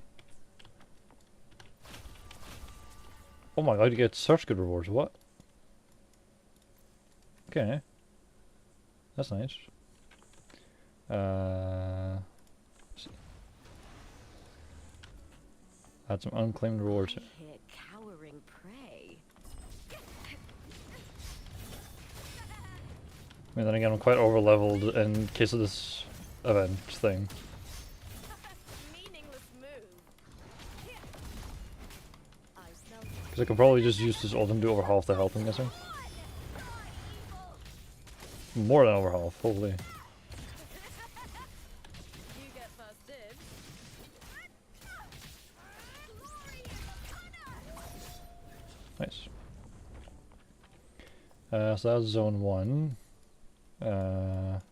Oh my god, you get such good rewards. What? Okay. That's nice. Let's see. Add some unclaimed rewards here. Here, cowering prey. I mean, then again, I'm quite over-leveled in case of this event thing. Meaningless move. Because I can probably just use this ult and do over half the health, I'm guessing. More than over half, holy. You get first dibs. Nice. So that's zone 1.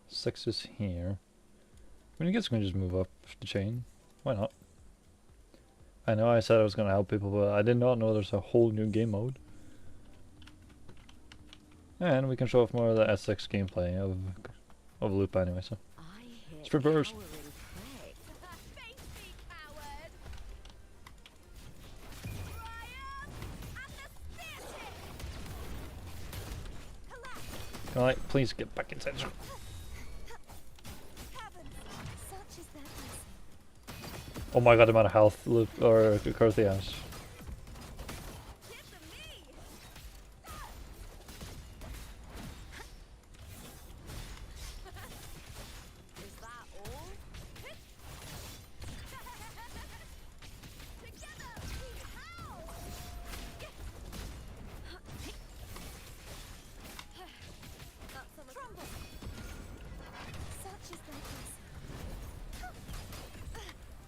6 is here. I mean, I guess we can just move up the chain. Why not? I know I said I was going to help people, but I did not know there's a whole new game mode. And we can show off more of the S6 gameplay of Lupa anyway, so. Let's reverse. Can I please get back inside? Oh my god, the amount of health or Kirthi has.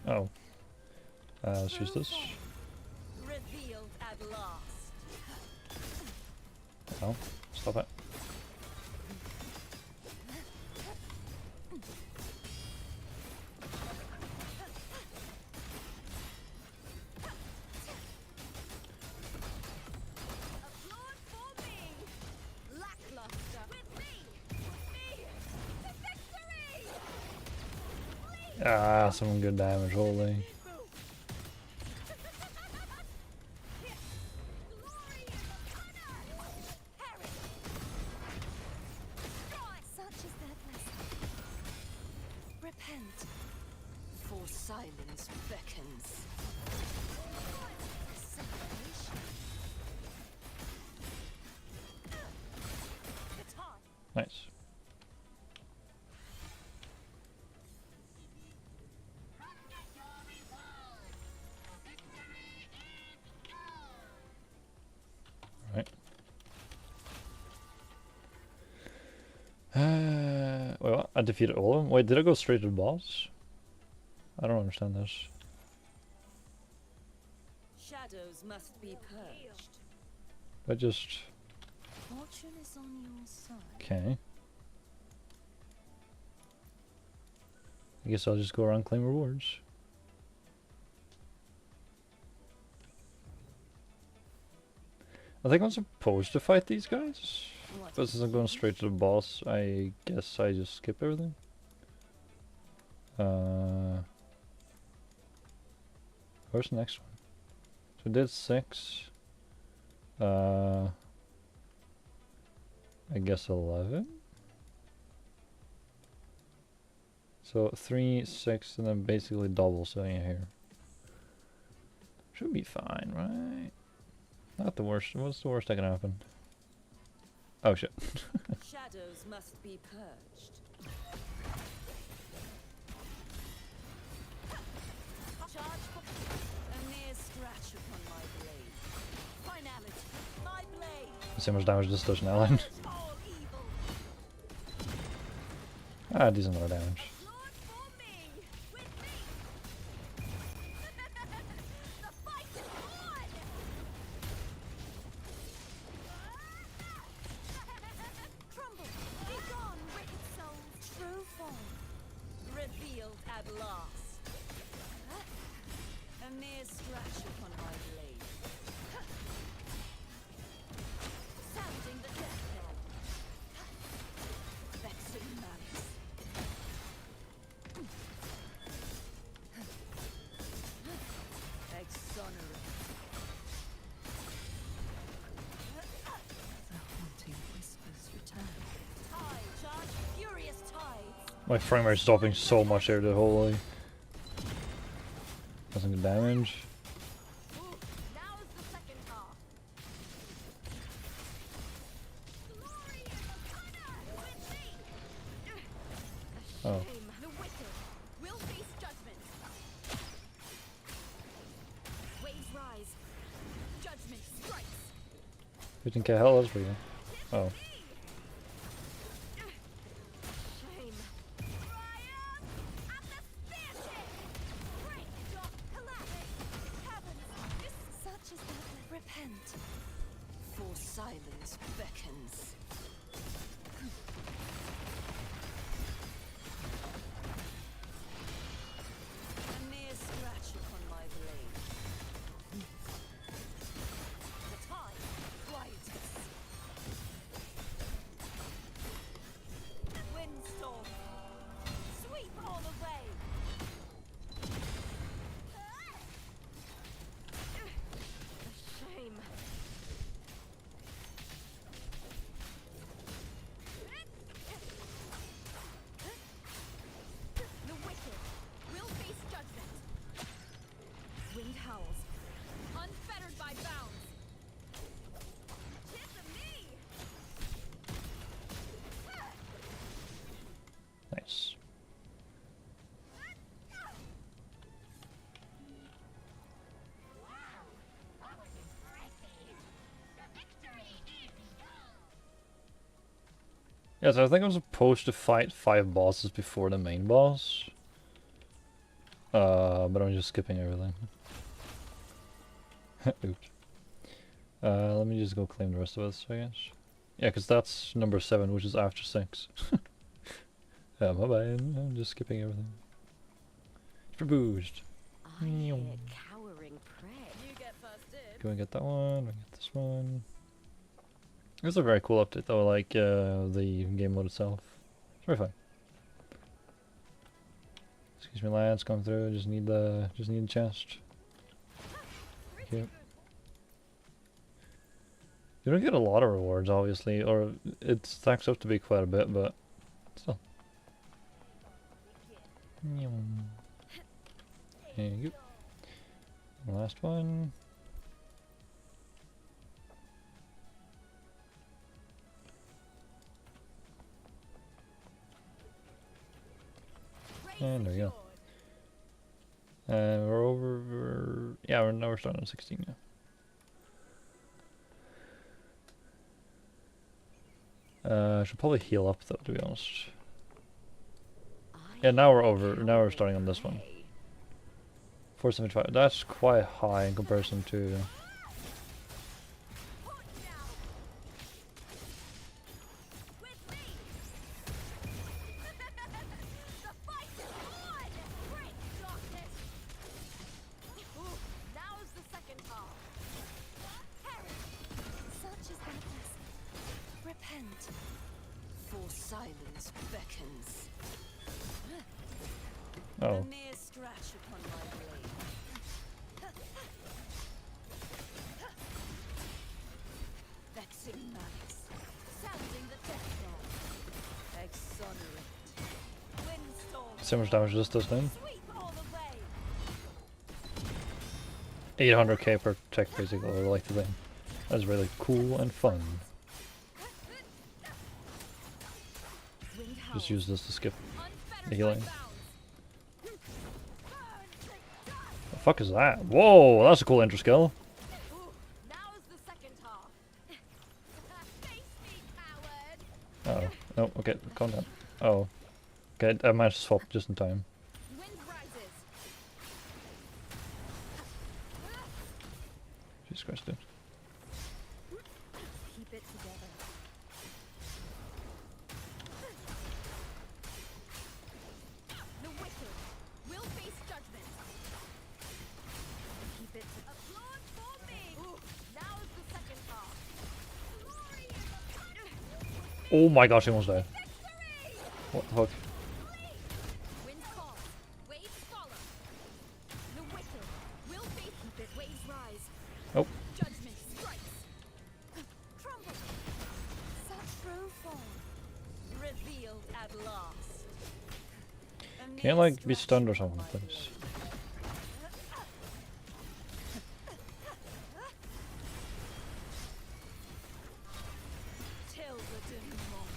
Oh. Let's use this. Revealed at last. Oh, stop it. Applaud for me! Lackluster! With me! With me! To victory! Ah, some good damage, holy. Glory and honor! Harry! Such is their blessing. Repent, for silence beckons. Separation. The time! Nice. Right. Wait, what? I defeated all of them? Wait, did I go straight to the boss? I don't understand this. Shadows must be purged. I just... Fortune is on your side. Okay. I guess I'll just go around and claim rewards. I think I'm supposed to fight these guys. But since I'm going straight to the boss, I guess I just skip everything. Where's the next one? So I did 6. I guess 11. So 3, 6, and then basically double setting it here. Should be fine, right? Not the worst. What's the worst that can happen? Oh shit. Shadows must be purged. Charge for a mere scratch upon my blade. Finality, my blade. Let's see how much damage this does now then. All evil! Ah, decent amount of damage. Applaud for me! With me! The fight is on! Crumble! Be gone, wicked souls! True form revealed at last. A mere scratch upon my blade. Sounding the death knell. Vexing malice. Exonerate. The haunting whispers return. Tide, charge, furious tides. My frame rate's dropping so much here, the holy. Doesn't get damage. Ooh, now is the second half. Glory and honor with me! Oh. Shame. The wicked will face judgment. Waves rise. Judgment strikes. 15k health, that's pretty good. Oh. Shame. Triumph at the speartip! Break your collapse! Heavens! This Such is the repent. For silence beckons. A mere scratch upon my blade. the time. Quietus. Windstorm. Sweep all away. A shame. The wicked will face judgment. Wind howls, unfettered by bounds. Tis of me. Nice. Yeah, so I think I'm supposed to fight 5 bosses before the main boss. But I'm just skipping everything. Oops. Let me just go claim the rest of us, I guess. Yeah, because that's number 7, which is after 6. My bad. I'm just skipping everything. Boost. I hear cowering prey. You get first dibs. Can we get that one? We get this one. It's a very cool update though, like the game mode itself. It's very fun. Excuse me, lads, come through. Just need the chest. Cute. You don't get a lot of rewards, obviously, or it stacks up to be quite a bit, but still. There you go. Last one. And there we go. We're over. Yeah, now we're starting on 16 now. I should probably heal up though, to be honest. Yeah, now we're over. Now we're starting on this one. 475. That's quite high in comparison to. Oh. A mere scratch upon my blade. Vexing malice. Sounding the death knell. Exonerate. Windstorm. See how much damage this does then? Sweep all the way. 800k per tech basically, I like the thing. That's really cool and fun. Just use this to skip the healing. The fuck is that? Whoa, that's a cool intro skill. Oh, no, okay, calm down. Oh, okay, I managed to swap just in time. Jesus Christ, dude. Keep it together. The wicked will face judgment. Keep it to applaud for me. Ooh, now is the second half. Oh my gosh, he almost died. What the fuck? Winds fall, waves follow. The wicked will face keep it. Waves rise. Oh. Judgment strikes. Crumble. Such true form. Revealed at last. Can't like be stunned or something, please. Till the denouement.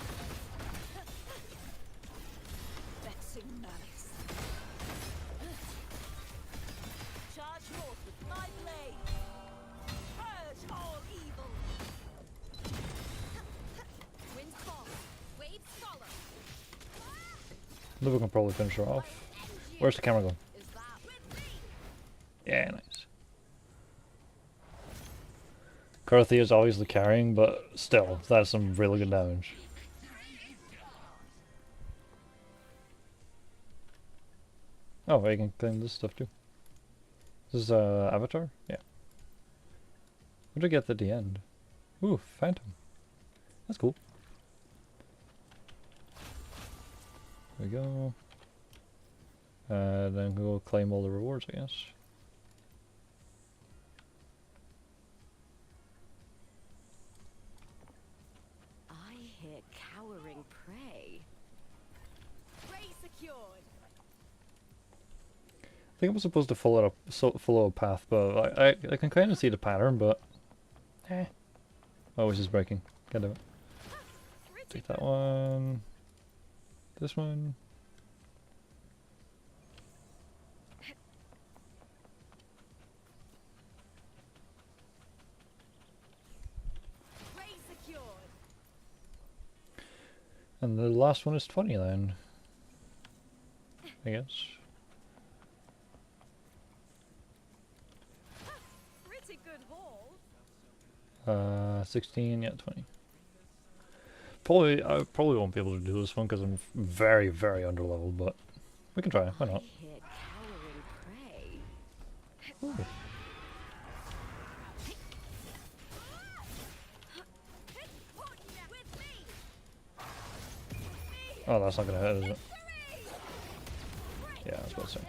Vexing malice. Charge forth with my blade. Purge all evil. Winds fall, waves follow. Lupa can probably finish her off. Where's the camera going? Is that with me? Yeah, nice. Karthia is obviously carrying, but still, that's some really good damage. Oh, I can claim this stuff too. This is Avatar? Yeah. What did I get at the end? Ooh, Phantom. That's cool. There we go. Then we'll claim all the rewards, I guess. I hear cowering prey. Prey secured. I think I'm supposed to follow a path, but I can kind of see the pattern, but oh, it's just breaking. God damn it. Take that one. This one. Prey secured. And the last one is 20 then. I guess. Pretty good haul. 16, yeah, 20. I probably won't be able to do this one because I'm very, very underleveled, but we can try. Why not? Hear cowering prey. Ooh. Oh, that's not gonna hit, is it? Yeah, I was about to say.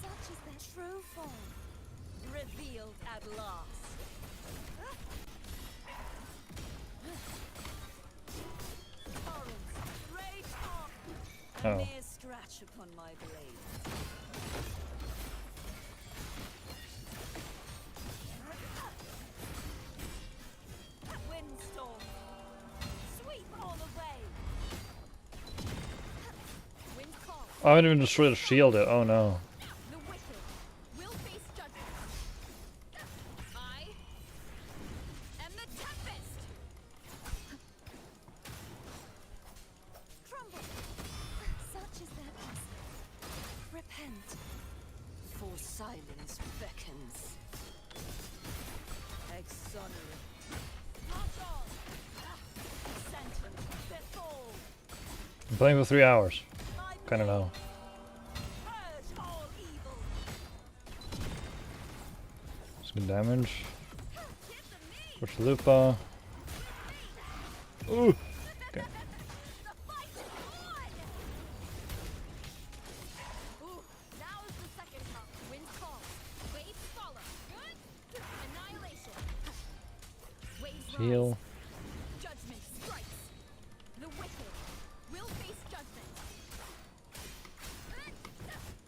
Such is their true form, revealed at last. Torrents, rage on. A Oh. mere scratch upon my blade. Windstorm, sweep all away. Wind call. I haven't even destroyed the shield yet. Oh no. The wicked will face judgment. I am the tempest. Crumble. Such is their essence. Repent. For silence beckons. Exonerate. March on. Sentence befall. I'm playing for 3 hours. My Kinda know. purge all evil. Some damage. Give them me. Push Lupa. Ooh. Okay. The fight is on! Ooh, now is the second cup. Wind calls. Waves follow. Good. Annihilation. Waves Heal. rise. Judgment strikes. The wicked will face judgment.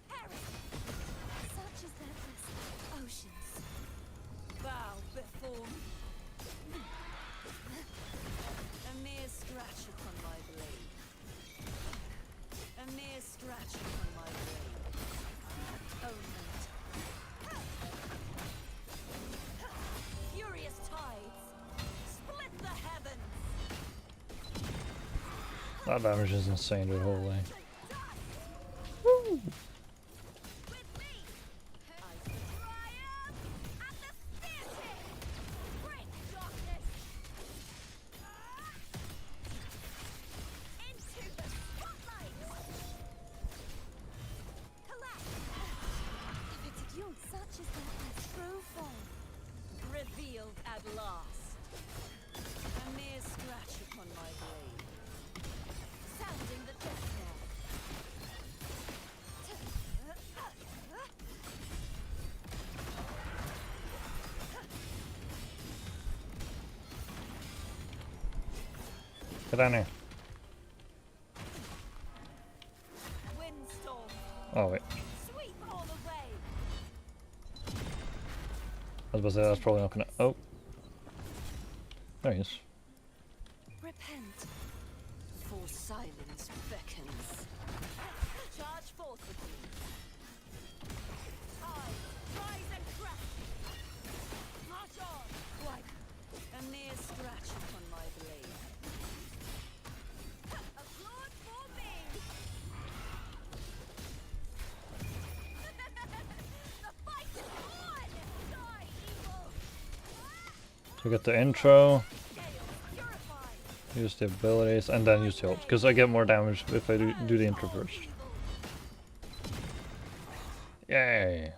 Perish. Such is their blessing. Oceans. Bow before me. A mere scratch upon my blade. A mere scratch upon my blade. Atonement. Furious tides. Split the heavens. That damage is insane, dude. Holy. With me. I triumph at the theater. Break darkness. Into the spotlight. Collapse. If it's you, such is their true form. Revealed at last. A mere scratch upon my blade. Sounding the death knell. Get down here. Windstorm. Oh wait. Sweep all away. I was about to say that's probably not gonna. Oh. There he is. Repent. For silence beckons. Charge forth with me. Rise and crest. March on. Like a mere scratch upon my blade. Applaud for me. The fight is on. Die, evil. So we got the intro, Scales purified. use the abilities, and then use the ults, because I get more damage if I do the intro first. Yay!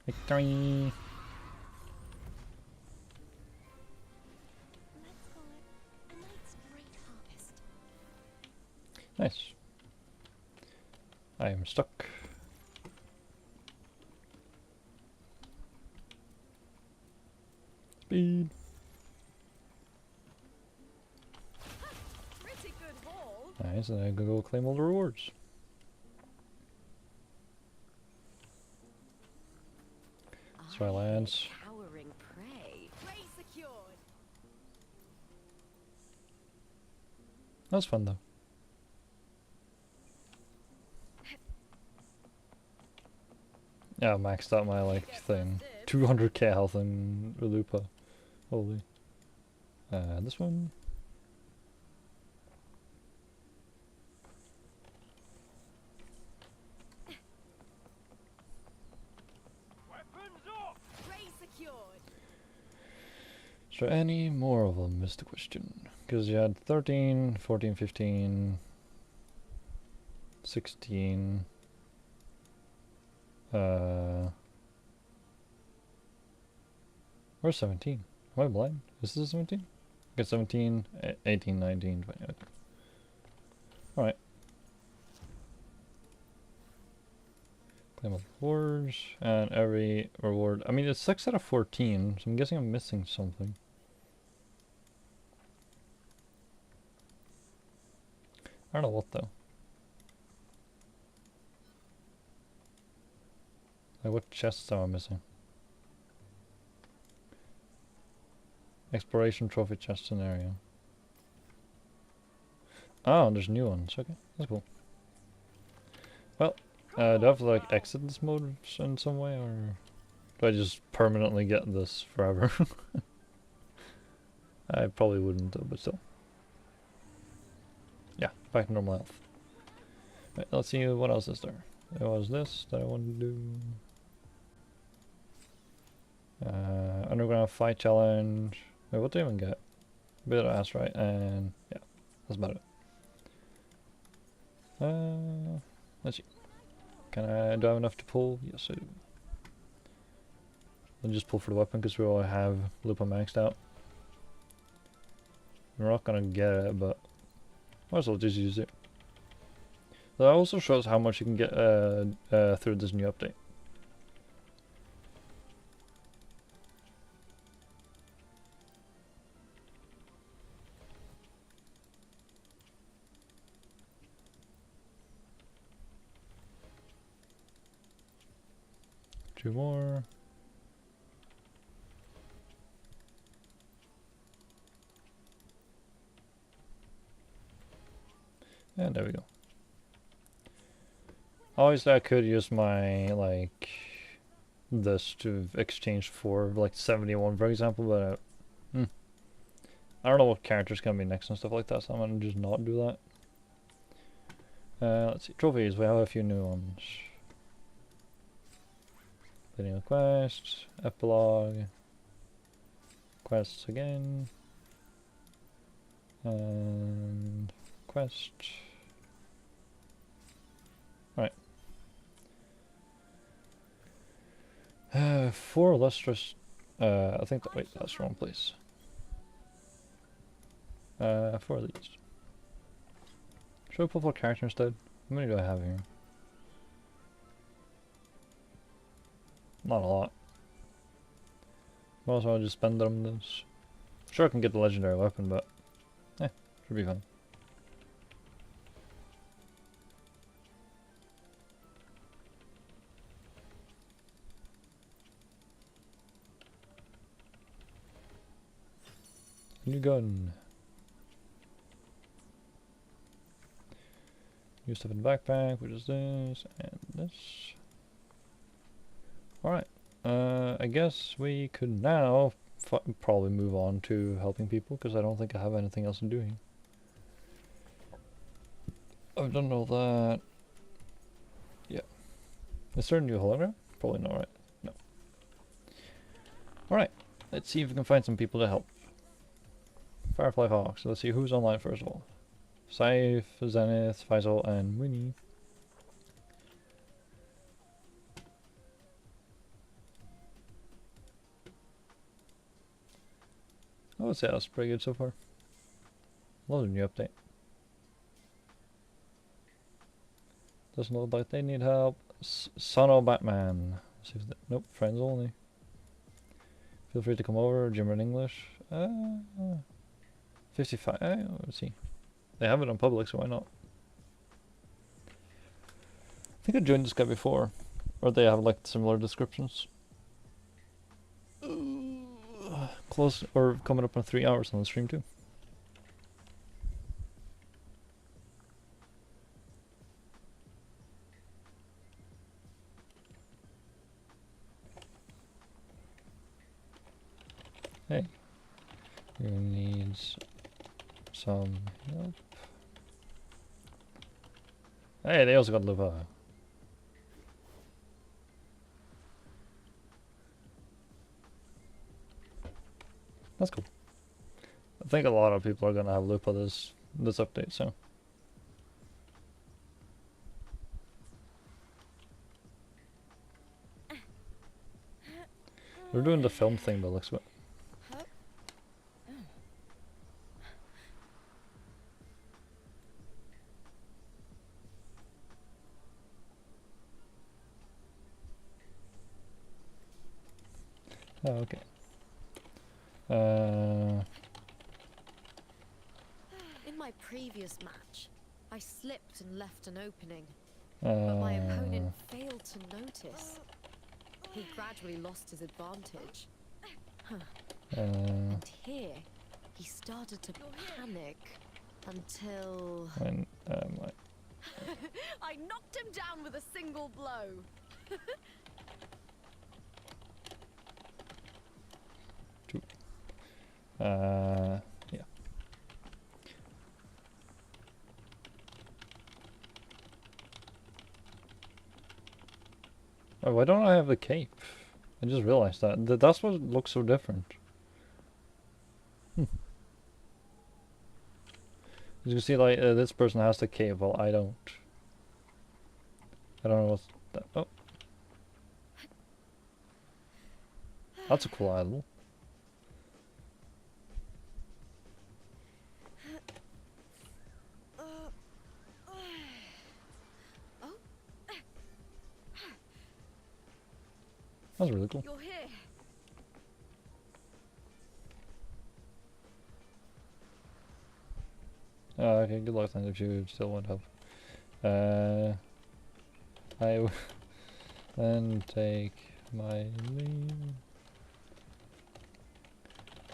Victory! Let's call it a night's great harvest. Nice. I am stuck. Speed. Pretty good haul. Nice, and I can go claim all the rewards. That's where I lands. Cowering prey. Prey secured. That was fun though. Yeah, I maxed out my like thing. 200k health in Lupa. Holy. This one. Is there any more of them is the question. Because you had 13, 14, 15, 16, where's 17? Am I blind? Is this 17? Okay, 17, 18, 19, 20. Okay. Alright. Claim rewards, and every reward. I mean, it's 6 out of 14, so I'm guessing I'm missing something. I don't know what though. Like, what chests am I missing? Exploration trophy chest scenario. Oh, there's new ones. Okay, that's cool. Well, do I have to like exit this mode in some way, or do I just permanently get this forever? I probably wouldn't though, but still. Yeah, back to normal health. Right, let's see what else is there. There was this that I wanted to do. Underground fight challenge. Wait, what do I even get? A bit of ass, right? And yeah, that's about it. Let's see. Do I have enough to pull? Yes, I do. I'll just pull for the weapon because we all have Lupa maxed out. We're not gonna get it, but might as well just use it. That also shows how much you can get through this new update. Two more. And there we go. Obviously I could use my, like, this to exchange for, like, 71 for example, but I don't know what character's gonna be next and stuff like that, so I'm gonna just not do that. Let's see, trophies, we have a few new ones. Completing a quest, epilogue, quests again, and quest. Alright. 4 lustrous, I think that, wait, that's the wrong place. 4 of these. Should I pull for character instead? How many do I have here? Not a lot. Also, I'll just spend them this. Sure, I can get the legendary weapon, but should be fun. New gun. New stuff in the backpack, which is this and this. Alright, I guess we could now probably move on to helping people, because I don't think I have anything else to do here. I've done all that. Yeah. Is there a new hologram? Probably not, right? No. Alright, let's see if we can find some people to help. Firefly Hawks. Let's see who's online first of all. Saif, Zenith, Faisal, and Winnie. I would say that's pretty good so far. Love the new update. Doesn't look like they need help. Sono Batman. Let's see if nope, friends only. Feel free to come over. Jimmer in English. 55. Let's see. They have it on public, so why not? I think I joined this guy before. Or they have like similar descriptions. Close, or coming up on 3 hours on the stream too. Hey, who needs some help? Hey, they also got Lupa. That's cool. I think a lot of people are gonna have Lupa this update, so. We're doing the film thing by the looks of it. Oh, okay. In my previous match, I slipped and left an opening, but my opponent failed to notice. He gradually lost his advantage. And here, he started to panic until... When, I knocked him down with a single blow. yeah. Oh, why don't I have the cape? I just realized that. That's what looks so different. As you can see, like, this person has the cape, while I don't. I don't know what's that. Oh. That's a cool idol. That's really cool. You're here. Okay, good luck then if you still want help. I will then take my leave.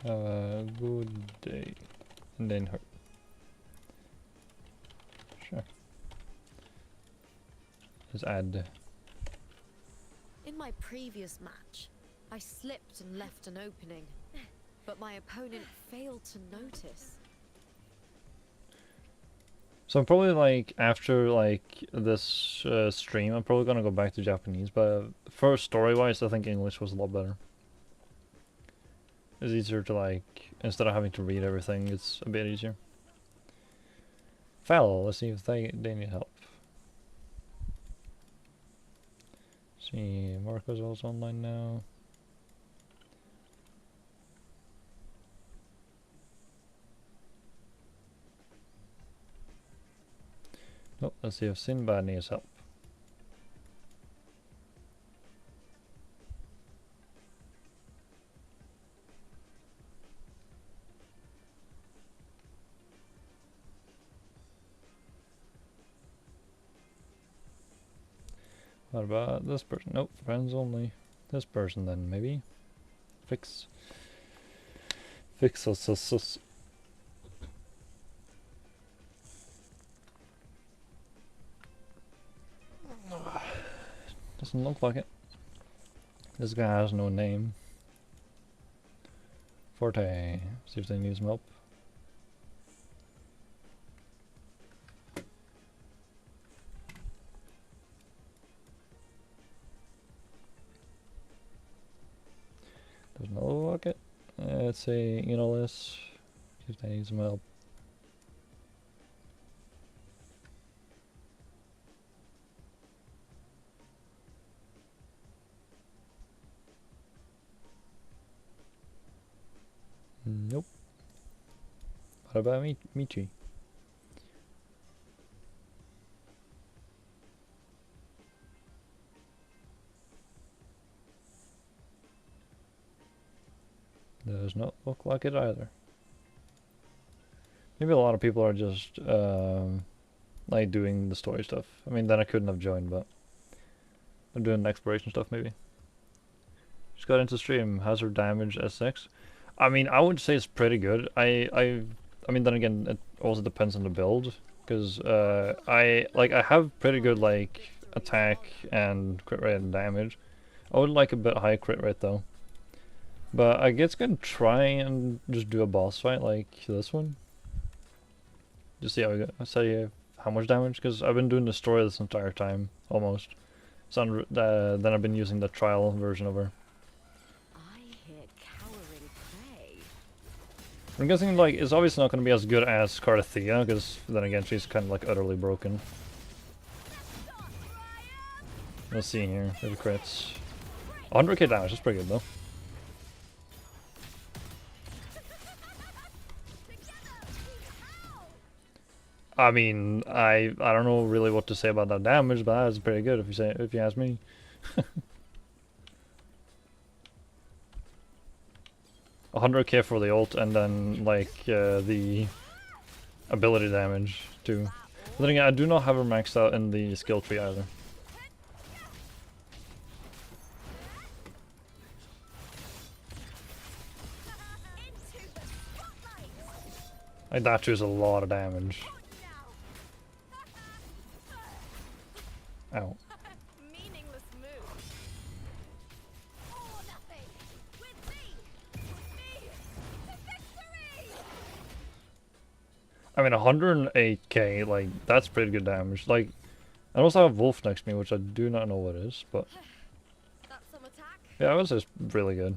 Have a good day. And then her. Sure. Just add. In my previous match, I slipped and left an opening, but my opponent failed to notice. So I'm probably like, after like this stream, I'm probably gonna go back to Japanese, but for story-wise, I think English was a lot better. It's easier to like, instead of having to read everything, it's a bit easier. Fel, let's see if they need help. See, Marco's also online now. Oh, let's see if Sinbad needs help. What about this person? Nope, friends only. This person then, maybe? Fix us. Doesn't look like it. This guy has no name. Forte. See if they need some help. Doesn't look like it. Let's say, you know, this. See if they need some help. Nope. What about Michi? Does not look like it either. Maybe a lot of people are just like doing the story stuff. I mean, then I couldn't have joined, but I'm doing the exploration stuff maybe. Just got into stream. Hazard damage S6. I mean, I would say it's pretty good. I mean, then again, it also depends on the build, because I have pretty good like attack and crit rate and damage. I would like a bit high crit rate though. But I guess gonna try and just do a boss fight like this one. Just see how we go. Say how much damage, because I've been doing the story this entire time almost. So then I've been using the trial version of her. I hear cowering prey. I'm guessing, like, it's obviously not going to be as good as Carthea, because then again, she's kind of, like, utterly broken. Let's see here. Maybe crits. 100k damage, that's pretty good, though. I mean, I don't know really what to say about that damage, but that's pretty good if you ask me. 100k for the ult, and then like the ability damage too. But then again, I do not have her maxed out in the skill tree either. Like that does a lot of damage. Ow. Meaningless move. Or nothing. With me. With me. To victory. I mean, 108k, like, that's pretty good damage. Like, I also have Wolf next to me, which I do not know what it is, but... That's some attack. Yeah, it was just really good.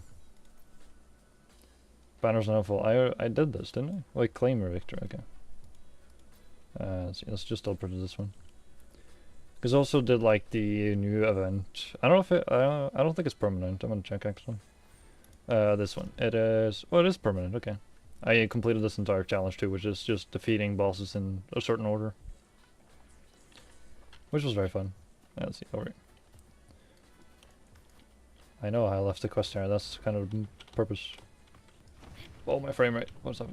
Banners now full. I did this, didn't I? Like, claim a victor, okay. Let's see, let's just upload this one. Because I also did, like, the new event. I don't know if it... I don't think it's permanent. I'm gonna check, actually. This one. It is... Oh, it is permanent, okay. I completed this entire challenge too, which is just defeating bosses in a certain order. Which was very fun. Let's see, over here. I know I left the quest there, that's kind of the purpose. Oh, my frame rate, what's up?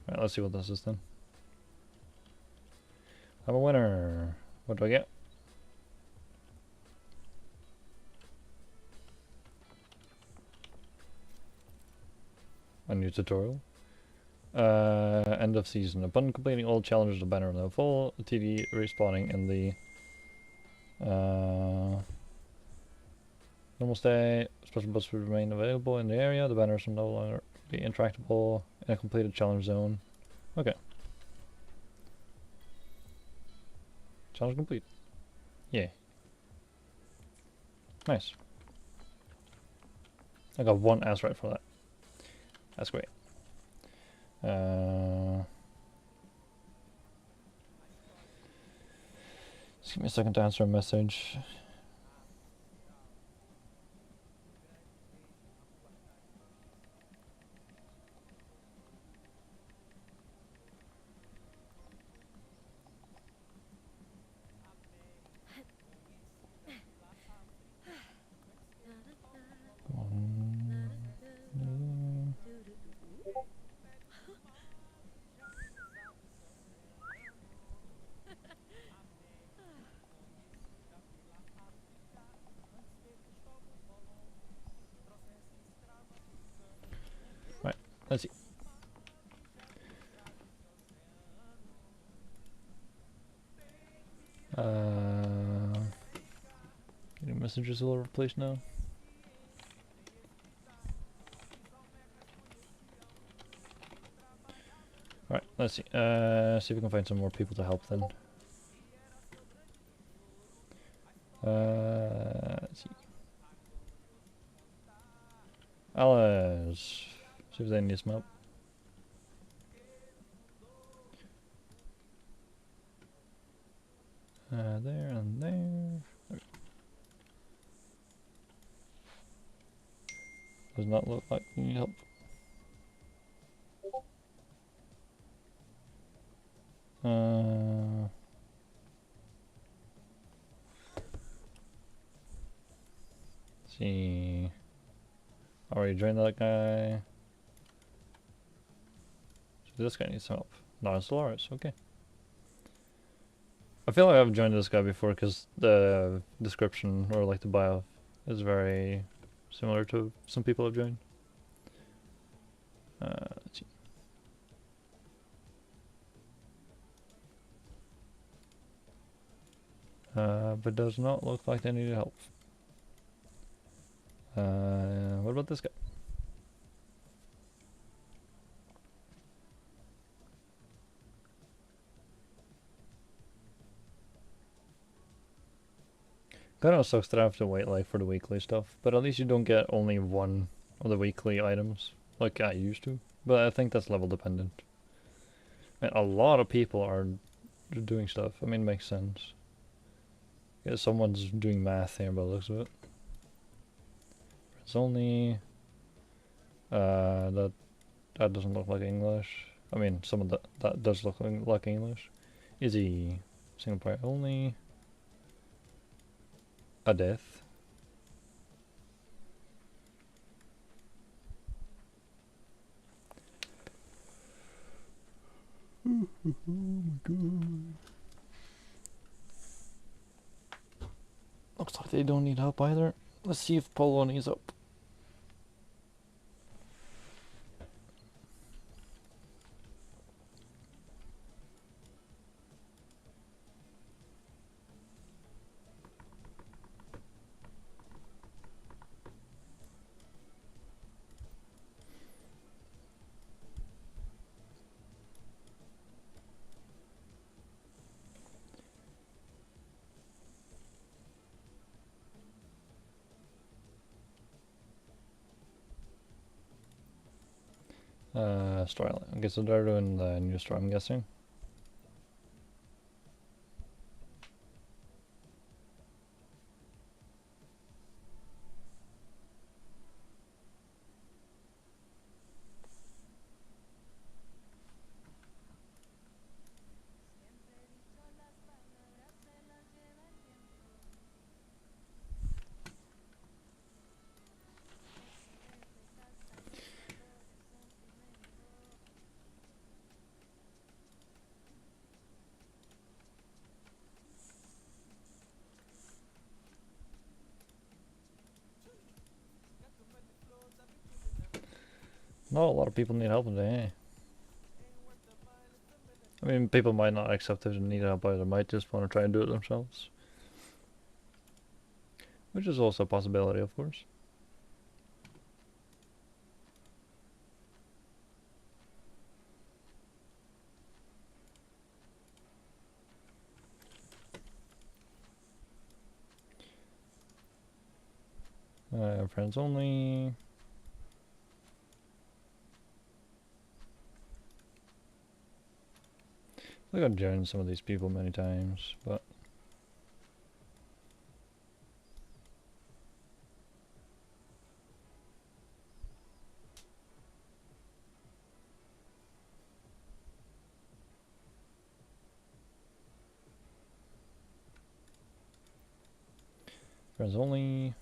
Alright, let's see what this is then. I'm a winner. What do I get? A new tutorial. End of season. Upon completing all challenges, the banner will now full. TD respawning in the normal state. Special buffs will remain available in the area. The banners will no longer be interactable in a completed challenge zone. Okay. Challenge complete. Yeah. Nice. I got one ass right for that. That's great. Just give me a second to answer a message. Right, let's see. Getting messages all over the place now. Right, let's see. See if we can find some more people to help then. Let's see. Alice. See if they need some help. There and there. Does not look like we need help. See. Already joined that guy. So this guy needs some help. Non-Solaris, okay. I feel like I've joined this guy before because the description or like the bio is very similar to some people I've joined. Let's see. But does not look like they need help. What about this guy? Kind of sucks that I have to wait like for the weekly stuff, but at least you don't get only one of the weekly items like I used to, but I think that's level dependent. And a lot of people are doing stuff. I mean, it makes sense. Yeah, someone's doing math here by the looks of it. It's only that doesn't look like English. I mean, some of that does look like English. Easy, single player only. A death. Oh my god. Looks like they don't need help either. Let's see if Polo needs help. Storyline. Okay, so they're doing the new story, I'm guessing. Not a lot of people need help today. I mean, people might not accept it and need help either. Might just want to try and do it themselves. Which is also a possibility, of course. Friends only. I got joined some of these people many times, but friends only.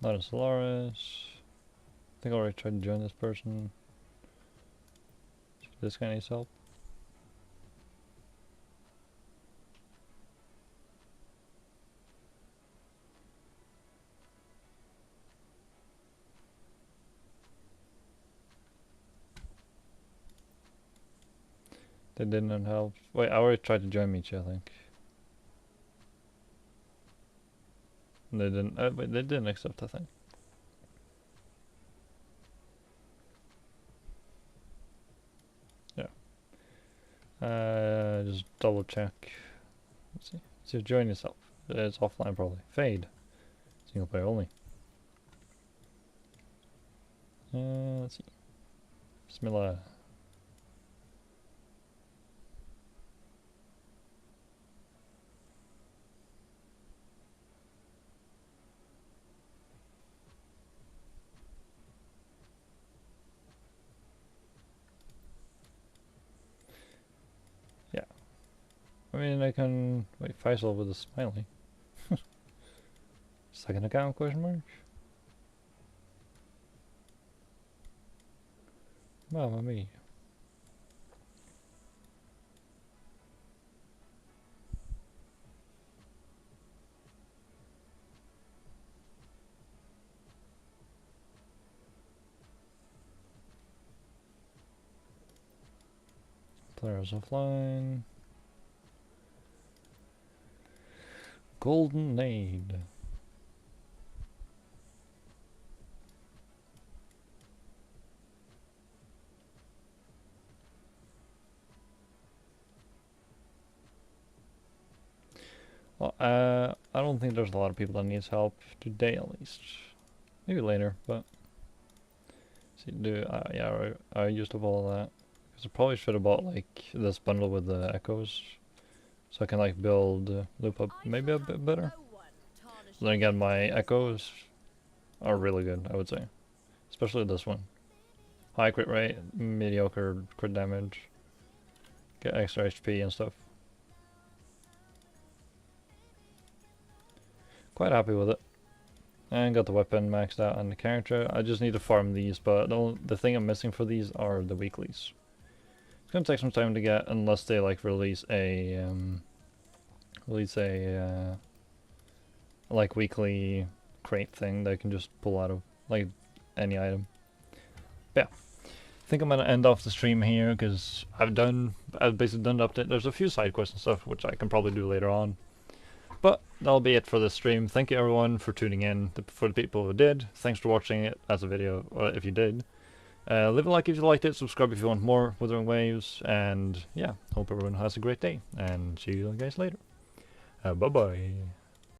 Not a Solaris. I think I already tried to join this person. This guy needs help. They didn't help. Wait, I already tried to join Michi, I think. They didn't. Wait, they didn't accept, I think. Yeah. Just double check. Let's see. So join yourself. It's offline probably. Fade. Single player only. Let's see. Bismillah. Yeah. I mean, I can... Wait, Faisal with a smiley. Second account, question mark? Mamma mia. Players offline. Golden Nade. Well, I don't think there's a lot of people that needs help today, at least. Maybe later, but see, yeah, I used up all that because I probably should have bought like this bundle with the echoes, so I can like build Lupa maybe a bit better. Then again, my echoes are really good, I would say, especially this one. High crit rate, mediocre crit damage, get extra HP and stuff. Quite happy with it. And got the weapon maxed out and the character. I just need to farm these, but the thing I'm missing for these are the weeklies. It's gonna take some time to get, unless they like release a like weekly crate thing that I can just pull out of like any item. But yeah, I think I'm gonna end off the stream here because I've basically done the update. There's a few side quests and stuff which I can probably do later on. But that'll be it for this stream. Thank you everyone for tuning in. For the people who did, thanks for watching it as a video, or if you did. Leave a like if you liked it, subscribe if you want more Wuthering Waves, and yeah, hope everyone has a great day, and see you guys later. Bye bye.